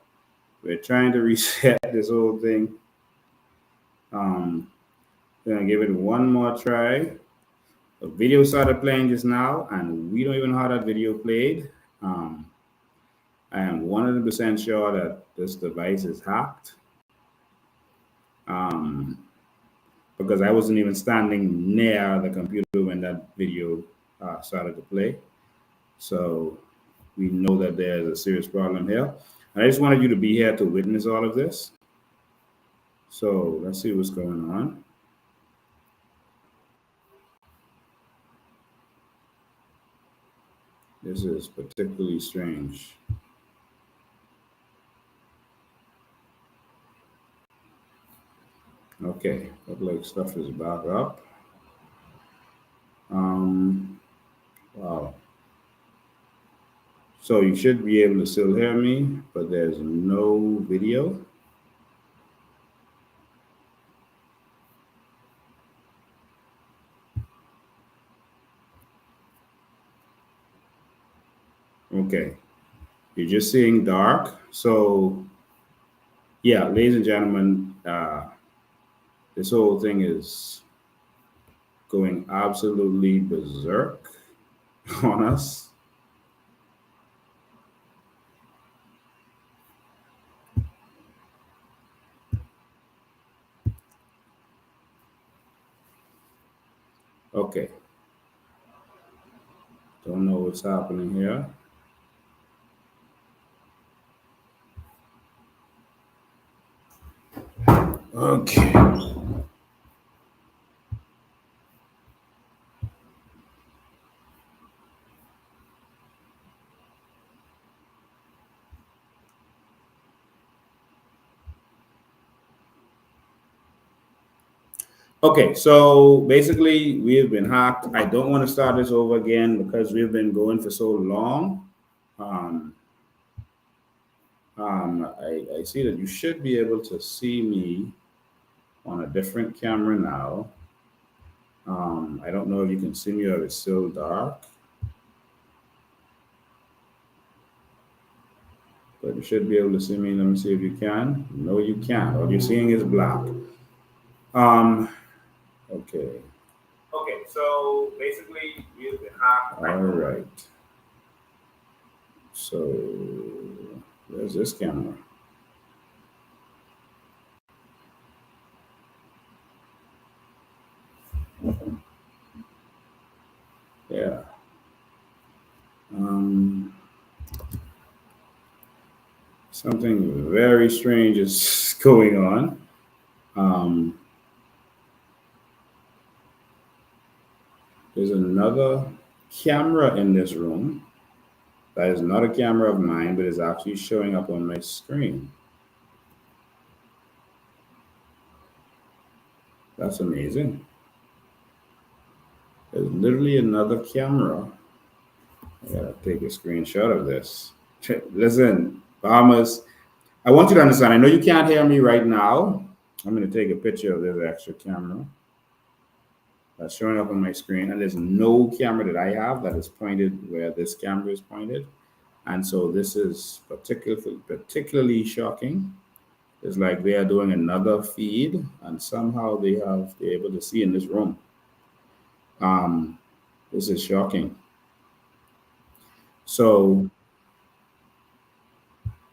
Speaker 7: We're trying to reset this whole thing. Gonna give it one more try. The video started playing just now, and we don't even know how that video played. I am 100% sure that this device is hacked because I wasn't even standing near the computer when that video started to play. So we know that there's a serious problem here. I just wanted you to be here to witness all of this. So let's see what's going on. This is particularly strange. Okay, look like stuff is back up. Wow. So you should be able to still hear me, but there's no video. Okay, you're just seeing dark. So yeah, ladies and gentlemen, this whole thing is going absolutely berserk on us. Okay. Don't know what's happening here. Okay. Okay, so basically we have been hacked. I don't want to start this over again because we've been going for so long. I see that you should be able to see me on a different camera now. I don't know if you can see me or it's still dark. But you should be able to see me. Let me see if you can. No, you can't. All you're seeing is black. Okay. Okay, so basically we've been hacked. All right. So where's this camera? Yeah. Something very strange is going on. There's another camera in this room that is not a camera of mine, but is actually showing up on my screen. That's amazing. There's literally another camera. I gotta take a screenshot of this. Listen, Bahamas, I want you to understand, I know you can't hear me right now. I'm gonna take a picture of this extra camera that's showing up on my screen, and there's no camera that I have that is pointed where this camera is pointed. And so this is particularly shocking. It's like they are doing another feed, and somehow they're able to see in this room. This is shocking. So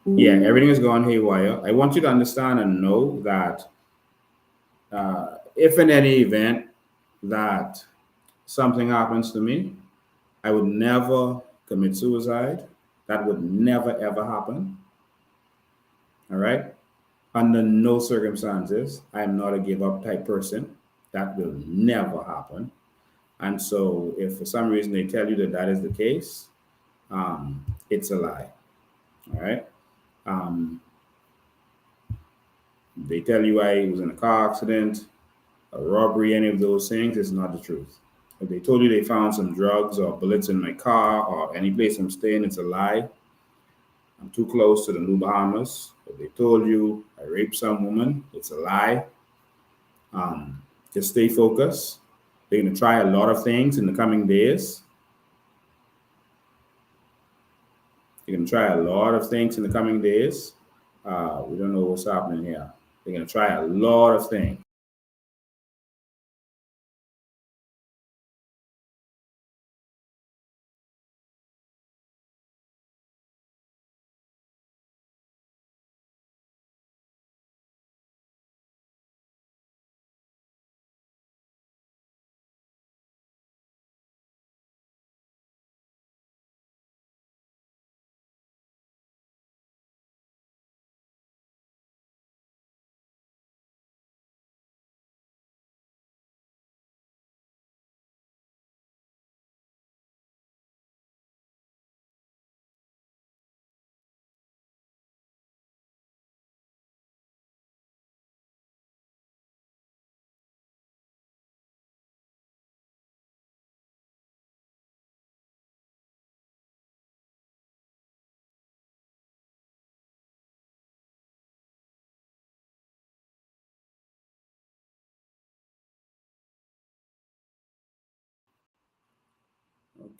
Speaker 7: yeah, everything is gone haywire. I want you to understand and know that if in any event that something happens to me, I would never commit suicide. That would never, ever happen. All right? Under no circumstances. I am not a give up type person. That will never happen. And so if for some reason they tell you that that is the case, it's a lie. All right? They tell you I was in a car accident, a robbery, any of those things, it's not the truth. If they told you they found some drugs or bullets in my car or any place I'm staying, it's a lie. I'm too close to the New Bahamas. If they told you I raped some woman, it's a lie. Just stay focused. They're going to try a lot of things in the coming days. They're going to try a lot of things in the coming days. We don't know what's happening here. They're going to try a lot of things.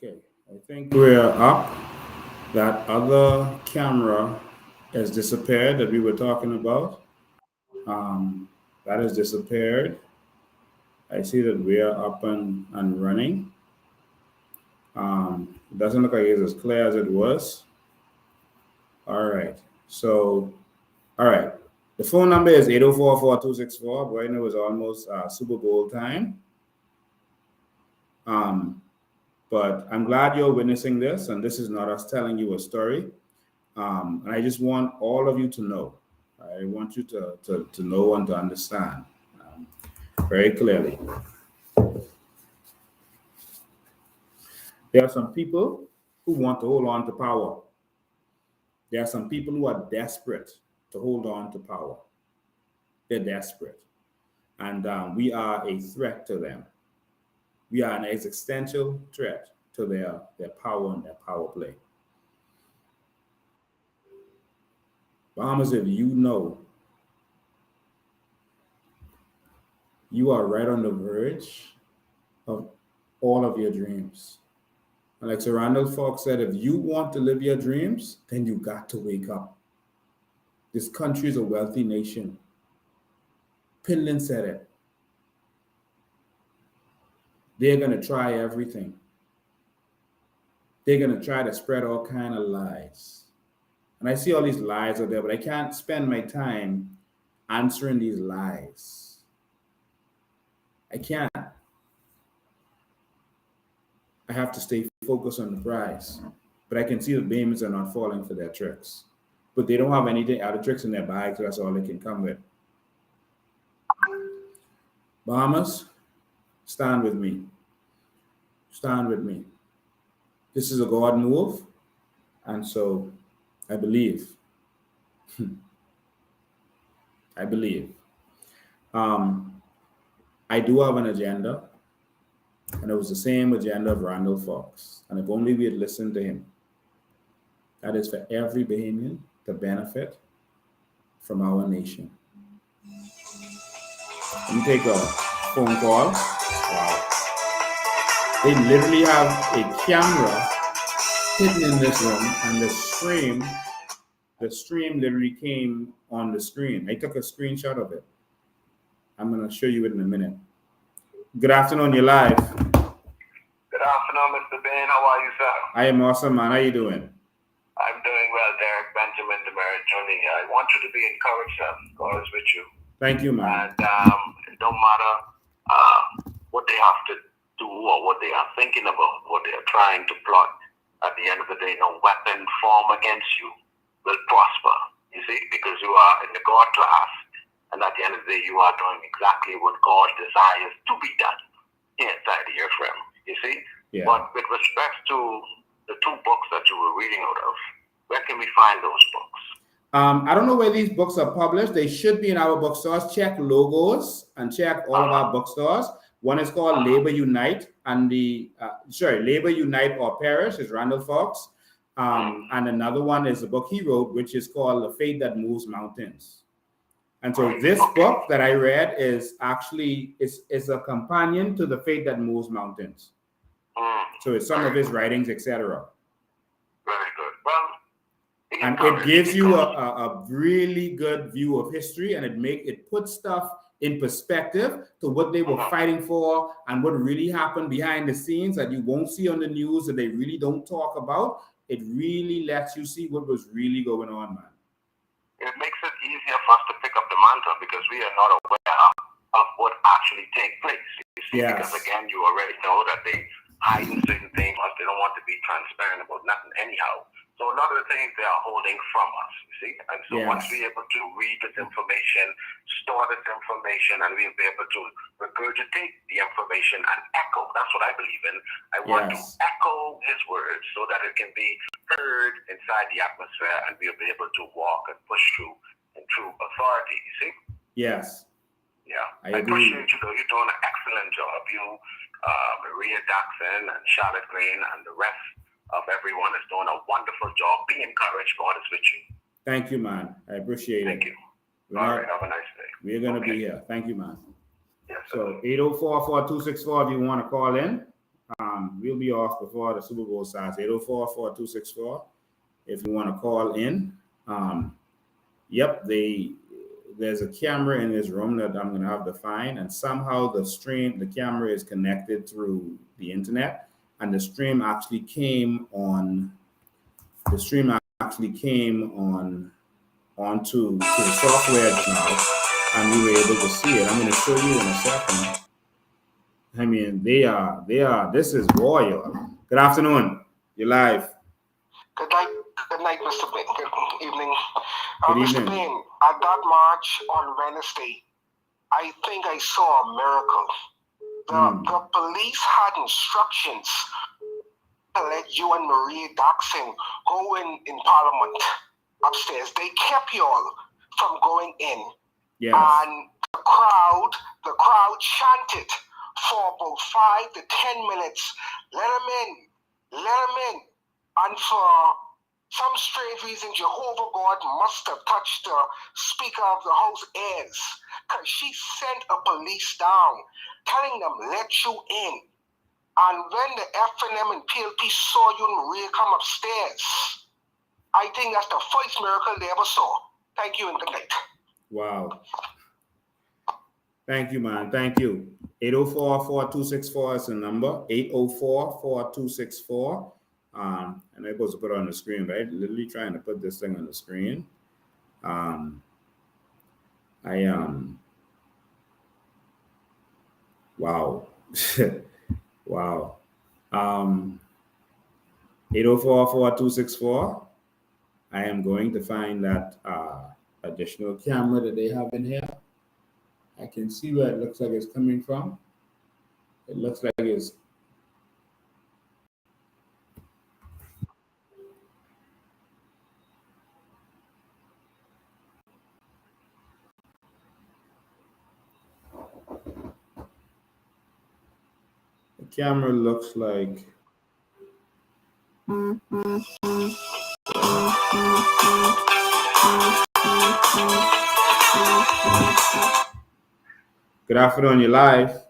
Speaker 7: Okay, I think we're up. That other camera has disappeared that we were talking about. That has disappeared. I see that we are up and running. It doesn't look like it's as clear as it was. All right. So, all right. The phone number is 804-4264. Boy, I know it's almost Super Bowl time. But I'm glad you're witnessing this, and this is not us telling you a story. And I just want all of you to know. I want you to know and to understand very clearly. There are some people who want to hold on to power. There are some people who are desperate to hold on to power. They're desperate. And we are a threat to them. We are an existential threat to their power and their power play. Bahamas, if you know you are right on the verge of all of your dreams. And like Sir Randall Fox said, if you want to live your dreams, then you got to wake up. This country is a wealthy nation. Pinland said it. They're going to try everything. They're going to try to spread all kind of lies. And I see all these lies out there, but I can't spend my time answering these lies. I can't. I have to stay focused on the prize. But I can see the Bahamians are not falling for their tricks. But they don't have anything other tricks in their bags, so that's all they can come with. Bahamas, stand with me. Stand with me. This is a God move, and so I believe. I believe. I do have an agenda, and it was the same agenda of Randall Fox. And if only we had listened to him, that is for every Bahamian to benefit from our nation. Let me take a phone call. Wow. They literally have a camera hidden in this room, and the stream literally came on the screen. I took a screenshot of it. I'm going to show you it in a minute. Good afternoon, you're live.
Speaker 8: Good afternoon, Mr. Bain. How are you, sir?
Speaker 7: I am awesome, man. How you doing?
Speaker 8: I'm doing well, Derek Benjamin DeMerit Jr. I want you to be encouraged, sir. God is with you.
Speaker 7: Thank you, man.
Speaker 8: And it don't matter what they have to do or what they are thinking about, what they are trying to plot. At the end of the day, no weapon formed against you will prosper. You see, because you are in the God class. And at the end of the day, you are doing exactly what God desires to be done inside the earth realm. You see?
Speaker 7: Yeah.
Speaker 8: But with respect to the two books that you were reading out of, where can we find those books?
Speaker 7: I don't know where these books are published. They should be in our bookstores. Check logos and check all of our bookstores. One is called Labor Unite, and Labor Unite or Perish is Randall Fox. And another one is a book he wrote, which is called The Faith That Moves Mountains. And so this book that I read is actually is a companion to The Faith That Moves Mountains. So it's some of his writings, etc.
Speaker 8: Very good. Well, We
Speaker 7: And it gives you a really good view of history, and it puts stuff in perspective to what they were fighting for and what really happened behind the scenes that you won't see on the news, that they really don't talk about. It really lets you see what was really going on, man.
Speaker 8: It makes it easier for us to pick up the mantle because we are not aware of what actually takes place. You see,
Speaker 7: Yes.
Speaker 8: because again, you already know that they hide certain things because they don't want to be transparent about nothing anyhow. So a lot of the things they are holding from us, you see. And so once we're able to read this information, store this information, and we'll be able to regurgitate the information and echo. That's what I believe in. I want to echo his words so that it can be heard inside the atmosphere and we'll be able to walk and push through in true authority, you see?
Speaker 7: Yes.
Speaker 8: Yeah.
Speaker 7: I agree.
Speaker 8: appreciate you, though. You're doing an excellent job. You, Maria Jackson and Charlotte Green and the rest of everyone is doing a wonderful job. Be encouraged. God is with you.
Speaker 7: Thank you, man. I appreciate
Speaker 8: Thank
Speaker 7: it.
Speaker 8: you. All right. Have a nice day.
Speaker 7: We're going to be here. Thank you, man.
Speaker 8: Yes, sir.
Speaker 7: So 804-4264 if you want to call in. We'll be off before the Super Bowl starts. 804-4264 if you want to call in. Yep, there's a camera in this room that I'm going to have to find, and somehow the camera is connected through the internet, and the stream actually came on onto the software now, and we were able to see it. I'm going to show you in a second. I mean, they are, this is royal. Good afternoon. You're live.
Speaker 9: Good night, Mr. Bain. Good evening.
Speaker 7: Good
Speaker 9: Mr.
Speaker 7: evening.
Speaker 9: Bain, at that march on Wednesday, I think I saw a miracle. The police had instructions to let you and Maria Jackson go in Parliament upstairs. They kept you all from going in.
Speaker 7: Yes.
Speaker 9: And the crowd chanted for about 5 to 10 minutes. Let them in. And for some strange reason, Jehovah God must have touched the Speaker of the House ears, because she sent a police down, telling them, let you in. And when the FNM and PLP saw you and Maria come upstairs, I think that's the first miracle they ever saw. Thank you and good night.
Speaker 7: Wow. Thank you, man. Thank you. 804-4264 is the number. 804-4264. And I'm supposed to put it on the screen, right? Literally trying to put this thing on the screen. Wow. Wow. 804-4264. I am going to find that additional camera that they have in here. I can see where it looks like it's coming from. It looks like it's the camera looks like Good afternoon, you're live.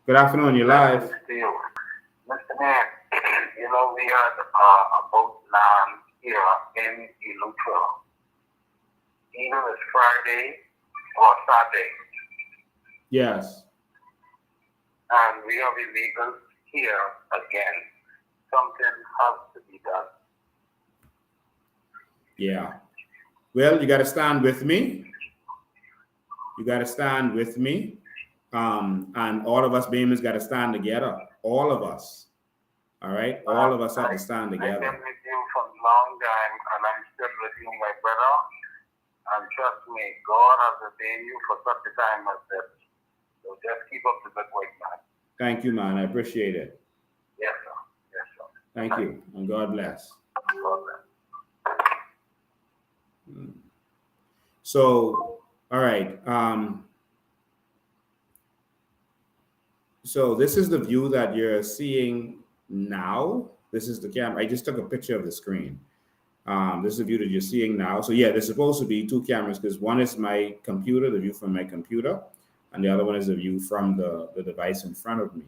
Speaker 7: Good afternoon, you're live.
Speaker 8: Mr. Man, you know, we had a boat land here in Eleuthera. Either it's Friday or Saturday.
Speaker 7: Yes.
Speaker 8: And we have illegals here again. Something has to be done.
Speaker 7: Yeah. Well, you got to stand with me. You got to stand with me. And all of us Bamers got to stand together. All of us. All right? All of us have to stand together.
Speaker 8: I've been with you for a long time, and I'm still with you, my brother. And trust me, God has ordained you for such a time as this. So just keep up the good work, man.
Speaker 7: Thank you, man. I appreciate it.
Speaker 8: Yes, sir. Yes, sir.
Speaker 7: Thank you. And God bless.
Speaker 8: God bless.
Speaker 7: So, all right. So this is the view that you're seeing now. This is the camera. I just took a picture of the screen. This is the view that you're seeing now. So yeah, there's supposed to be two cameras because one is my computer, the view from my computer, and the other one is the view from the device in front of me.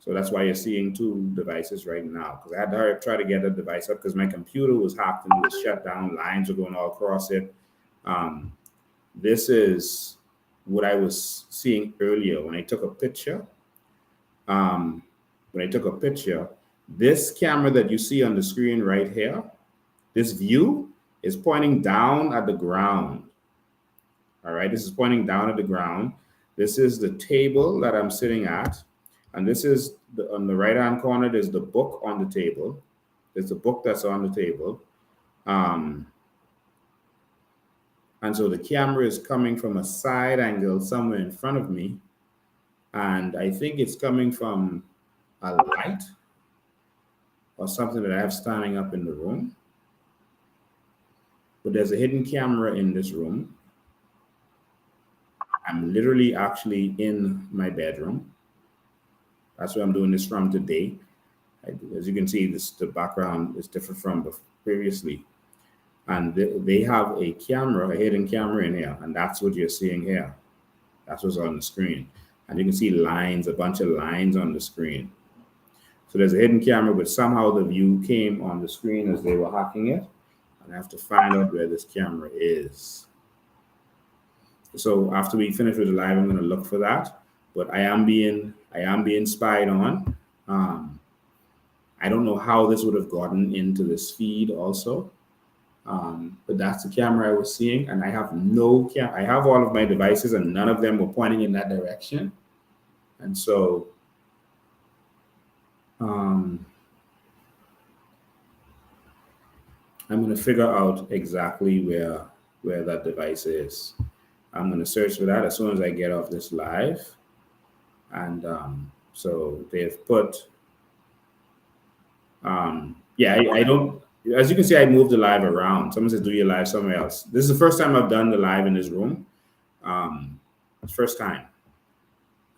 Speaker 7: So that's why you're seeing two devices right now. Because I had to try to get the device up because my computer was hacked and it was shut down. Lines were going all across it. This is what I was seeing earlier when I took a picture. This camera that you see on the screen right here, this view is pointing down at the ground. All right, this is pointing down at the ground. This is the table that I'm sitting at. And this is on the right-hand corner, there's the book on the table. There's a book that's on the table. And so the camera is coming from a side angle somewhere in front of me. And I think it's coming from a light or something that I have standing up in the room. But there's a hidden camera in this room. I'm literally actually in my bedroom. That's where I'm doing this from today. As you can see, the background is different from previously. And they have a camera, a hidden camera in here, and that's what you're seeing here. That's what's on the screen. And you can see lines, a bunch of lines on the screen. So there's a hidden camera, but somehow the view came on the screen as they were hacking it. And I have to find out where this camera is. So after we finish with the live, I'm going to look for that. But I am being spied on. I don't know how this would have gotten into this feed also. But that's the camera I was seeing, and I have I have all of my devices, and none of them were pointing in that direction. And so I'm going to figure out exactly where that device is. I'm going to search for that as soon as I get off this live. And so they've put, I don't, as you can see, I moved the live around. Someone says, do your live somewhere else. This is the first time I've done the live in this room. It's first time.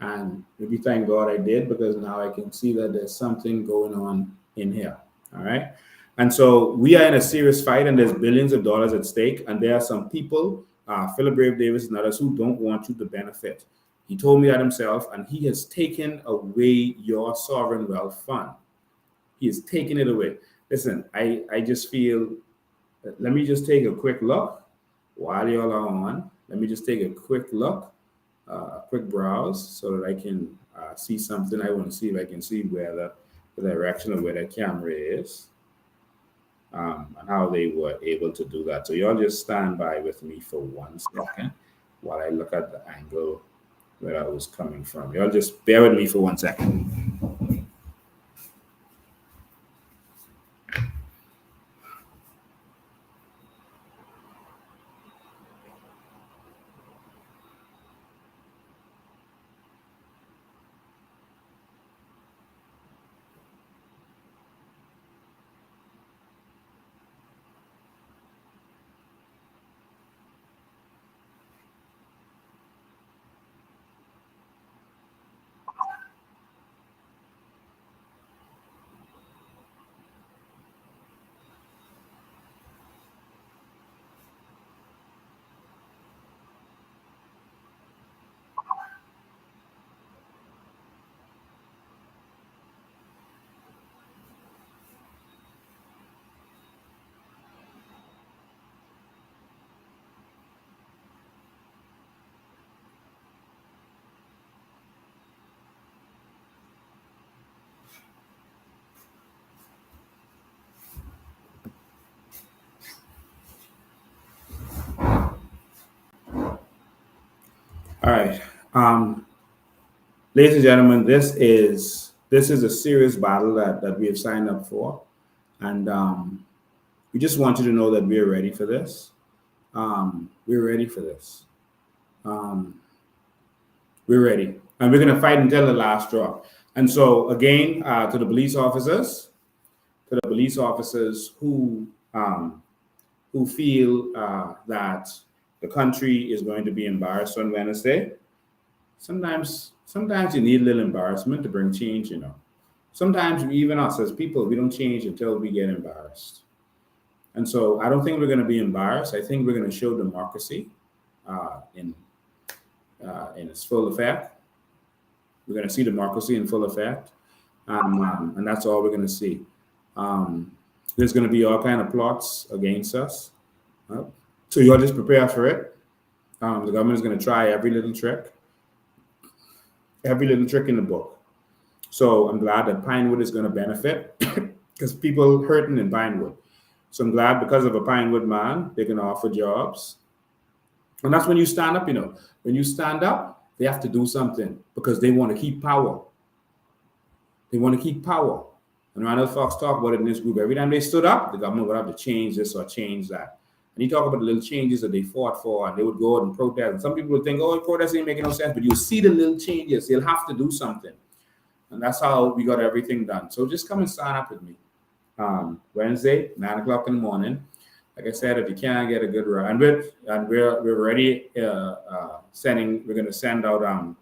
Speaker 7: And maybe thank God I did, because now I can see that there's something going on in here. All right. And so we are in a serious fight, and there's billions of dollars at stake. And there are some people, Philip Brave Davis and others, who don't want you to benefit. He told me that himself, and he has taken away your sovereign wealth fund. He has taken it away. Listen, I just feel, let me just take a quick look while y'all are on. Let me just take a quick look, a quick browse, so that I can see something. I want to see if I can see where the direction of where that camera is, and how they were able to do that. So y'all just stand by with me for 1 second while I look at the angle where I was coming from. Y'all just bear with me for 1 second. All right, ladies and gentlemen, this is a serious battle that we have signed up for, and we just want you to know that we're ready for this. We're ready for this. We're ready, and we're going to fight until the last drop. And so, again, to the police officers who feel that the country is going to be embarrassed on Wednesday. Sometimes you need a little embarrassment to bring change, you know. Sometimes even us as people, we don't change until we get embarrassed. And so I don't think we're going to be embarrassed. I think we're going to show democracy in its full effect. We're going to see democracy in full effect. And that's all we're going to see. There's going to be all kind of plots against us. So you all just prepare for it. The government is going to try every little trick in the book. So I'm glad that Pinewood is going to benefit because people hurting in Pinewood. So I'm glad because of a Pinewood man, they can offer jobs. And that's when you stand up, When you stand up, they have to do something because they want to keep power. They want to keep power. And Randall Fox talked about it in this group. Every time they stood up, the government would have to change this or change that. And he talked about the little changes that they fought for, and they would go out and protest. And some people would think, oh, protest ain't making no sense. But you see the little changes. They'll have to do something. And that's how we got everything done. So just come and sign up with me. Wednesday, 9 o'clock in the morning. Like I said, if you can't get a good ride, and we're already we're going to send out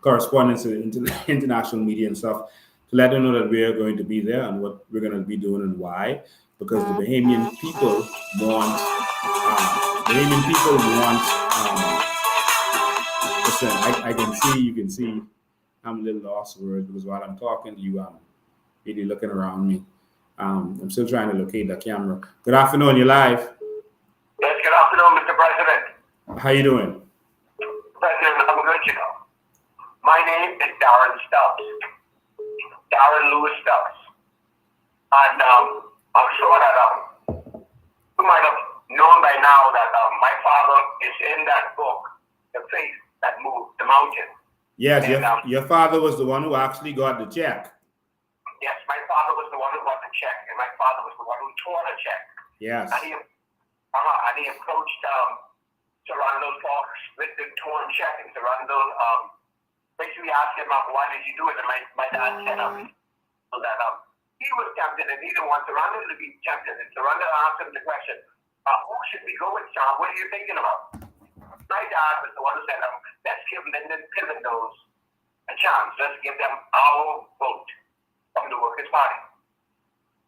Speaker 7: correspondence to the international media and stuff to let them know that we are going to be there and what we're going to be doing and why. Because the Bahamian people want. Listen, I can see. You can see. I'm a little lost for words because while I'm talking to you, I'm really looking around me. I'm still trying to locate the camera. Good afternoon. You're live.
Speaker 8: Yes, good afternoon, Mr. President.
Speaker 7: How you doing?
Speaker 8: President, I'm good, My name is Darren Stubbs. Darren Lewis Stubbs. And I'm sure that you might have known by now that my father is in that book, The Faith That Moved the Mountain.
Speaker 7: Yes, and, your father was the one who actually got the check.
Speaker 8: Yes, my father was the one who got the check, and my father was the one who tore the check.
Speaker 7: Yes.
Speaker 8: And he approached Randall Fox with the torn check, and Randall basically asked him, why did you do it? And my dad said that he was tempted, and he didn't want Randall to be tempted. And Randall asked him the question, who should we go with, John? What are you thinking about? My dad was the one who said, let's give the Pivot Nose a chance. Let's give them our vote from the Workers' Party.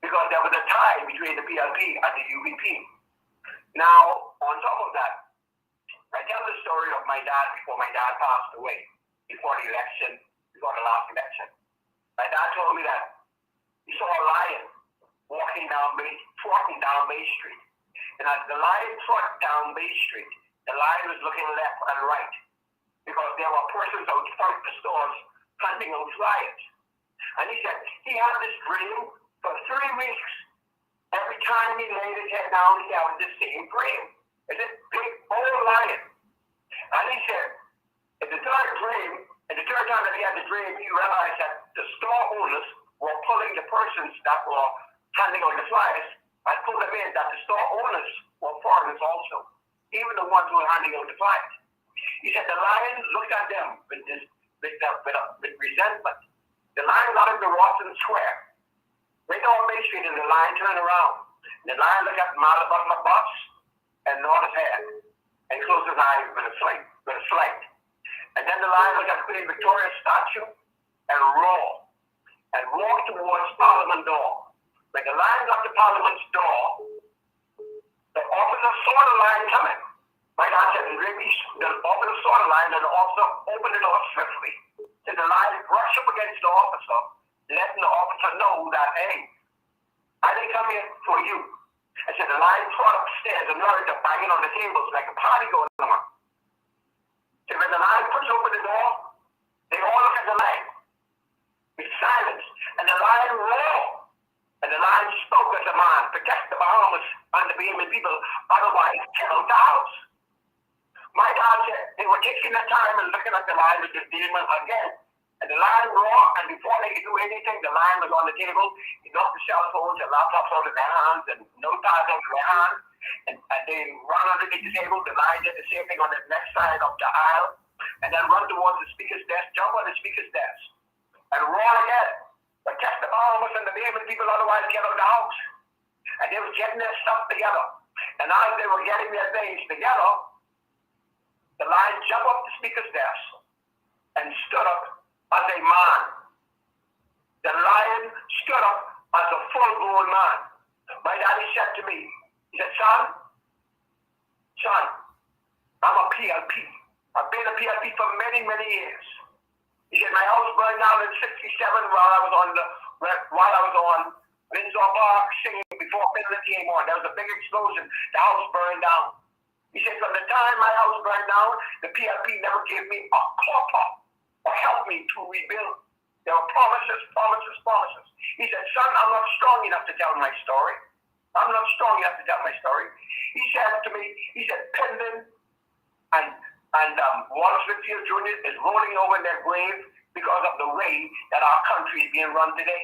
Speaker 8: Because there was a tie between the PLP and the UVP. Now, on top of that, I tell the story of my dad before my dad passed away, before the last election. My dad told me that he saw a lion trotting down Bay Street. And as the lion trotted down Bay Street, the lion was looking left and right because there were persons out front of the stores hunting those lions. And he said he had this dream for 3 weeks. Every time he laid his head down, he had the same dream. It's this big old lion. And he said, in the third dream, and the third time that he had the dream, he realized that the store owners were pulling the persons that were handing out the flyers and pulled them in, that the store owners were foreigners also, even the ones who were handing out the flyers. He said the lion looked at them with resentment. The lion got into Rawson Square, right on Bay Street, and the lion turned around. The lion looked at Malabama Bus and gnawed his head and closed his eyes with a flight. And then the lion looked at Queen Victoria's statue and roared towards Parliament door. When the lion got to Parliament's door, the officer saw the lion coming. My dad said, the officer saw the lion and the officer opened the door swiftly. So the lion brushed up against the officer, letting the officer know that, hey, I didn't come here for you. I said the lion trotted upstairs and learned to banging on the tables like a party going on. So when the lion pushed open the door, they all look at the lion. It's silence. And the lion roared. And the lion spoke as a man, protect the Bahamas and the Bahamian people, otherwise kill out the house. My dad said they were taking their time and looking at the lion with the demon again. And the lion roared, and before they could do anything, the lion was on the table. He knocked the cell phones and laptops out of their hands and notepads out of their hands. And they ran underneath the table. The lion did the same thing on the next side of the aisle. And then run towards the speaker's desk, jump on the speaker's desk, and roar again. Protect the Bahamas and the Bahamian people, otherwise get out of the house. And they were getting their stuff together. And as they were getting their things together, the lion jumped up the speaker's desk and stood up as a man. The lion stood up as a full-grown man. My daddy said to me, he said, son, I'm a PLP. I've been a PLP for many, many years. He said, my house burned down in 67 while I was on Windsor Park singing before Finland came on. There was a big explosion. The house burned down. He said, from the time my house burned down, the PLP never gave me a copper or helped me to rebuild. There were promises. He said, son, I'm not strong enough to tell my story. He said to me, Pendon and Wallace Whitfield Jr. is rolling over in their grave because of the way that our country is being run today.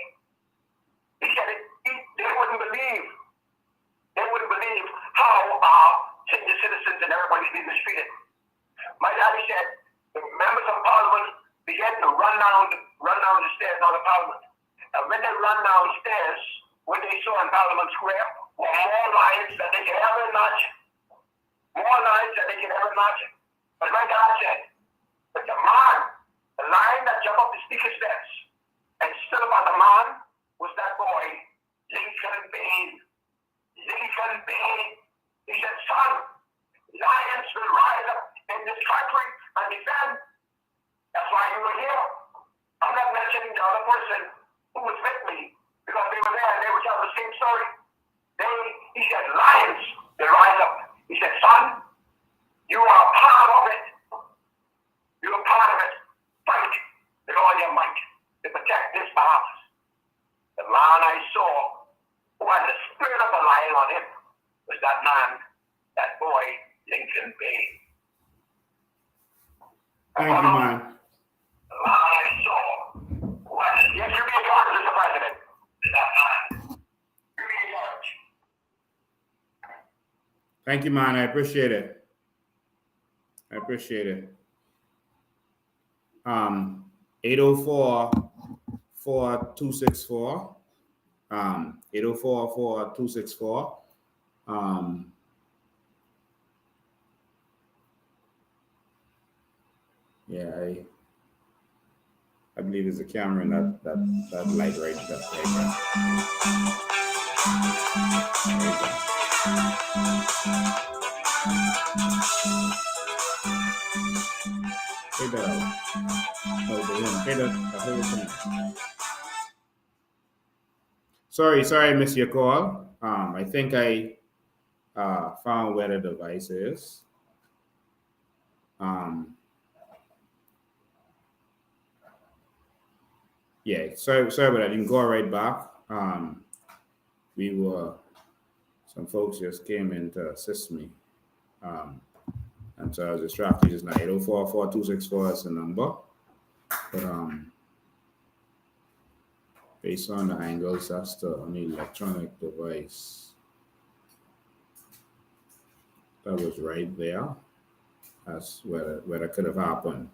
Speaker 8: He said they wouldn't believe how our senior citizens and everybody's being mistreated. My daddy said the members of parliament began to run down the stairs out of parliament. And when they run downstairs, what they saw in Parliament Square were more lines than they could ever imagine. But my dad said, but the line that jumped up the speaker steps and stood up on the man was that boy, Lincoln Bain. He said, son, lions will rise up in this country and defend. That's why you were here. I'm not mentioning the other person who was with me because they were there and they would tell the same story. He said, lions will rise up. He said, son, you are a part of it. Fight with all your might to protect this Bahamas. The man I saw who had the spirit of a lion on him was that man, that boy, Lincoln Bay.
Speaker 7: Thank you, man.
Speaker 8: The man I saw who had the yes, you be acknowledged, Mr. President. That man. You be acknowledged.
Speaker 7: Thank you, man. I appreciate it. 804-4264. 804-4264. Yeah, I believe there's a camera in that light right there. Take that out. No, the whole thing. Sorry, I missed your call. I think I found where the device is. Yeah, sorry, but I didn't go right back. Some folks just came in to assist me. And so I was distracted just now. 804-4264 is the number. But based on the angles, that's the only electronic device that was right there. That's where that could have happened.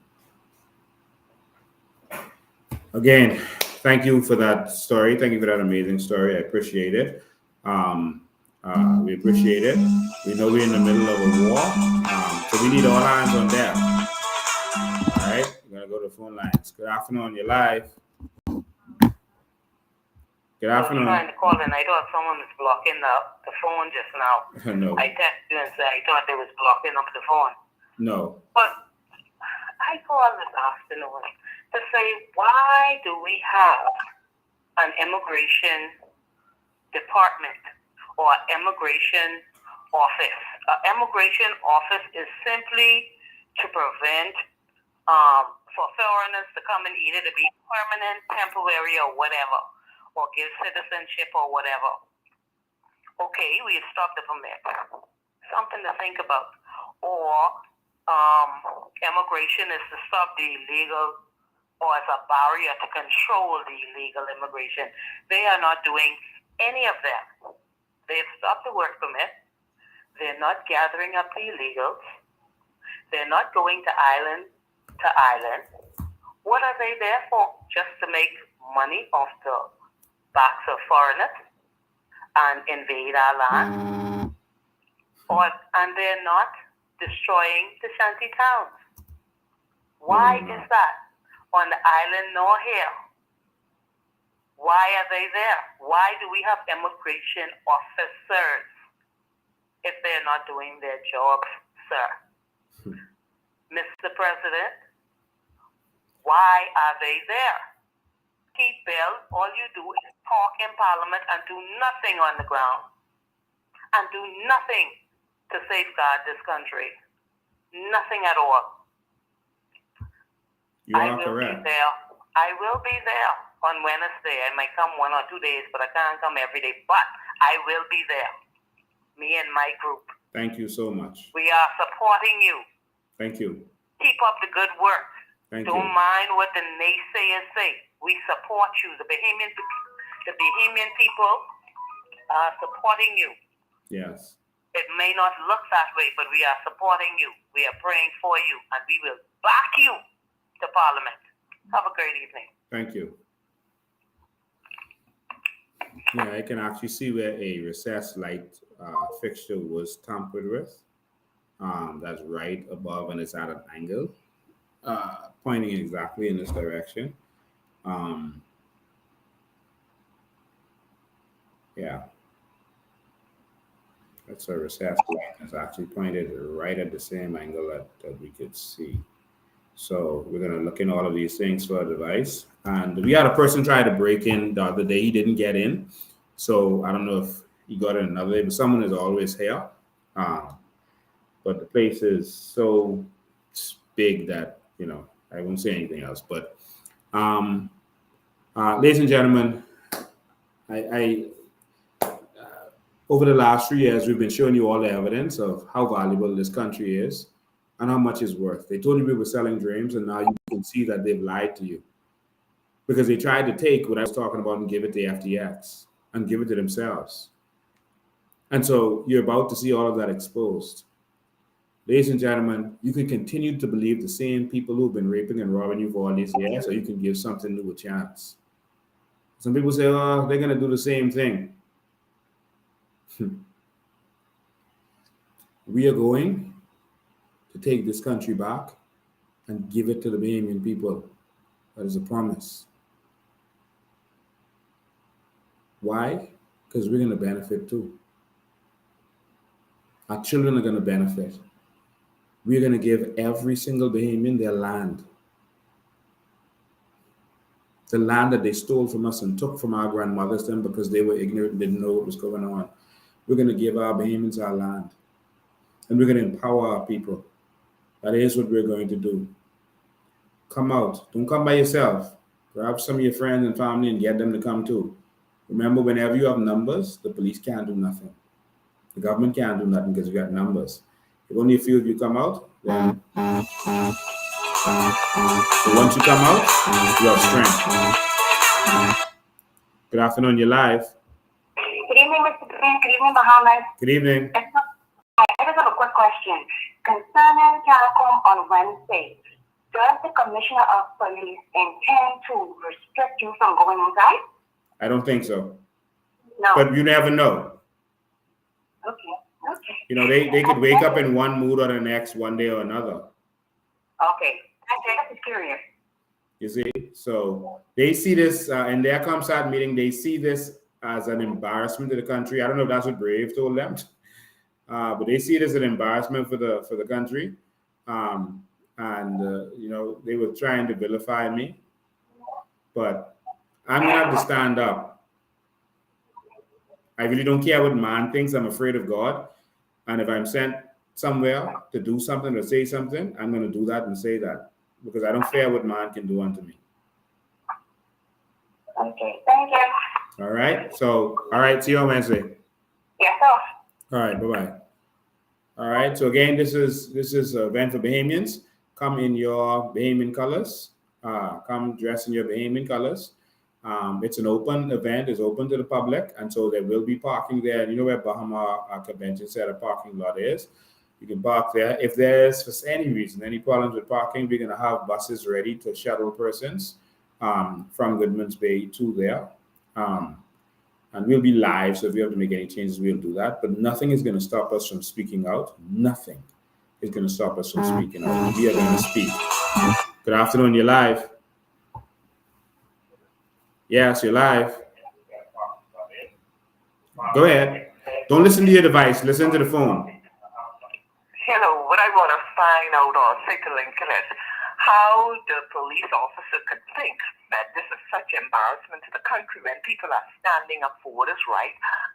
Speaker 7: Again, thank you for that story. Thank you for that amazing story. I appreciate it. We appreciate it. We know we're in the middle of a war, so we need all hands on deck. All right, we're gonna go to the phone lines. Good afternoon, you're live. Good afternoon.
Speaker 10: I was trying to call and I thought someone was blocking the phone just now.
Speaker 7: No.
Speaker 10: I texted you and said I thought they was blocking up the phone.
Speaker 7: No.
Speaker 10: But I called this afternoon to say, why do we have an immigration department or immigration office? An immigration office is simply to prevent for foreigners to come and either to be permanent, temporary, or whatever, or give citizenship or whatever. Okay, we have stopped the permit. Something to think about. Or immigration is to stop the illegal, or as a barrier to control the illegal immigration. They are not doing any of them. They've stopped the work permit. They're not gathering up the illegals. They're not going to island to island. What are they there for? Just to make money off the backs of foreigners and invade our land? And they're not destroying the shanty towns. Why is that on the island nor here? Why are they there? Why do we have immigration officers if they're not doing their jobs, sir? Mr. President, Why are they there? Keith Bell, all you do is talk in Parliament and do nothing on the ground. And do nothing to safeguard this country. Nothing at all.
Speaker 7: You
Speaker 10: I
Speaker 7: are
Speaker 10: will
Speaker 7: correct.
Speaker 10: be there. I will be there on Wednesday. I might come 1 or 2 days, but I can't come every day. But I will be there. Me and my group.
Speaker 7: Thank you so much.
Speaker 10: We are supporting you.
Speaker 7: Thank you.
Speaker 10: Keep up the good work.
Speaker 7: Thank
Speaker 10: Don't
Speaker 7: you.
Speaker 10: mind what the naysayers say. We support you. The Bahamian people are supporting you.
Speaker 7: Yes.
Speaker 10: It may not look that way, but we are supporting you. We are praying for you, and we will back you to Parliament. Have a great evening.
Speaker 7: Thank you. Yeah, I can actually see where a recessed light fixture was tampered with. That's right above and it's at an angle, pointing exactly in this direction. Yeah. That's a recessed light. It's actually pointed right at the same angle that we could see. So we're going to look in all of these things for a device. And we had a person try to break in the other day. He didn't get in. So I don't know if he got in another day, but someone is always here. But the place is so big that, I won't say anything else. But ladies and gentlemen, I over the last 3 years, we've been showing you all the evidence of how valuable this country is and how much it's worth. They told you we were selling dreams, and now you can see that they've lied to you because they tried to take what I was talking about and give it to FTX and give it to themselves. And so you're about to see all of that exposed. Ladies and gentlemen, you can continue to believe the same people who've been raping and robbing you for all these years, or you can give something new a chance. Some people say, oh, they're going to do the same thing. We are going to take this country back and give it to the Bahamian people. That is a promise. Why? Because we're going to benefit too. Our children are going to benefit. We're going to give every single Bahamian their land. The land that they stole from us and took from our grandmothers then because they were ignorant and didn't know what was going on. We're going to give our Bahamians our land. And we're going to empower our people. That is what we're going to do. Come out. Don't come by yourself. Grab some of your friends and family and get them to come too. Remember, whenever you have numbers, the police can't do nothing. The government can't do nothing because you got numbers. If only a few of you come out, then once you come out, you have strength. Good afternoon, you're live.
Speaker 11: Good evening, Mr. Green. Good evening, Bahamas.
Speaker 7: Good evening.
Speaker 11: I just have a quick question. Concerning Telecom on Wednesday, does the Commissioner of Police intend to restrict you from going inside?
Speaker 7: I don't think so.
Speaker 11: No.
Speaker 7: But you never know.
Speaker 11: Okay.
Speaker 7: They could wake up in one mood or the next, one day or another.
Speaker 11: Okay. I'm just curious.
Speaker 7: You see? So they see this in their ComSat meeting, they see this as an embarrassment to the country. I don't know if that's what Brave told them. But they see it as an embarrassment for the country. They were trying to vilify me. But I'm going to have to stand up. I really don't care what man thinks. I'm afraid of God. And if I'm sent somewhere to do something or say something, I'm going to do that and say that. Because I don't fear what man can do unto me.
Speaker 11: Okay. Thank you.
Speaker 7: All right. So, all right. See you on Wednesday.
Speaker 11: Yes, sir.
Speaker 7: All right. Bye-bye. All right. So again, this is an event for Bahamians. Come in your Bahamian colors. Come dress in your Bahamian colors. It's an open event. It's open to the public. And so there will be parking there. You know where Bahama Convention Center parking lot is. You can park there. If there's, for any reason, any problems with parking, we're going to have buses ready to shuttle persons from Goodman's Bay to there. And we'll be live, so if you have to make any changes, we'll do that. But nothing is going to stop us from speaking out. Nothing is going to stop us from speaking out. We are going to speak. Good afternoon, you're live. Yes, you're live. Go ahead. Don't listen to your device. Listen to the phone.
Speaker 10: Hello, what I want to find out or settle in connect. how the police officer could think that this is such embarrassment to the country when people are standing up for what is right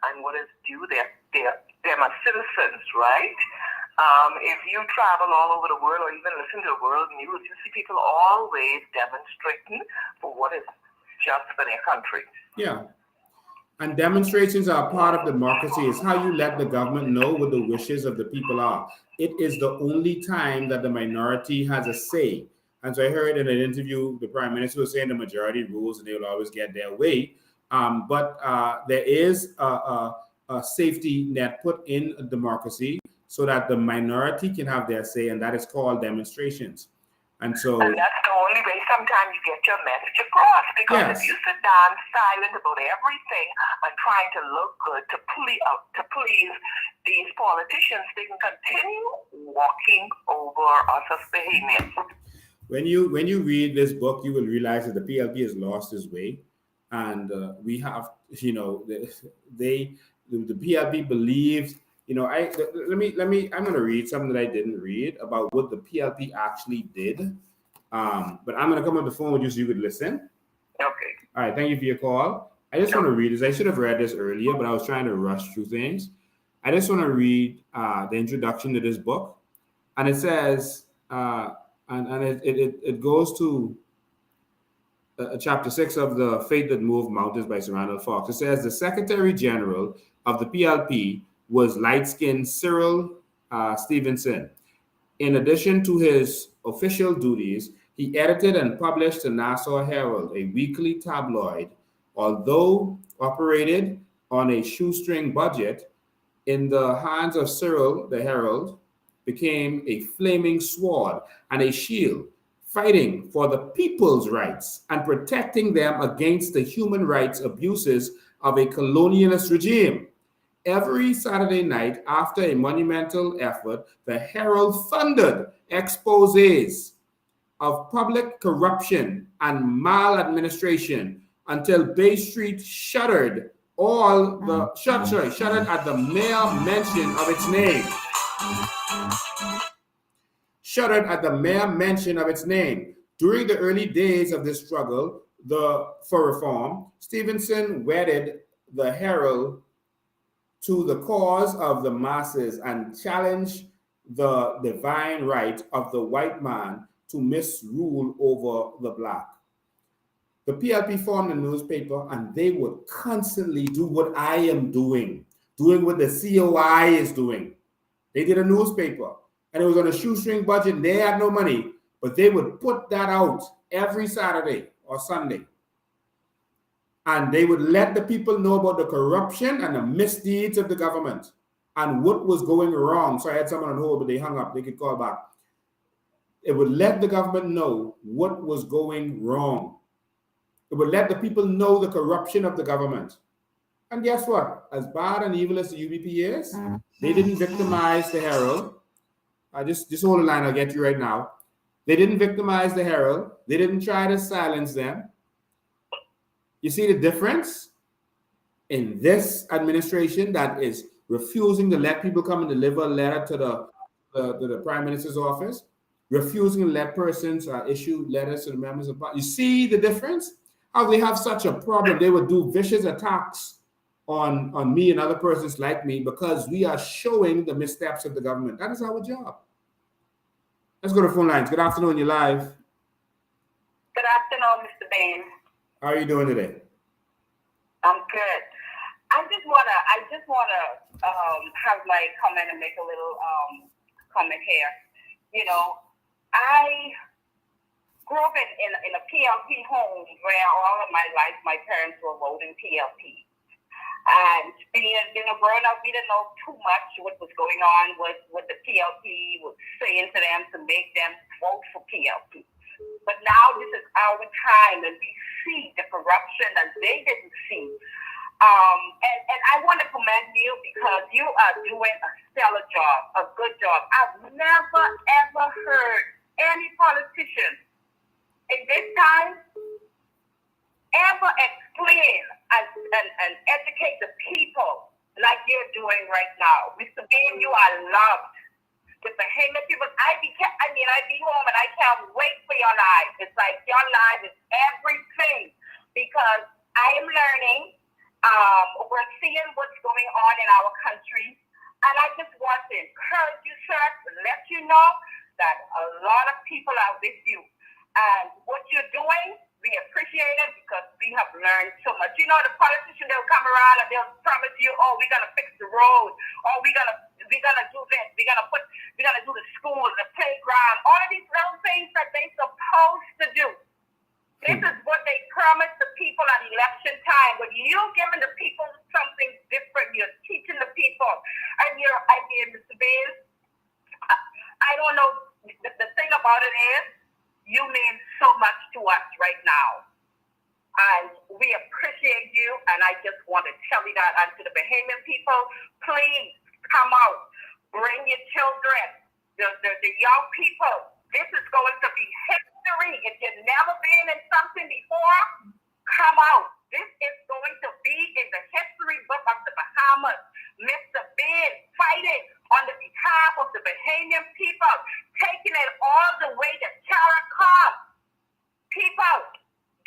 Speaker 10: and what is due. They're my citizens, right? If you travel all over the world or even listen to the world news, you see people always demonstrating for what is just for their country.
Speaker 7: Yeah. And demonstrations are part of democracy. It's how you let the government know what the wishes of the people are. It is the only time that the minority has a say. And so I heard in an interview, the prime minister was saying the majority rules and they will always get their way. But there is a safety net put in a democracy so that the minority can have their say, and that is called demonstrations. And that's
Speaker 10: the only way sometimes you get your message across. Because if you sit down silent about everything and trying to look good to please these politicians, they can continue walking over us Bahamians.
Speaker 7: When you read this book, you will realize that the PLP has lost its way, and we have, the PLP believes. I'm going to read something that I didn't read about what the PLP actually did. But I'm going to come on the phone with you so you could listen.
Speaker 10: Okay.
Speaker 7: All right. Thank you for your call. I just want to read this. I should have read this earlier, but I was trying to rush through things. I just want to read the introduction to this book. And it says, it goes to chapter 6 of The Faith That Moved Mountains by Sir Randall Fox. It says, the Secretary General of the PLP was light-skinned Cyril Stevenson. In addition to his official duties, he edited and published the Nassau Herald, a weekly tabloid. Although operated on a shoestring budget, in the hands of Cyril, the Herald became a flaming sword and a shield, fighting for the people's rights and protecting them against the human rights abuses of a colonialist regime. Every Saturday night, after a monumental effort, the Herald thundered exposés of public corruption and maladministration until Bay Street shuddered at the mere mention of its name. Shuddered at the mere mention of its name. During the early days of this struggle for reform, Stevenson wedded the Herald to the cause of the masses and challenged the divine right of the white man to misrule over the black. The PLP formed a newspaper, and they would constantly do what I am doing what the COI is doing. They did a newspaper, and it was on a shoestring budget, and they had no money, but they would put that out every Saturday or Sunday. And they would let the people know about the corruption and the misdeeds of the government and what was going wrong. So I had someone on hold, but they hung up. They could call back. It would let the government know what was going wrong. It would let the people know the corruption of the government. And guess what? As bad and evil as the UBP is, they didn't victimize the Herald. Just hold the line. I'll get you right now. They didn't victimize the Herald. They didn't try to silence them. You see the difference in this administration that is refusing to let people come and deliver a letter to the Prime Minister's office, refusing to let persons issue letters to the members of Parliament. You see the difference? How they have such a problem. They would do vicious attacks on me and other persons like me because we are showing the missteps of the government. That is our job. Let's go to phone lines. Good afternoon. You're live.
Speaker 10: Good afternoon, Mr. Bain.
Speaker 7: How are you doing today?
Speaker 10: I'm good. I just wanna have my comment and make a little comment here. You know, I grew up in a PLP home where all of my life my parents were voting PLP. And being a grown up, we didn't know too much what was going on, what the PLP was saying to them to make them vote for PLP. But now this is our time, and we see the corruption that they didn't see. And I want to commend you because you are doing a stellar job, a good job. I've never, ever heard any politician in this time ever explain and educate the people like you're doing right now. Mr. Bean, you are loved.
Speaker 11: The Bahamian people, I be home and I can't wait for your lives. It's like your lives is everything because I am learning. We're seeing what's going on in our country, and I just want to encourage you, sir, to let you know that a lot of people are with you, and what you're doing, we appreciate it because we have learned so much. You know, the politicians, they'll come around and they'll promise you, oh, we're gonna fix the road, or we're gonna do this, we're gonna do the school, the playground, all of these little things that they're supposed to do. This is what they promised the people at election time, but you're giving the people something different. You're teaching the people, and Mr. Baines, I don't know. The thing about it is, you mean so much to us right now. And we appreciate you, and I just want to tell you that. And to the Bahamian people, please come out. Bring your children, the young people. This is going to be history. If you've never been in something before, come out. This is going to be in the history book of the Bahamas. Mr. Ben fighting on the behalf of the Bahamian people, taking it all the way to Caracas. People,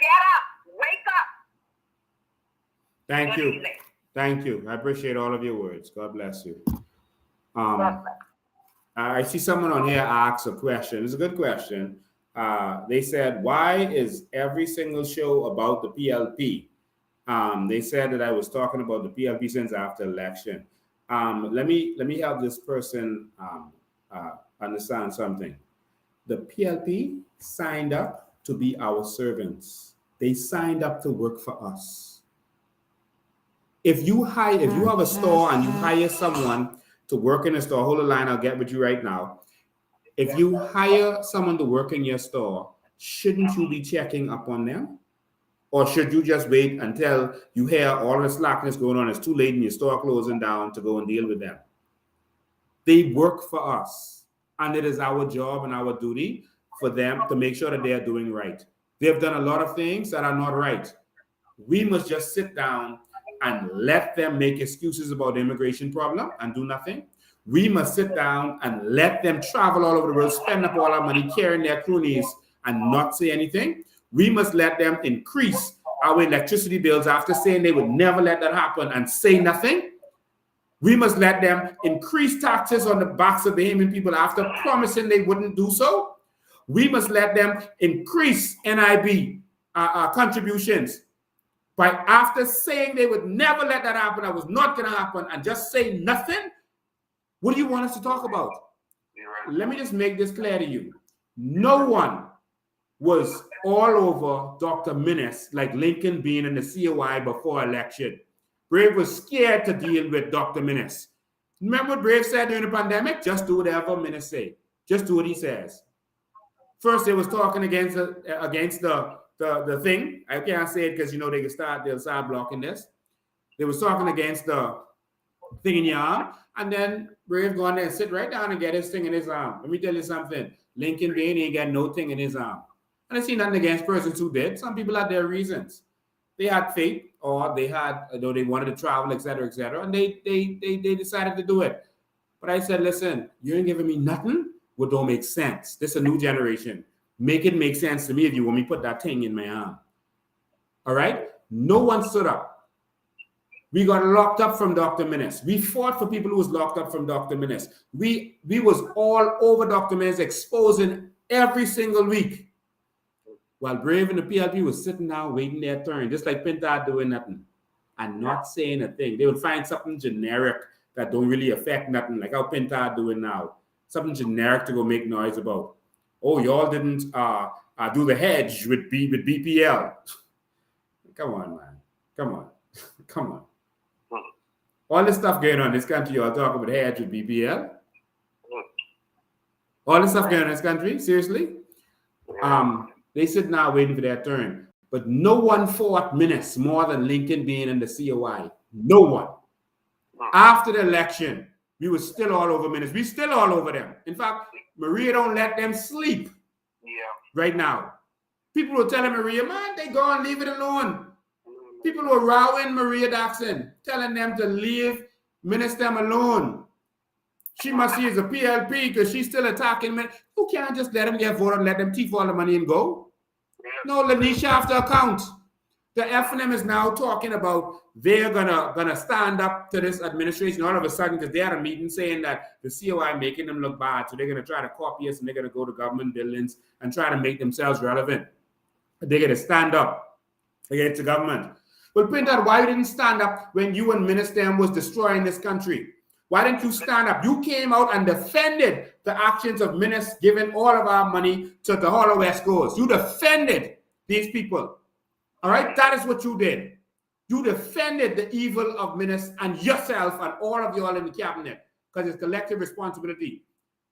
Speaker 11: get up, wake up.
Speaker 7: Thank you. Thank you. I appreciate all of your words. God bless you. I see someone on here ask a question. It's a good question. They said, why is every single show about the PLP? They said that I was talking about the PLP since after election. Let me help this person understand something. The PLP signed up to be our servants. They signed up to work for us. If you have a store and you hire someone to work in a store, hold the line, I'll get with you right now. If you hire someone to work in your store, shouldn't you be checking up on them? Or should you just wait until you hear all the slackness going on, it's too late and your store closing down to go and deal with them? They work for us, and it is our job and our duty for them to make sure that they are doing right. They've done a lot of things that are not right. We must just sit down and let them make excuses about the immigration problem and do nothing. We must sit down and let them travel all over the world, spend up all our money carrying their cronies and not say anything. We must let them increase our electricity bills after saying they would never let that happen and say nothing. We must let them increase taxes on the backs of Bahamian people after promising they wouldn't do so. We must let them increase NIB contributions by after saying they would never let that happen, that was not going to happen, and just say nothing. What do you want us to talk about? Let me just make this clear to you. No one was all over Dr. Minnis like Lincoln being in the COI before election. Brave was scared to deal with Dr. Minnis. Remember what Brave said during the pandemic? Just do whatever Minnis say. Just do what he says. First, they was talking against the thing. I can't say it because, you know, they'll start blocking this. They was talking against the thing in your arm, and then Brave go on there and sit right down and get his thing in his arm. Let me tell you something. Lincoln Bain ain't got no thing in his arm. And I see nothing against persons who did. Some people had their reasons. They had faith, or they had, they wanted to travel, etc., and they decided to do it. But I said, listen, you ain't giving me nothing what don't make sense. This is a new generation. Make it make sense to me if you want me to put that thing in my arm. All right? No one stood up. We got locked up from Dr. Minnis. We fought for people who was locked up from Dr. Minnis. We was all over Dr. Minnis, exposing every single week. While Brave and the PLP was sitting down waiting their turn, just like Pintard doing nothing and not saying a thing. They would find something generic that don't really affect nothing, like how Pintard doing now. Something generic to go make noise about. Oh, y'all didn't do the hedge with BPL. Come on, man. Come on. Come on. All this stuff going on in this country, y'all talking about hedge with BPL? All this stuff going on in this country? Seriously? They sit now waiting for their turn. But no one fought Minnis more than Lincoln being in the COI. No one. After the election, we were still all over Minnis. We still all over them. In fact, Maria don't let them sleep right now. People were telling Maria, man, they go and leave it alone. People were rowing Maria Daxon, telling them to leave Minnis them alone. She must see as a PLP because she's still attacking men. You can't just let them get voted and let them thief all the money and go. No, Lanisha have to account. The FNM is now talking about they're gonna stand up to this administration all of a sudden because they had a meeting saying that the COI making them look bad. So they're gonna try to copy us and they're gonna go to government buildings and try to make themselves relevant. They're gonna stand up against the government. Well, point out why you didn't stand up when you and Minister was destroying this country. Why didn't you stand up? You came out and defended the actions of Minister giving all of our money to the Hollow West Coast. You defended these people. All right, that is what you did. You defended the evil of Minister and yourself and all of you all in the cabinet because it's collective responsibility.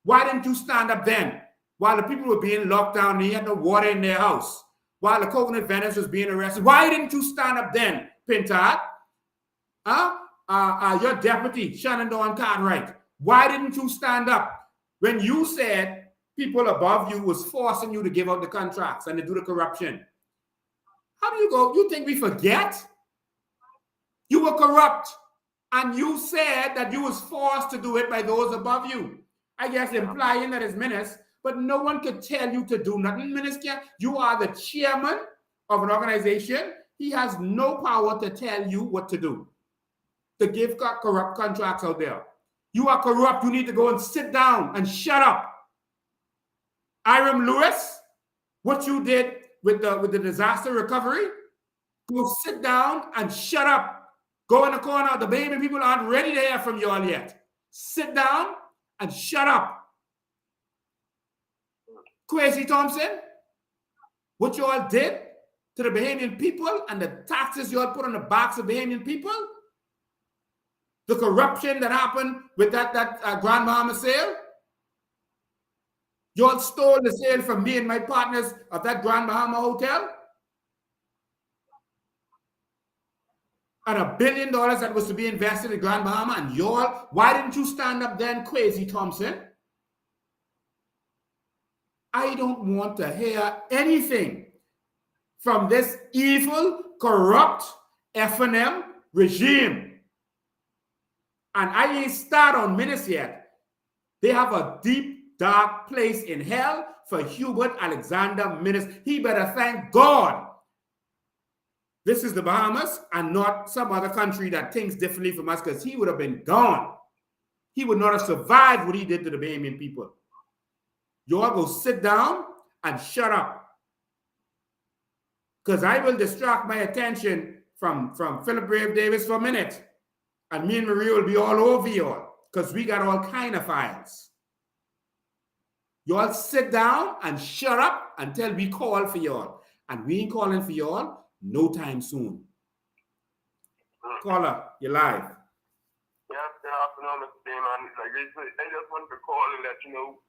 Speaker 7: Why didn't you stand up then while the people were being locked down and they had no water in their house? While the coconut vendors was being arrested? Why didn't you stand up then, Pintard? Your deputy, Shannon Dawn Cartwright. Why didn't you stand up when you said people above you was forcing you to give out the contracts and to do the corruption? How do you go? You think we forget? You were corrupt, and you said that you was forced to do it by those above you. I guess implying that it's Minister, but no one could tell you to do nothing, Minister. You are the chairman of an organization. He has no power to tell you what to do, to give corrupt contracts out there. You are corrupt. You need to go and sit down and shut up. Iram Lewis, what you did with the disaster recovery, go sit down and shut up. Go in the corner. The baby people aren't ready to hear from you all yet. Sit down and shut up. Kwesi Thompson, what you all did to the Bahamian people and the taxes you all put on the backs of Bahamian people, the corruption that happened with that Grand Bahama sale, you all stole the sale from me and my partners of that Grand Bahama Hotel. And $1 billion that was to be invested in Grand Bahama, and y'all, why didn't you stand up then, Kwesi Thompson? I don't want to hear anything from this evil, corrupt FNM regime. And I ain't start on minutes yet. They have a deep, dark place in hell for Hubert Alexander Minister. He better thank God this is the Bahamas and not some other country that thinks differently from us, because he would have been gone. He would not have survived what he did to the Bahamian people. You all go sit down and shut up, because I will distract my attention from Philip Brave Davis for a minute, and me and Marie will be all over you all, because we got all kind of files. You all sit down and shut up until we call for you all, and we ain't calling for you all no time soon. Caller, you're live.
Speaker 8: Yeah, good afternoon, Mr. Damon. Like I just wanted to call and let you know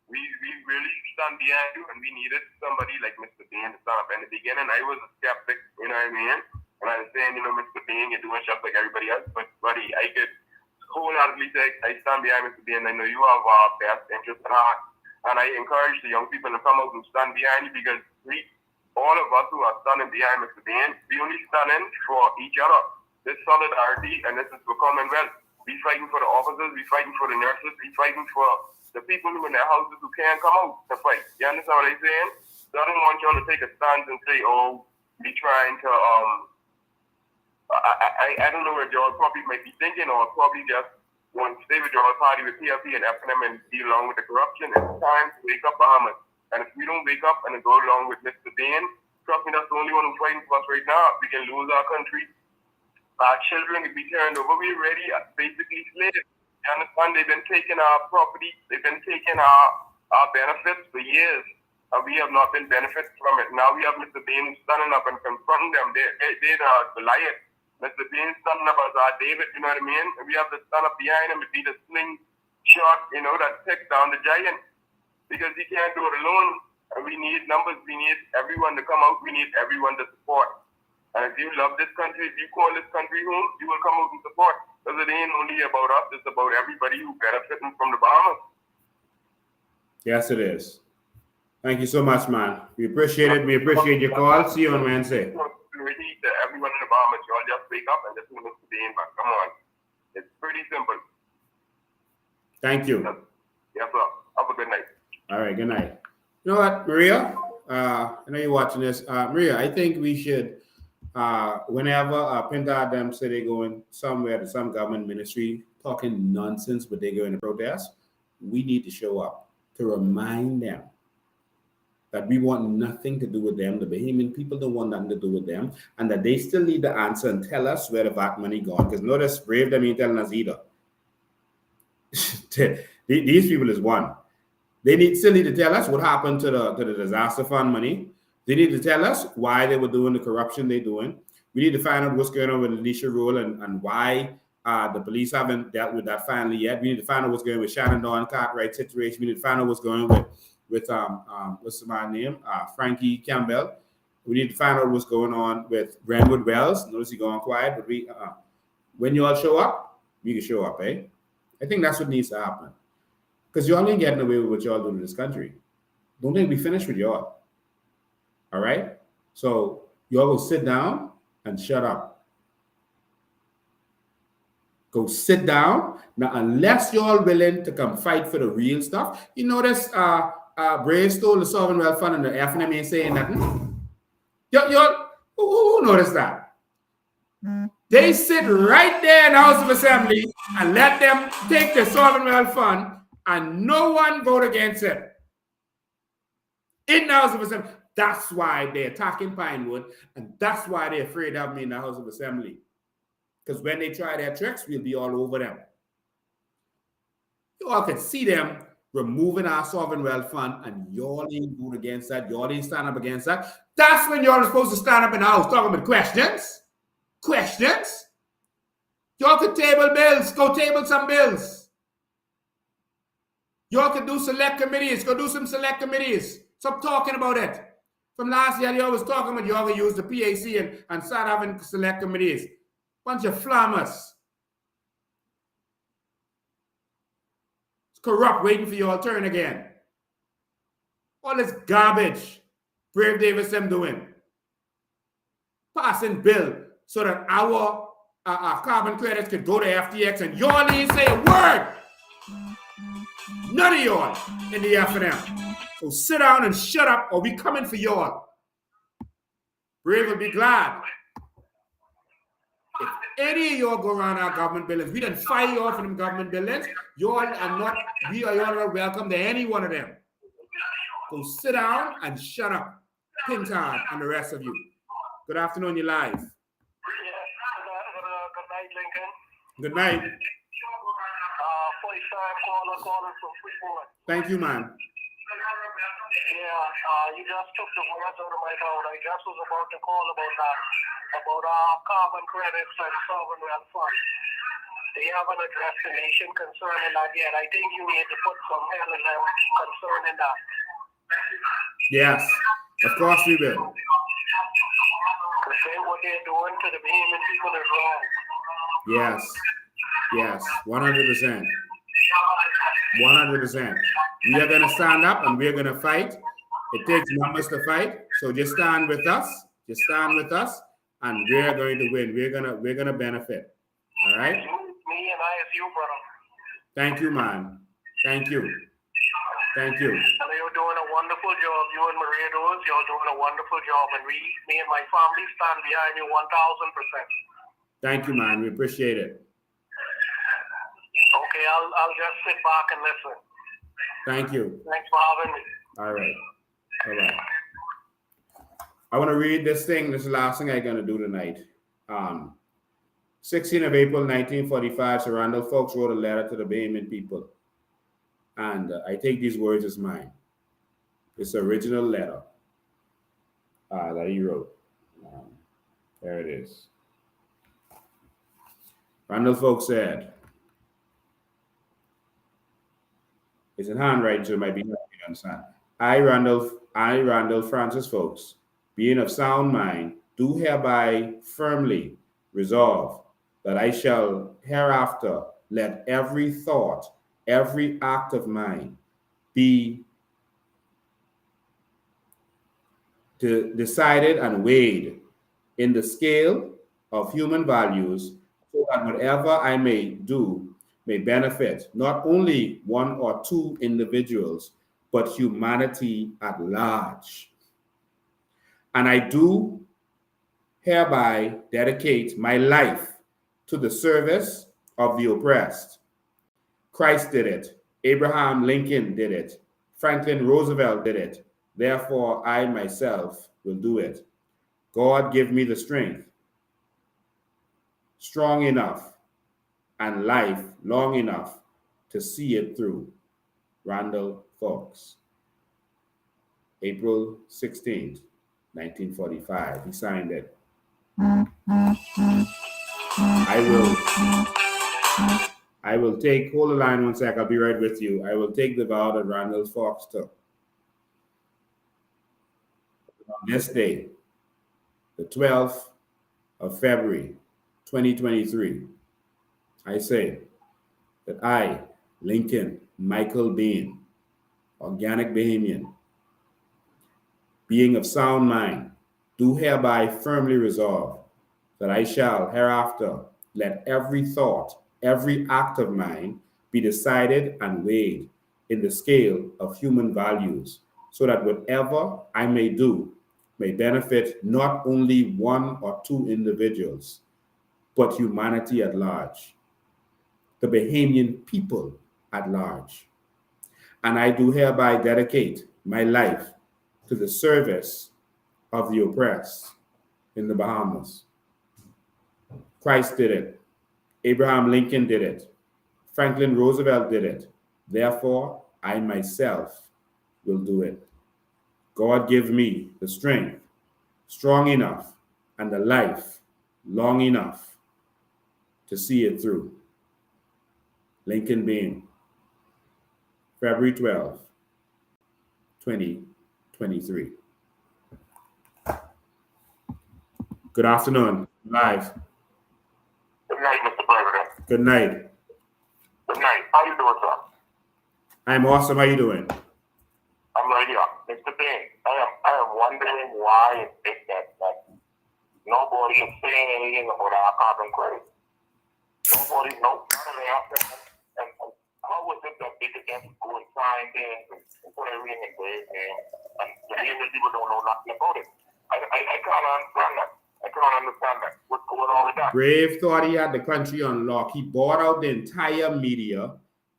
Speaker 8: we really stand behind you, and we needed somebody like Mr. Bain to stand up. In the beginning, I was a skeptic, you know what I mean? And I was saying, Mr. Bain, you're doing stuff like everybody else, but buddy, I could wholeheartedly say I stand behind Mr. Bain. I know you have our best interest at heart, and I encourage the young people to come out and stand behind you, because all of us who are standing behind Mr. Bain, we only standing for each other. This solidarity, and this is for Commonwealth. We fighting for the officers, we fighting for the nurses, we fighting for the people who in their houses who can't come out to fight. You understand what I'm saying? So I don't want y'all to take a stance and say, oh, we trying to, I don't know what y'all probably might be thinking, or probably just want to stay with y'all party with PLP and FNM and deal along with the corruption. It's time to wake up, Bahamas. And if we don't wake up and go along with Mr. Bain, trust me, that's the only one who's fighting for us right now. We can lose our country. Our children will be turned over. We're already basically slaves. You understand? They've been taking our property. They've been taking our benefits for years. And we have not been benefited from it. Now we have Mr. Bain standing up and confronting them. They're the Goliath. Mr. Bain standing up as our David, you know what I mean? And we have to stand up behind him and be the slingshot, that takes down the giant. Because he can't do it alone. And we need numbers. We need everyone to come out. We need everyone to support. And if you love this country, if you call this country home, you will come out and support. Because it ain't only about us. It's about everybody who benefits from the Bahamas.
Speaker 7: Yes, it is. Thank you so much, man. We appreciate it. We appreciate your call. See you on Wednesday.
Speaker 8: To everyone in the Bahamas, you all just wake up and listen to Mr. Bain, but come on. It's pretty simple.
Speaker 7: Thank you.
Speaker 8: Yes, sir. Have a good night.
Speaker 7: All right, good night. You know what, Maria? I know you're watching this. Maria, I think we should, whenever Pinta them say they're going somewhere to some government ministry talking nonsense, but they're going to protest, we need to show up to remind them that we want nothing to do with them. The Bahamian people don't want nothing to do with them, and that they still need the answer and tell us where the VAT money gone. Because notice, Brave them ain't telling us either. These people is one. They still need to tell us what happened to the disaster fund money. They need to tell us why they were doing the corruption they're doing. We need to find out what's going on with Alicia Rule and why the police haven't dealt with that finally yet. We need to find out what's going on with Shannon Dawn Cartwright situation. We need to find out what's going on with what's my name? Frankie Campbell. We need to find out what's going on with Brentwood Wells. Notice he going quiet, but when you all show up, we can show up, eh? I think that's what needs to happen. Because y'all ain't getting away with what y'all do to this country. Don't think we finished with y'all. All right? So y'all go sit down and shut up. Go sit down. Now, unless y'all willing to come fight for the real stuff, you notice Brave stole the Sovereign Wealth Fund and the FNM ain't saying nothing. Y'all, who noticed that? They sit right there in the House of Assembly and let them take the Sovereign Wealth Fund and no one vote against it. In the House of Assembly. That's why they're attacking Pinewood, and that's why they're afraid of me in the House of Assembly. Because when they try their tricks, we'll be all over them. You all can see them removing our Sovereign Wealth Fund, and y'all ain't vote against that. Y'all ain't stand up against that. That's when y'all are supposed to stand up in the House talking about questions. Questions? Y'all could table bills. Go table some bills. Y'all could do select committees. Go do some select committees. Stop talking about it. From last year, y'all was talking about y'all will use the PAC and start having select committees. Bunch of flammers. It's corrupt waiting for your turn again. All this garbage Brave Davis them doing. Passing bill so that our carbon credits could go to FTX and y'all ain't say a word. None of y'all in the FNM. So sit down and shut up or we coming for y'all. Brave will be glad. If any of y'all go around our government buildings, we done fire y'all from them government buildings. Y'all are not, we are y'all are welcome to any one of them. So sit down and shut up. Pintard and the rest of you. Good afternoon, you're live.
Speaker 8: Good night, Lincoln.
Speaker 7: Good night.
Speaker 8: 45 caller from Freeport.
Speaker 7: Thank you, man.
Speaker 8: Yeah, you just took the words out of my mouth. I just was about to call about that, about our carbon credits and sovereign wealth fund. They haven't addressed the nation concerning that yet. I think you need to put some hell in them concerning that.
Speaker 7: Yes, of course we will.
Speaker 8: Because what they're doing to the Bahamian people is wrong.
Speaker 7: Yes, yes, 100%. 100%. We are going to stand up and we're going to fight. It takes numbers to fight. So just stand with us. Just stand with us, and we're going to win. We're gonna benefit. All right.
Speaker 8: Me and I as you, brother.
Speaker 7: Thank you, man. Thank you. Thank you.
Speaker 8: You're doing a wonderful job. You and Maria doing. You're doing a wonderful job, and me and my family stand behind you 1,000%.
Speaker 7: Thank you, man. We appreciate it.
Speaker 8: Okay, I'll just sit back and listen.
Speaker 7: Thank you.
Speaker 8: Thanks for having me.
Speaker 7: All right. All right. I want to read this thing. This is the last thing I'm going to do tonight. 16th of April, 1945, Sir Randall Folks wrote a letter to the Bahamian people. And I take these words as mine. It's the original letter that he wrote. There it is. Randall Folks said, it's in handwriting, so it might be hard to understand. I, Randall Francis Folks, being of sound mind, do hereby firmly resolve that I shall hereafter let every thought, every act of mine be decided and weighed in the scale of human values, so that whatever I may do may benefit not only one or two individuals, but humanity at large. And I do hereby dedicate my life to the service of the oppressed. Christ did it. Abraham Lincoln did it. Franklin Roosevelt did it. Therefore, I myself will do it. God give me the strength, strong enough, and life long enough to see it through. Randall Fox. April 16th, 1945. He signed it. I will take, hold the line one sec, I'll be right with you. I will take the vow that Randall Fox took. On this day, the 12th of February, 2023, I say that I, Lincoln Michael Bain, organic Bahamian, being of sound mind, do hereby firmly resolve that I shall hereafter let every thought, every act of mine be decided and weighed in the scale of human values, so that whatever I may do may benefit not only one or two individuals, but humanity at large, the Bahamian people at large. And I do hereby dedicate my life to the service of the oppressed in the Bahamas. Christ did it. Abraham Lincoln did it. Franklin Roosevelt did it. Therefore, I myself will do it. God give me the strength, strong enough, and the life long enough to see it through. Lincoln Bain, February 12, 2023. Good afternoon, live.
Speaker 8: Good night, Mr. President.
Speaker 7: Good night.
Speaker 8: Good night. How you doing, sir?
Speaker 7: I'm awesome. How you doing?
Speaker 8: I'm right here. Mr. Bain, I am wondering why it is that nobody is saying anything about our carbon credit. Nobody, none of them. And how was it that they could just go and sign things and put everything in place and the Indian people don't know nothing about it? I can't understand that. I can't understand that. What's going on with that?
Speaker 7: Brave thought he had the country on lock. He bought out the entire media,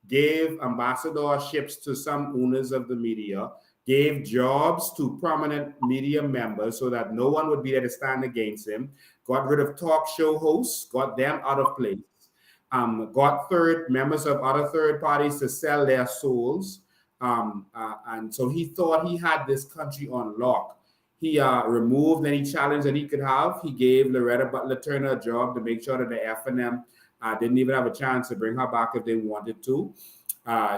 Speaker 7: gave ambassadorships to some owners of the media, gave jobs to prominent media members so that no one would be there to stand against him, got rid of talk show hosts, got them out of place, got members of other third parties to sell their souls. And so he thought he had this country on lock. He removed any challenge that he could have. He gave Loretta Butler Turner a job to make sure that the F&M didn't even have a chance to bring her back if they wanted to.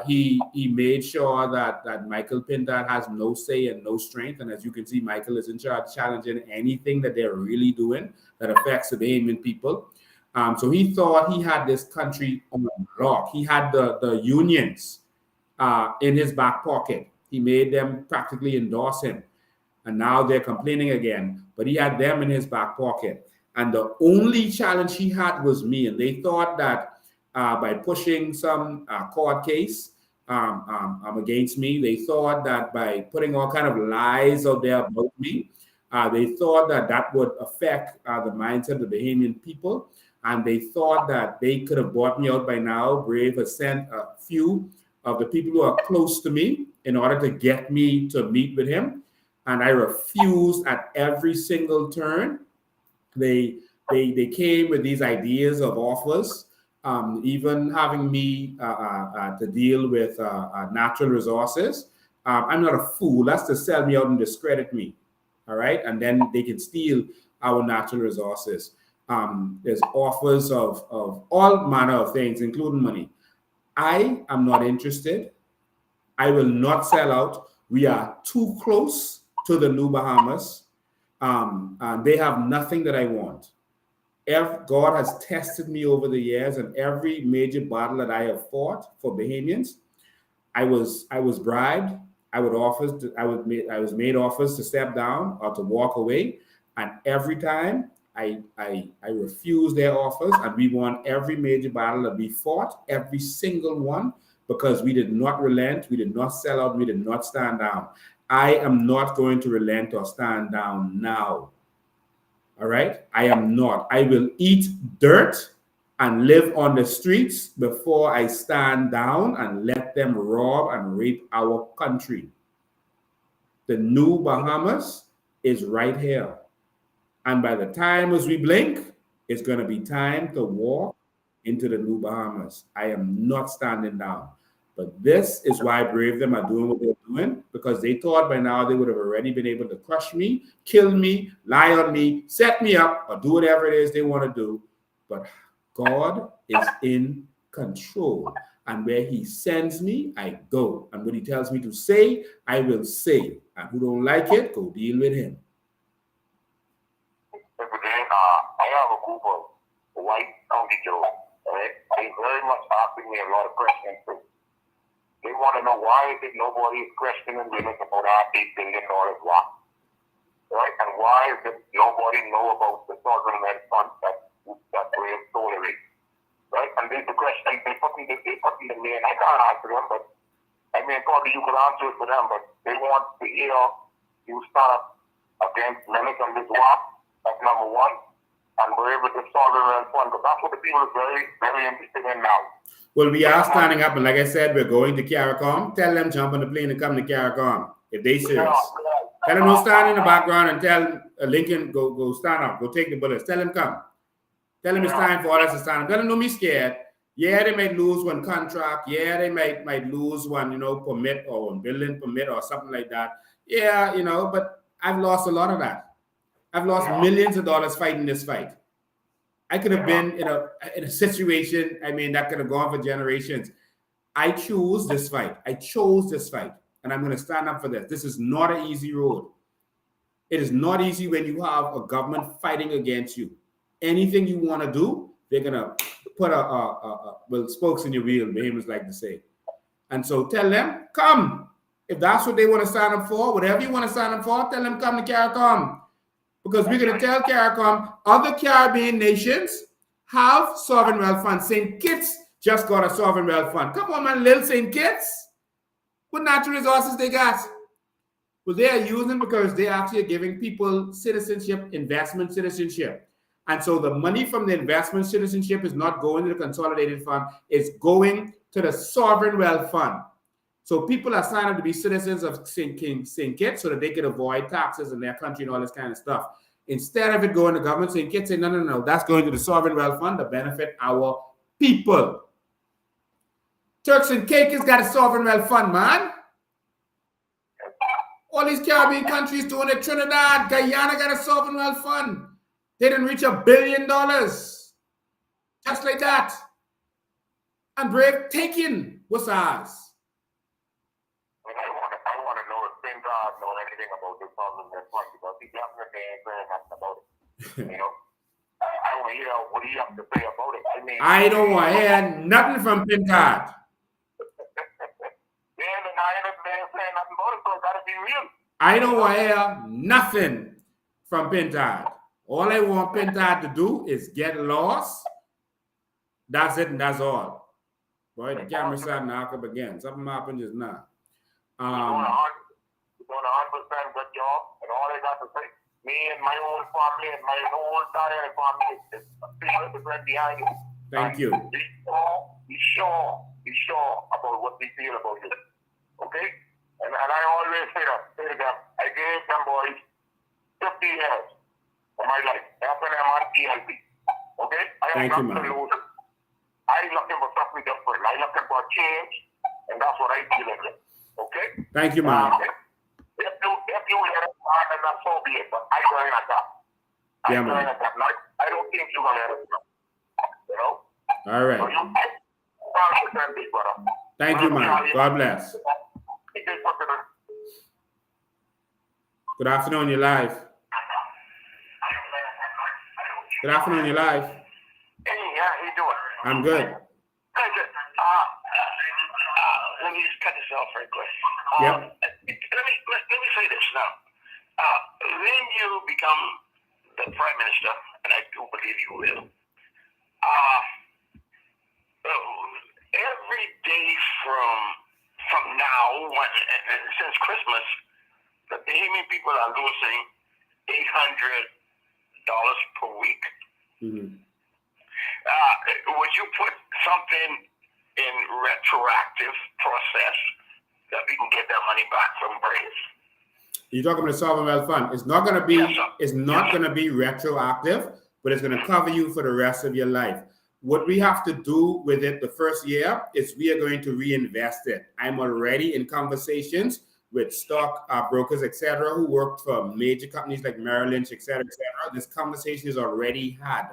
Speaker 7: He made sure that Michael Pintat has no say and no strength. And as you can see, Michael is in charge challenging anything that they're really doing that affects the Bahamian people. So he thought he had this country on lock. He had the unions in his back pocket. He made them practically endorse him. And now they're complaining again. But he had them in his back pocket. And the only challenge he had was me. And they thought that by pushing some court case against me, they thought that by putting all kind of lies out there about me, they thought that would affect the mindset of the Bahamian people. And they thought that they could have bought me out by now. Brave has sent a few of the people who are close to me in order to get me to meet with him. And I refused at every single turn. They came with these ideas of offers, even having me to deal with natural resources. I'm not a fool. That's to sell me out and discredit me. All right. And then they can steal our natural resources. There's offers of all manner of things, including money. I am not interested. I will not sell out. We are too close to the new Bahamas. And they have nothing that I want. God has tested me over the years, and every major battle that I have fought for Bahamians, I was bribed. I was made offers to step down or to walk away, and every time I refuse their offers, and we want every major battle to be fought, every single one, because we did not relent, we did not sell out, we did not stand down. I am not going to relent or stand down now. All right? I am not. I will eat dirt and live on the streets before I stand down and let them rob and rape our country. The new Bahamas is right here. And by the time as we blink, it's going to be time to walk into the new Bahamas. I am not standing down. But this is why Brave them are doing what they're doing, because they thought by now they would have already been able to crush me, kill me, lie on me, set me up, or do whatever it is they want to do. But God is in control. And where he sends me, I go. And what he tells me to say, I will say. And who don't like it, go deal with him.
Speaker 8: I have a group of white county Joes, right? They very much asking me a lot of questions too. They want to know why is it nobody is questioning women about our $8 billion what? Right? And why is it nobody know about the sovereign wealth fund that Brave stole away? Right? And there's the question they put in the main. I can't answer them, but I mean probably you could answer it for them, but they want to hear you start against Lennox and this war. That's number one. And we're able to solve it and fun. But that's what the people are very, very interested in now.
Speaker 7: Well, we are standing up, and like I said, we're going to CARICOM. Tell them jump on the plane and come to CARICOM if they serious. Tell them don't stand in the background and tell Lincoln go stand up, go take the bullets. Tell them come. Tell them it's time for us to stand up. Tell them don't be scared. Yeah, they might lose one contract. Yeah, they might lose one, permit or one building permit or something like that. Yeah, but I've lost a lot of that. I've lost millions of dollars fighting this fight. I could have been in a situation, that could have gone for generations. I choose this fight. I chose this fight, and I'm going to stand up for this. This is not an easy road. It is not easy when you have a government fighting against you. Anything you want to do, they're going to put spokes in your wheel, Bahamians like to say. And so tell them, come. If that's what they want to stand up for, whatever you want to stand up for, tell them come to CARICOM. Because we're going to tell CARICOM other Caribbean nations have sovereign wealth funds. St. Kitts just got a sovereign wealth fund. Come on, man, little St. Kitts. What natural resources they got? Well, they are using because they actually are giving people citizenship, investment citizenship. And so the money from the investment citizenship is not going to the consolidated fund. It's going to the sovereign wealth fund. So people are signed up to be citizens of St. Kitts so that they can avoid taxes in their country and all this kind of stuff. Instead of it going to government, St. Kitts say, no, that's going to the sovereign wealth fund to benefit our people. Turks and Caicos got a sovereign wealth fund, man. All these Caribbean countries doing it. Trinidad, Guyana got a sovereign wealth fund. They didn't reach $1 billion. Just like that. And Brave taking what's ours.
Speaker 8: I want to know if St. God knows anything about this problem that's fun, because he definitely ain't saying nothing about it. I want to hear what he has to say about it.
Speaker 7: I don't want to hear nothing from Pintard. I don't want to hear nothing from Pintard. All I want Pintard to do is get lost. That's it, and that's all. Boy, the camera starting to hack up again. Something happened just now.
Speaker 8: You're doing a 100% good job, and all I got to say, me and my whole family and my whole entire family is 100% behind you.
Speaker 7: Thank you.
Speaker 8: Be sure about what we feel about you. Okay? And I always say to them, I gave them boys 50 years of my life. After them on TLP. Okay?
Speaker 7: Thank you, man.
Speaker 8: I looking for something different. I looking for change, and that's what I feel like. Okay?
Speaker 7: Thank you, man.
Speaker 8: If you let it start, then that's so be it. But I join at that.
Speaker 7: Yeah, man.
Speaker 8: I don't think you're gonna let it start.
Speaker 7: All right.
Speaker 8: So you brother.
Speaker 7: Thank you, man. God bless. Good afternoon, you're live. Good afternoon, you're live.
Speaker 8: Hey, how you doing?
Speaker 7: I'm good.
Speaker 8: Very good. Let me just cut this off right quick.
Speaker 7: Yep.
Speaker 8: Let me say this now. When you become the Prime Minister, and I do believe you will, every day from now, since Christmas, the Bahamian people are losing $800 per week.
Speaker 7: Mm-hmm.
Speaker 8: Would you put something in retroactive process that we can get that money back from Braves?
Speaker 7: You're talking about the Sovereign Wealth Fund. It's not going to be.
Speaker 8: Yes,
Speaker 7: it's not going to be retroactive, but it's going to cover you for the rest of your life. What we have to do with it the first year is we are going to reinvest it. I'm already in conversations with stock brokers, etc., who work for major companies like Merrill Lynch, etc., etc. This conversation is already had.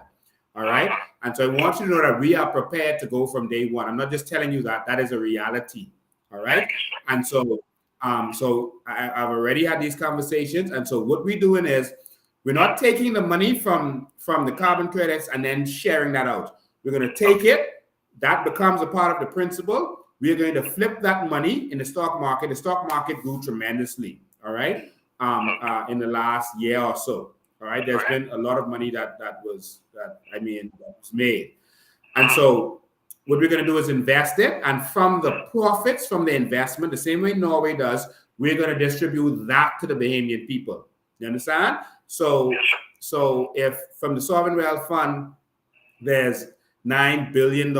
Speaker 7: All right. And so I want you to know that we are prepared to go from day one. I'm not just telling you that. That is a reality. All right. And so, I've already had these conversations. And so what we're doing is we're not taking the money from the carbon credits and then sharing that out. We're going to take it. That becomes a part of the principal. We are going to flip that money in the stock market. The stock market grew tremendously. All right. In the last year or so. All right. There's been a lot of money that was made. And so what we're going to do is invest it. And from the profits from the investment, the same way Norway does, we're going to distribute that to the Bahamian people. You understand? So if from the Sovereign Wealth Fund, there's $9 billion.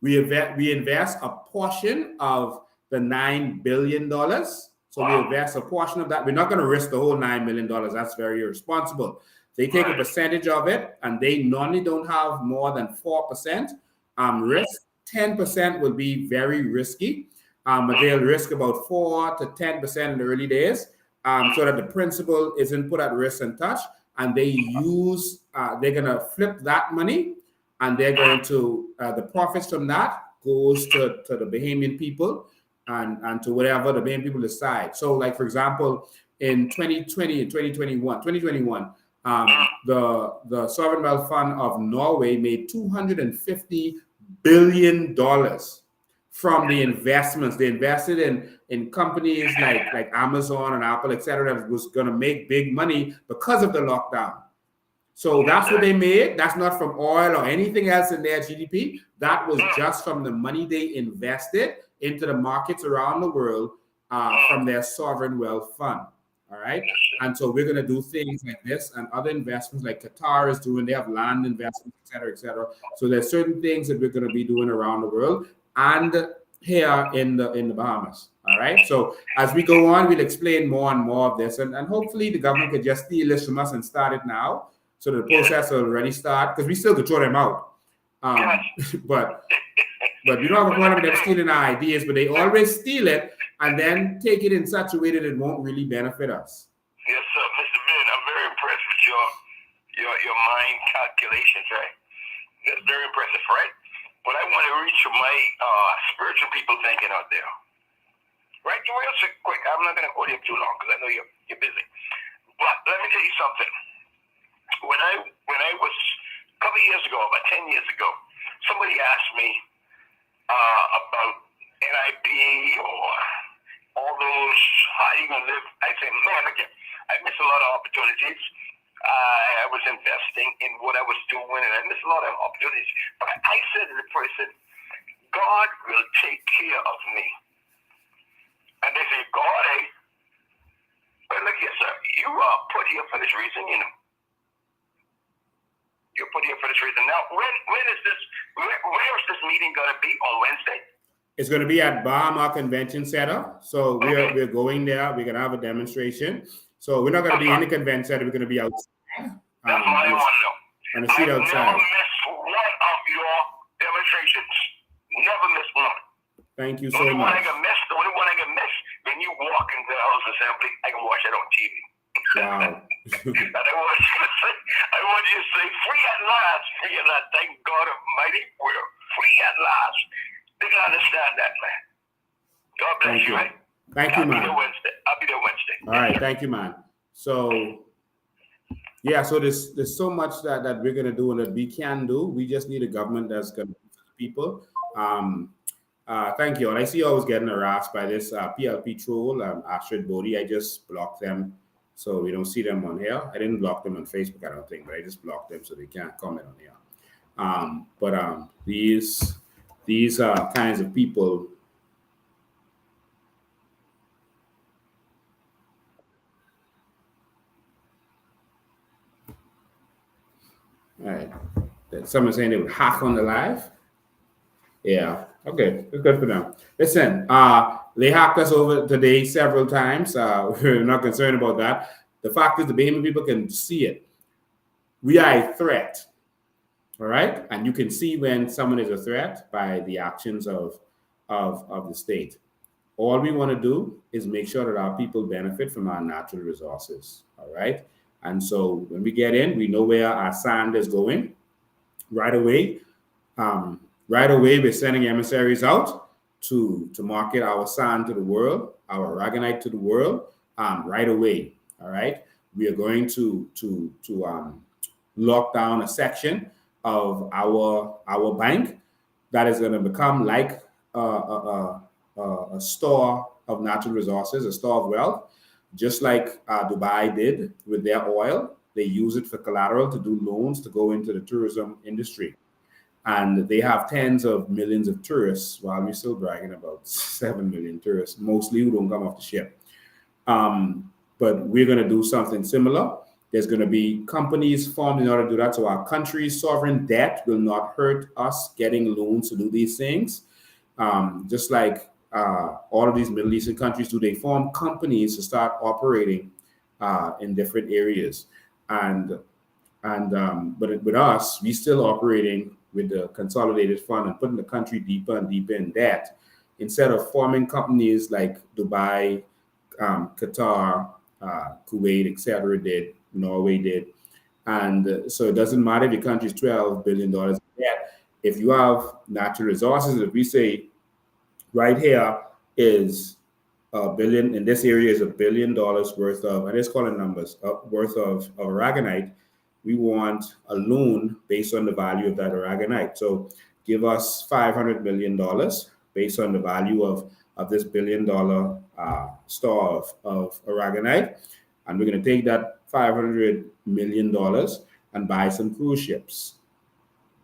Speaker 7: We invest a portion of the $9 billion. So we invest a portion of that. We're not going to risk the whole $9 million. That's very irresponsible. They take a percentage of it, and they normally don't have more than 4% risk. 10% will be very risky, but they'll risk about 4 to 10% in the early days, so that the principal isn't put at risk and touch. And they're going to flip that money, and they're going to the profits from that goes to the Bahamian people and to whatever the Bahamian people decide. So, like for example, in 2020 and 2021, the Sovereign Wealth Fund of Norway made $250 billion from the investments. They invested in companies like Amazon and Apple, etc., that was going to make big money because of the lockdown. So that's what they made. That's not from oil or anything else in their GDP. That was just from the money they invested into the markets around the world from their sovereign wealth fund. All right. And so we're going to do things like this and other investments like Qatar is doing. They have land investments, et cetera, et cetera. So there's certain things that we're going to be doing around the world and here in the Bahamas. All right. So as we go on, we'll explain more and more of this. And hopefully the government could just steal this from us and start it now. So the process will already start, because we still could throw them out. But we don't have a problem with them stealing our ideas, but they always steal it and then take it in such a way that it won't really benefit us.
Speaker 8: Yes, sir. Mr. Ben, I'm very impressed with your mind calculations, right? That's very impressive, right? But I want to reach my spiritual people thinking out there. Right? Real quick, I'm not going to hold you too long because I know you're busy. But let me tell you something. When I was a couple of years ago, about 10 years ago, somebody asked me about NIP or all those, how you gonna live? I said, man, I missed a lot of opportunities. I was investing in what I was doing, and I missed a lot of opportunities. But I said to the person, God will take care of me. And they say, God, eh? But look here, sir, you are put here for this reason, you know. You're put here for this reason. Now, when is this? Where is this meeting going to be on Wednesday?
Speaker 7: It's going to be at Bahama Convention Center. So we're going there. We're going to have a demonstration. So we're not going to be in the convention center. We're going to be outside.
Speaker 8: That's what I want to know.
Speaker 7: On the street outside.
Speaker 8: Never miss one of your demonstrations. Never miss one.
Speaker 7: Thank you so much.
Speaker 8: The only one I can miss when you walk into the House Assembly, I can watch it on TV.
Speaker 7: Wow.
Speaker 8: And I want you to say, free at last, free at last. Thank God Almighty, we're free at last. They can understand that, man. God bless you, man.
Speaker 7: Thank you, man.
Speaker 8: I'll be there Wednesday.
Speaker 7: All right, thank you, man. So, yeah, so there's so much that we're going to do and that we can do. We just need a government that's going to do for the people. Thank you. And I see I was getting harassed by this PLP troll, Astrid Bodie. I just blocked them. So we don't see them on here. I didn't block them on Facebook, I don't think, but I just blocked them so they can't comment on here. But these are kinds of people. All right. Someone saying they would hack on the live. Yeah. Okay. It's good for them. Listen, they hacked us over today several times. We're not concerned about that. The fact is the Bahamian people can see it. We are a threat. All right. And you can see when someone is a threat by the actions of the state. All we want to do is make sure that our people benefit from our natural resources. All right. And so when we get in, we know where our sand is going right away. Right away, we're sending emissaries out to market our sand to the world, our aragonite to the world, right away. All right. We are going to lock down a section of our bank that is going to become like a store of natural resources, a store of wealth, just like Dubai did with their oil. They use it for collateral to do loans to go into the tourism industry. And they have tens of millions of tourists, while we're still bragging about 7 million tourists, mostly who don't come off the ship. But we're going to do something similar. There's going to be companies formed in order to do that. So our country's sovereign debt will not hurt us getting loans to do these things. Just like all of these Middle Eastern countries do, they form companies to start operating in different areas. But with us, we're still operating with the consolidated fund and putting the country deeper and deeper in debt, instead of forming companies like Dubai, Qatar, Kuwait, etc. did, Norway did. And so it doesn't matter if your country's $12 billion in debt. If you have natural resources, if we say right here is $1 billion, in this area is $1 billion worth of, and it's calling numbers, worth of aragonite, we want a loan based on the value of that aragonite. So give us $500 million based on the value of this $1 billion store of aragonite. And we're going to take that $500 million and buy some cruise ships.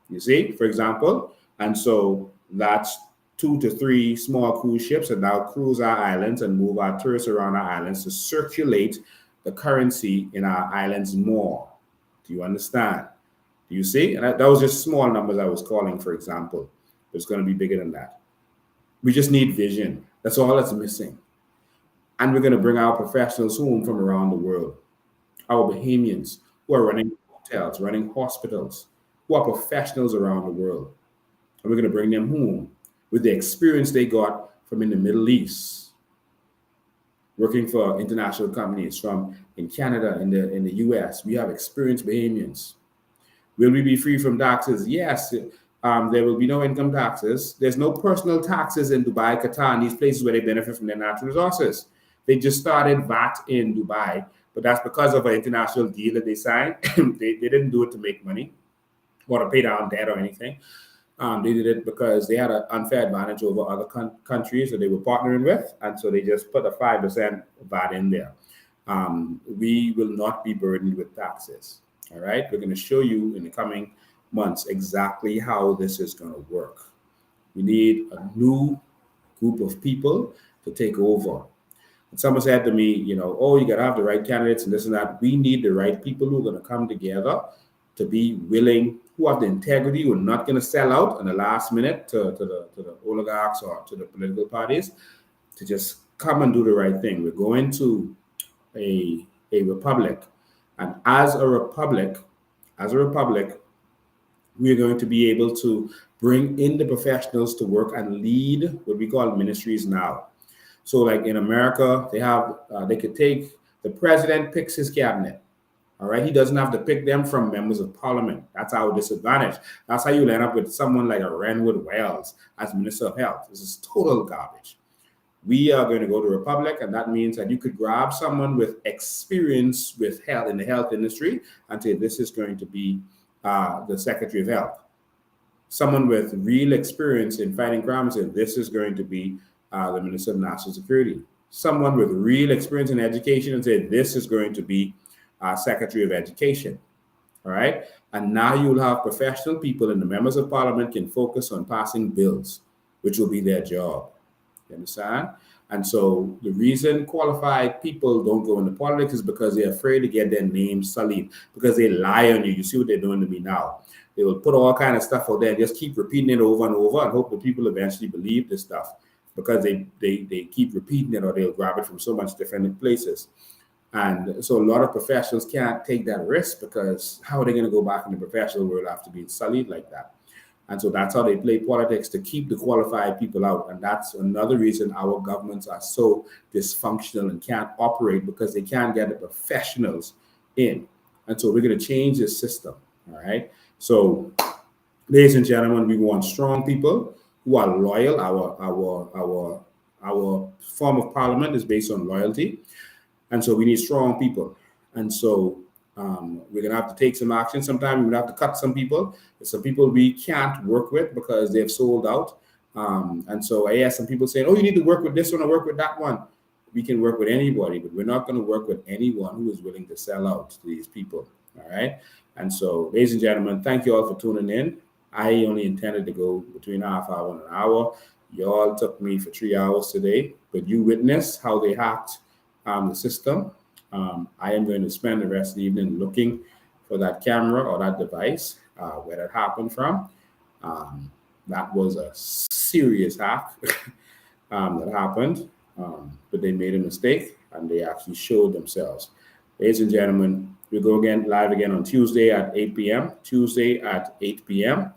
Speaker 7: You see, for example. And so that's 2 to 3 small cruise ships that now cruise our islands and move our tourists around our islands to circulate the currency in our islands more. Do you understand? Do you see? And that was just small numbers I was calling, for example. It's going to be bigger than that. We just need vision. That's all that's missing. And we're going to bring our professionals home from around the world. Our Bahamians who are running hotels, running hospitals, who are professionals around the world. And we're going to bring them home with the experience they got from in the Middle East, working for international companies from in Canada, in the US. We have experienced Bahamians. Will we be free from taxes? Yes. There will be no income taxes. There's no personal taxes in Dubai, Qatar, and these places where they benefit from their natural resources. They just started VAT in Dubai, but that's because of an international deal that they signed. they didn't do it to make money or to pay down debt or anything. They did it because they had an unfair advantage over other countries that they were partnering with, and so they just put a 5% VAT in there. We will not be burdened with taxes. All right, we're going to show you in the coming months exactly how this is going to work. We need a new group of people to take over. And someone said to me, you got to have the right candidates and this and that. We need the right people who are going to come together to be willing, who have the integrity, who are not going to sell out in the last minute to the oligarchs or to the political parties, to just come and do the right thing. We're going to a republic. And as a republic, we're going to be able to bring in the professionals to work and lead what we call ministries now. So like in America, they could take, the president picks his cabinet. All right, he doesn't have to pick them from members of parliament. That's our disadvantage. That's how you end up with someone like a Renwood Wells as Minister of Health. This is total garbage. We are going to go to Republic, and that means that you could grab someone with experience with health in the health industry and say, this is going to be the Secretary of Health. Someone with real experience in fighting crime and say, this is going to be the Minister of National Security. someone with real experience in education and say, this is going to be our Secretary of Education. All right. And now you'll have professional people, and the members of parliament can focus on passing bills, which will be their job. You understand? And so the reason qualified people don't go into politics is because they're afraid to get their name sullied, because they lie on you. You see what they're doing to me now. They will put all kind of stuff out there and just keep repeating it over and over and hope that people eventually believe this stuff, because they keep repeating it, or they'll grab it from so much different places. And so a lot of professionals can't take that risk, because how are they going to go back in the professional world after being sullied like that? And so that's how they play politics, to keep the qualified people out. And that's another reason our governments are so dysfunctional and can't operate, because they can't get the professionals in. And so we're going to change this system. All right. So, ladies and gentlemen, we want strong people who are loyal. Our form of parliament is based on loyalty. And so we need strong people. And so we're going to have to take some action. Sometimes we're going to have to cut some people. There's some people we can't work with because they've sold out. And so I asked some people saying, oh, you need to work with this one or work with that one. We can work with anybody, but we're not going to work with anyone who is willing to sell out to these people. All right. And so, ladies and gentlemen, thank you all for tuning in. I only intended to go between half hour and an hour. You all took me for 3 hours today, but you witnessed how they hacked the system. I am going to spend the rest of the evening looking for that camera or that device, where that happened from. That was a serious hack that happened, but they made a mistake and they actually showed themselves. Ladies and gentlemen, we'll go again live again on Tuesday at 8 p.m. Tuesday at 8 p.m.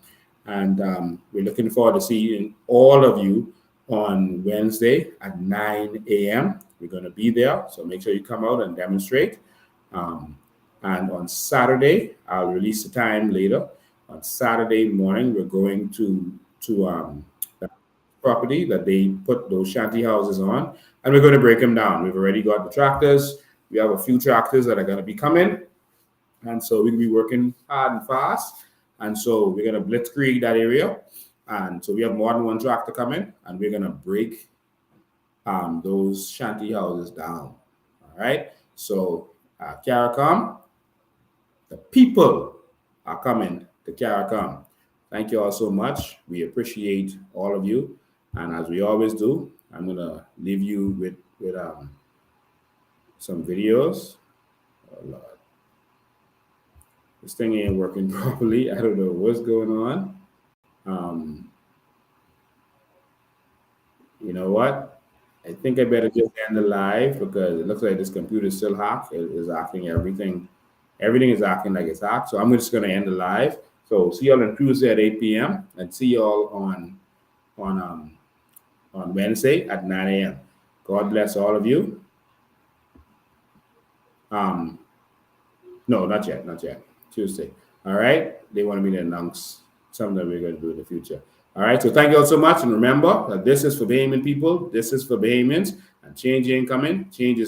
Speaker 7: And we're looking forward to seeing all of you on Wednesday at 9 a.m. We're going to be there, so make sure you come out and demonstrate. And on Saturday, I'll release the time later. On Saturday morning, we're going to the property that they put those shanty houses on, and we're going to break them down. We've already got the tractors. We have a few tractors that are going to be coming, and so we'll be working hard and fast. And so we're going to blitzkrieg that area. And so we have more than one tractor coming, and we're going to break those shanty houses down. All right. So CARICOM, the people are coming to CARICOM. Thank you all so much. We appreciate all of you. And as we always do, I'm going to leave you with some videos. Oh, Lord. This thing ain't working properly. I don't know what's going on. You know what? I think I better just end the live, because it looks like this computer is still hacked. It is hacking everything. Everything is acting like it's hacked. So I'm just going to end the live. So see y'all on Tuesday at 8 p.m. and see y'all on Wednesday at 9 a.m. God bless all of you. No, not yet. Tuesday. All right. They wanted me to announce something that we're going to do in the future. All right. So thank you all so much. And remember that this is for Bahamian people. This is for Bahamians. And change ain't coming. Change is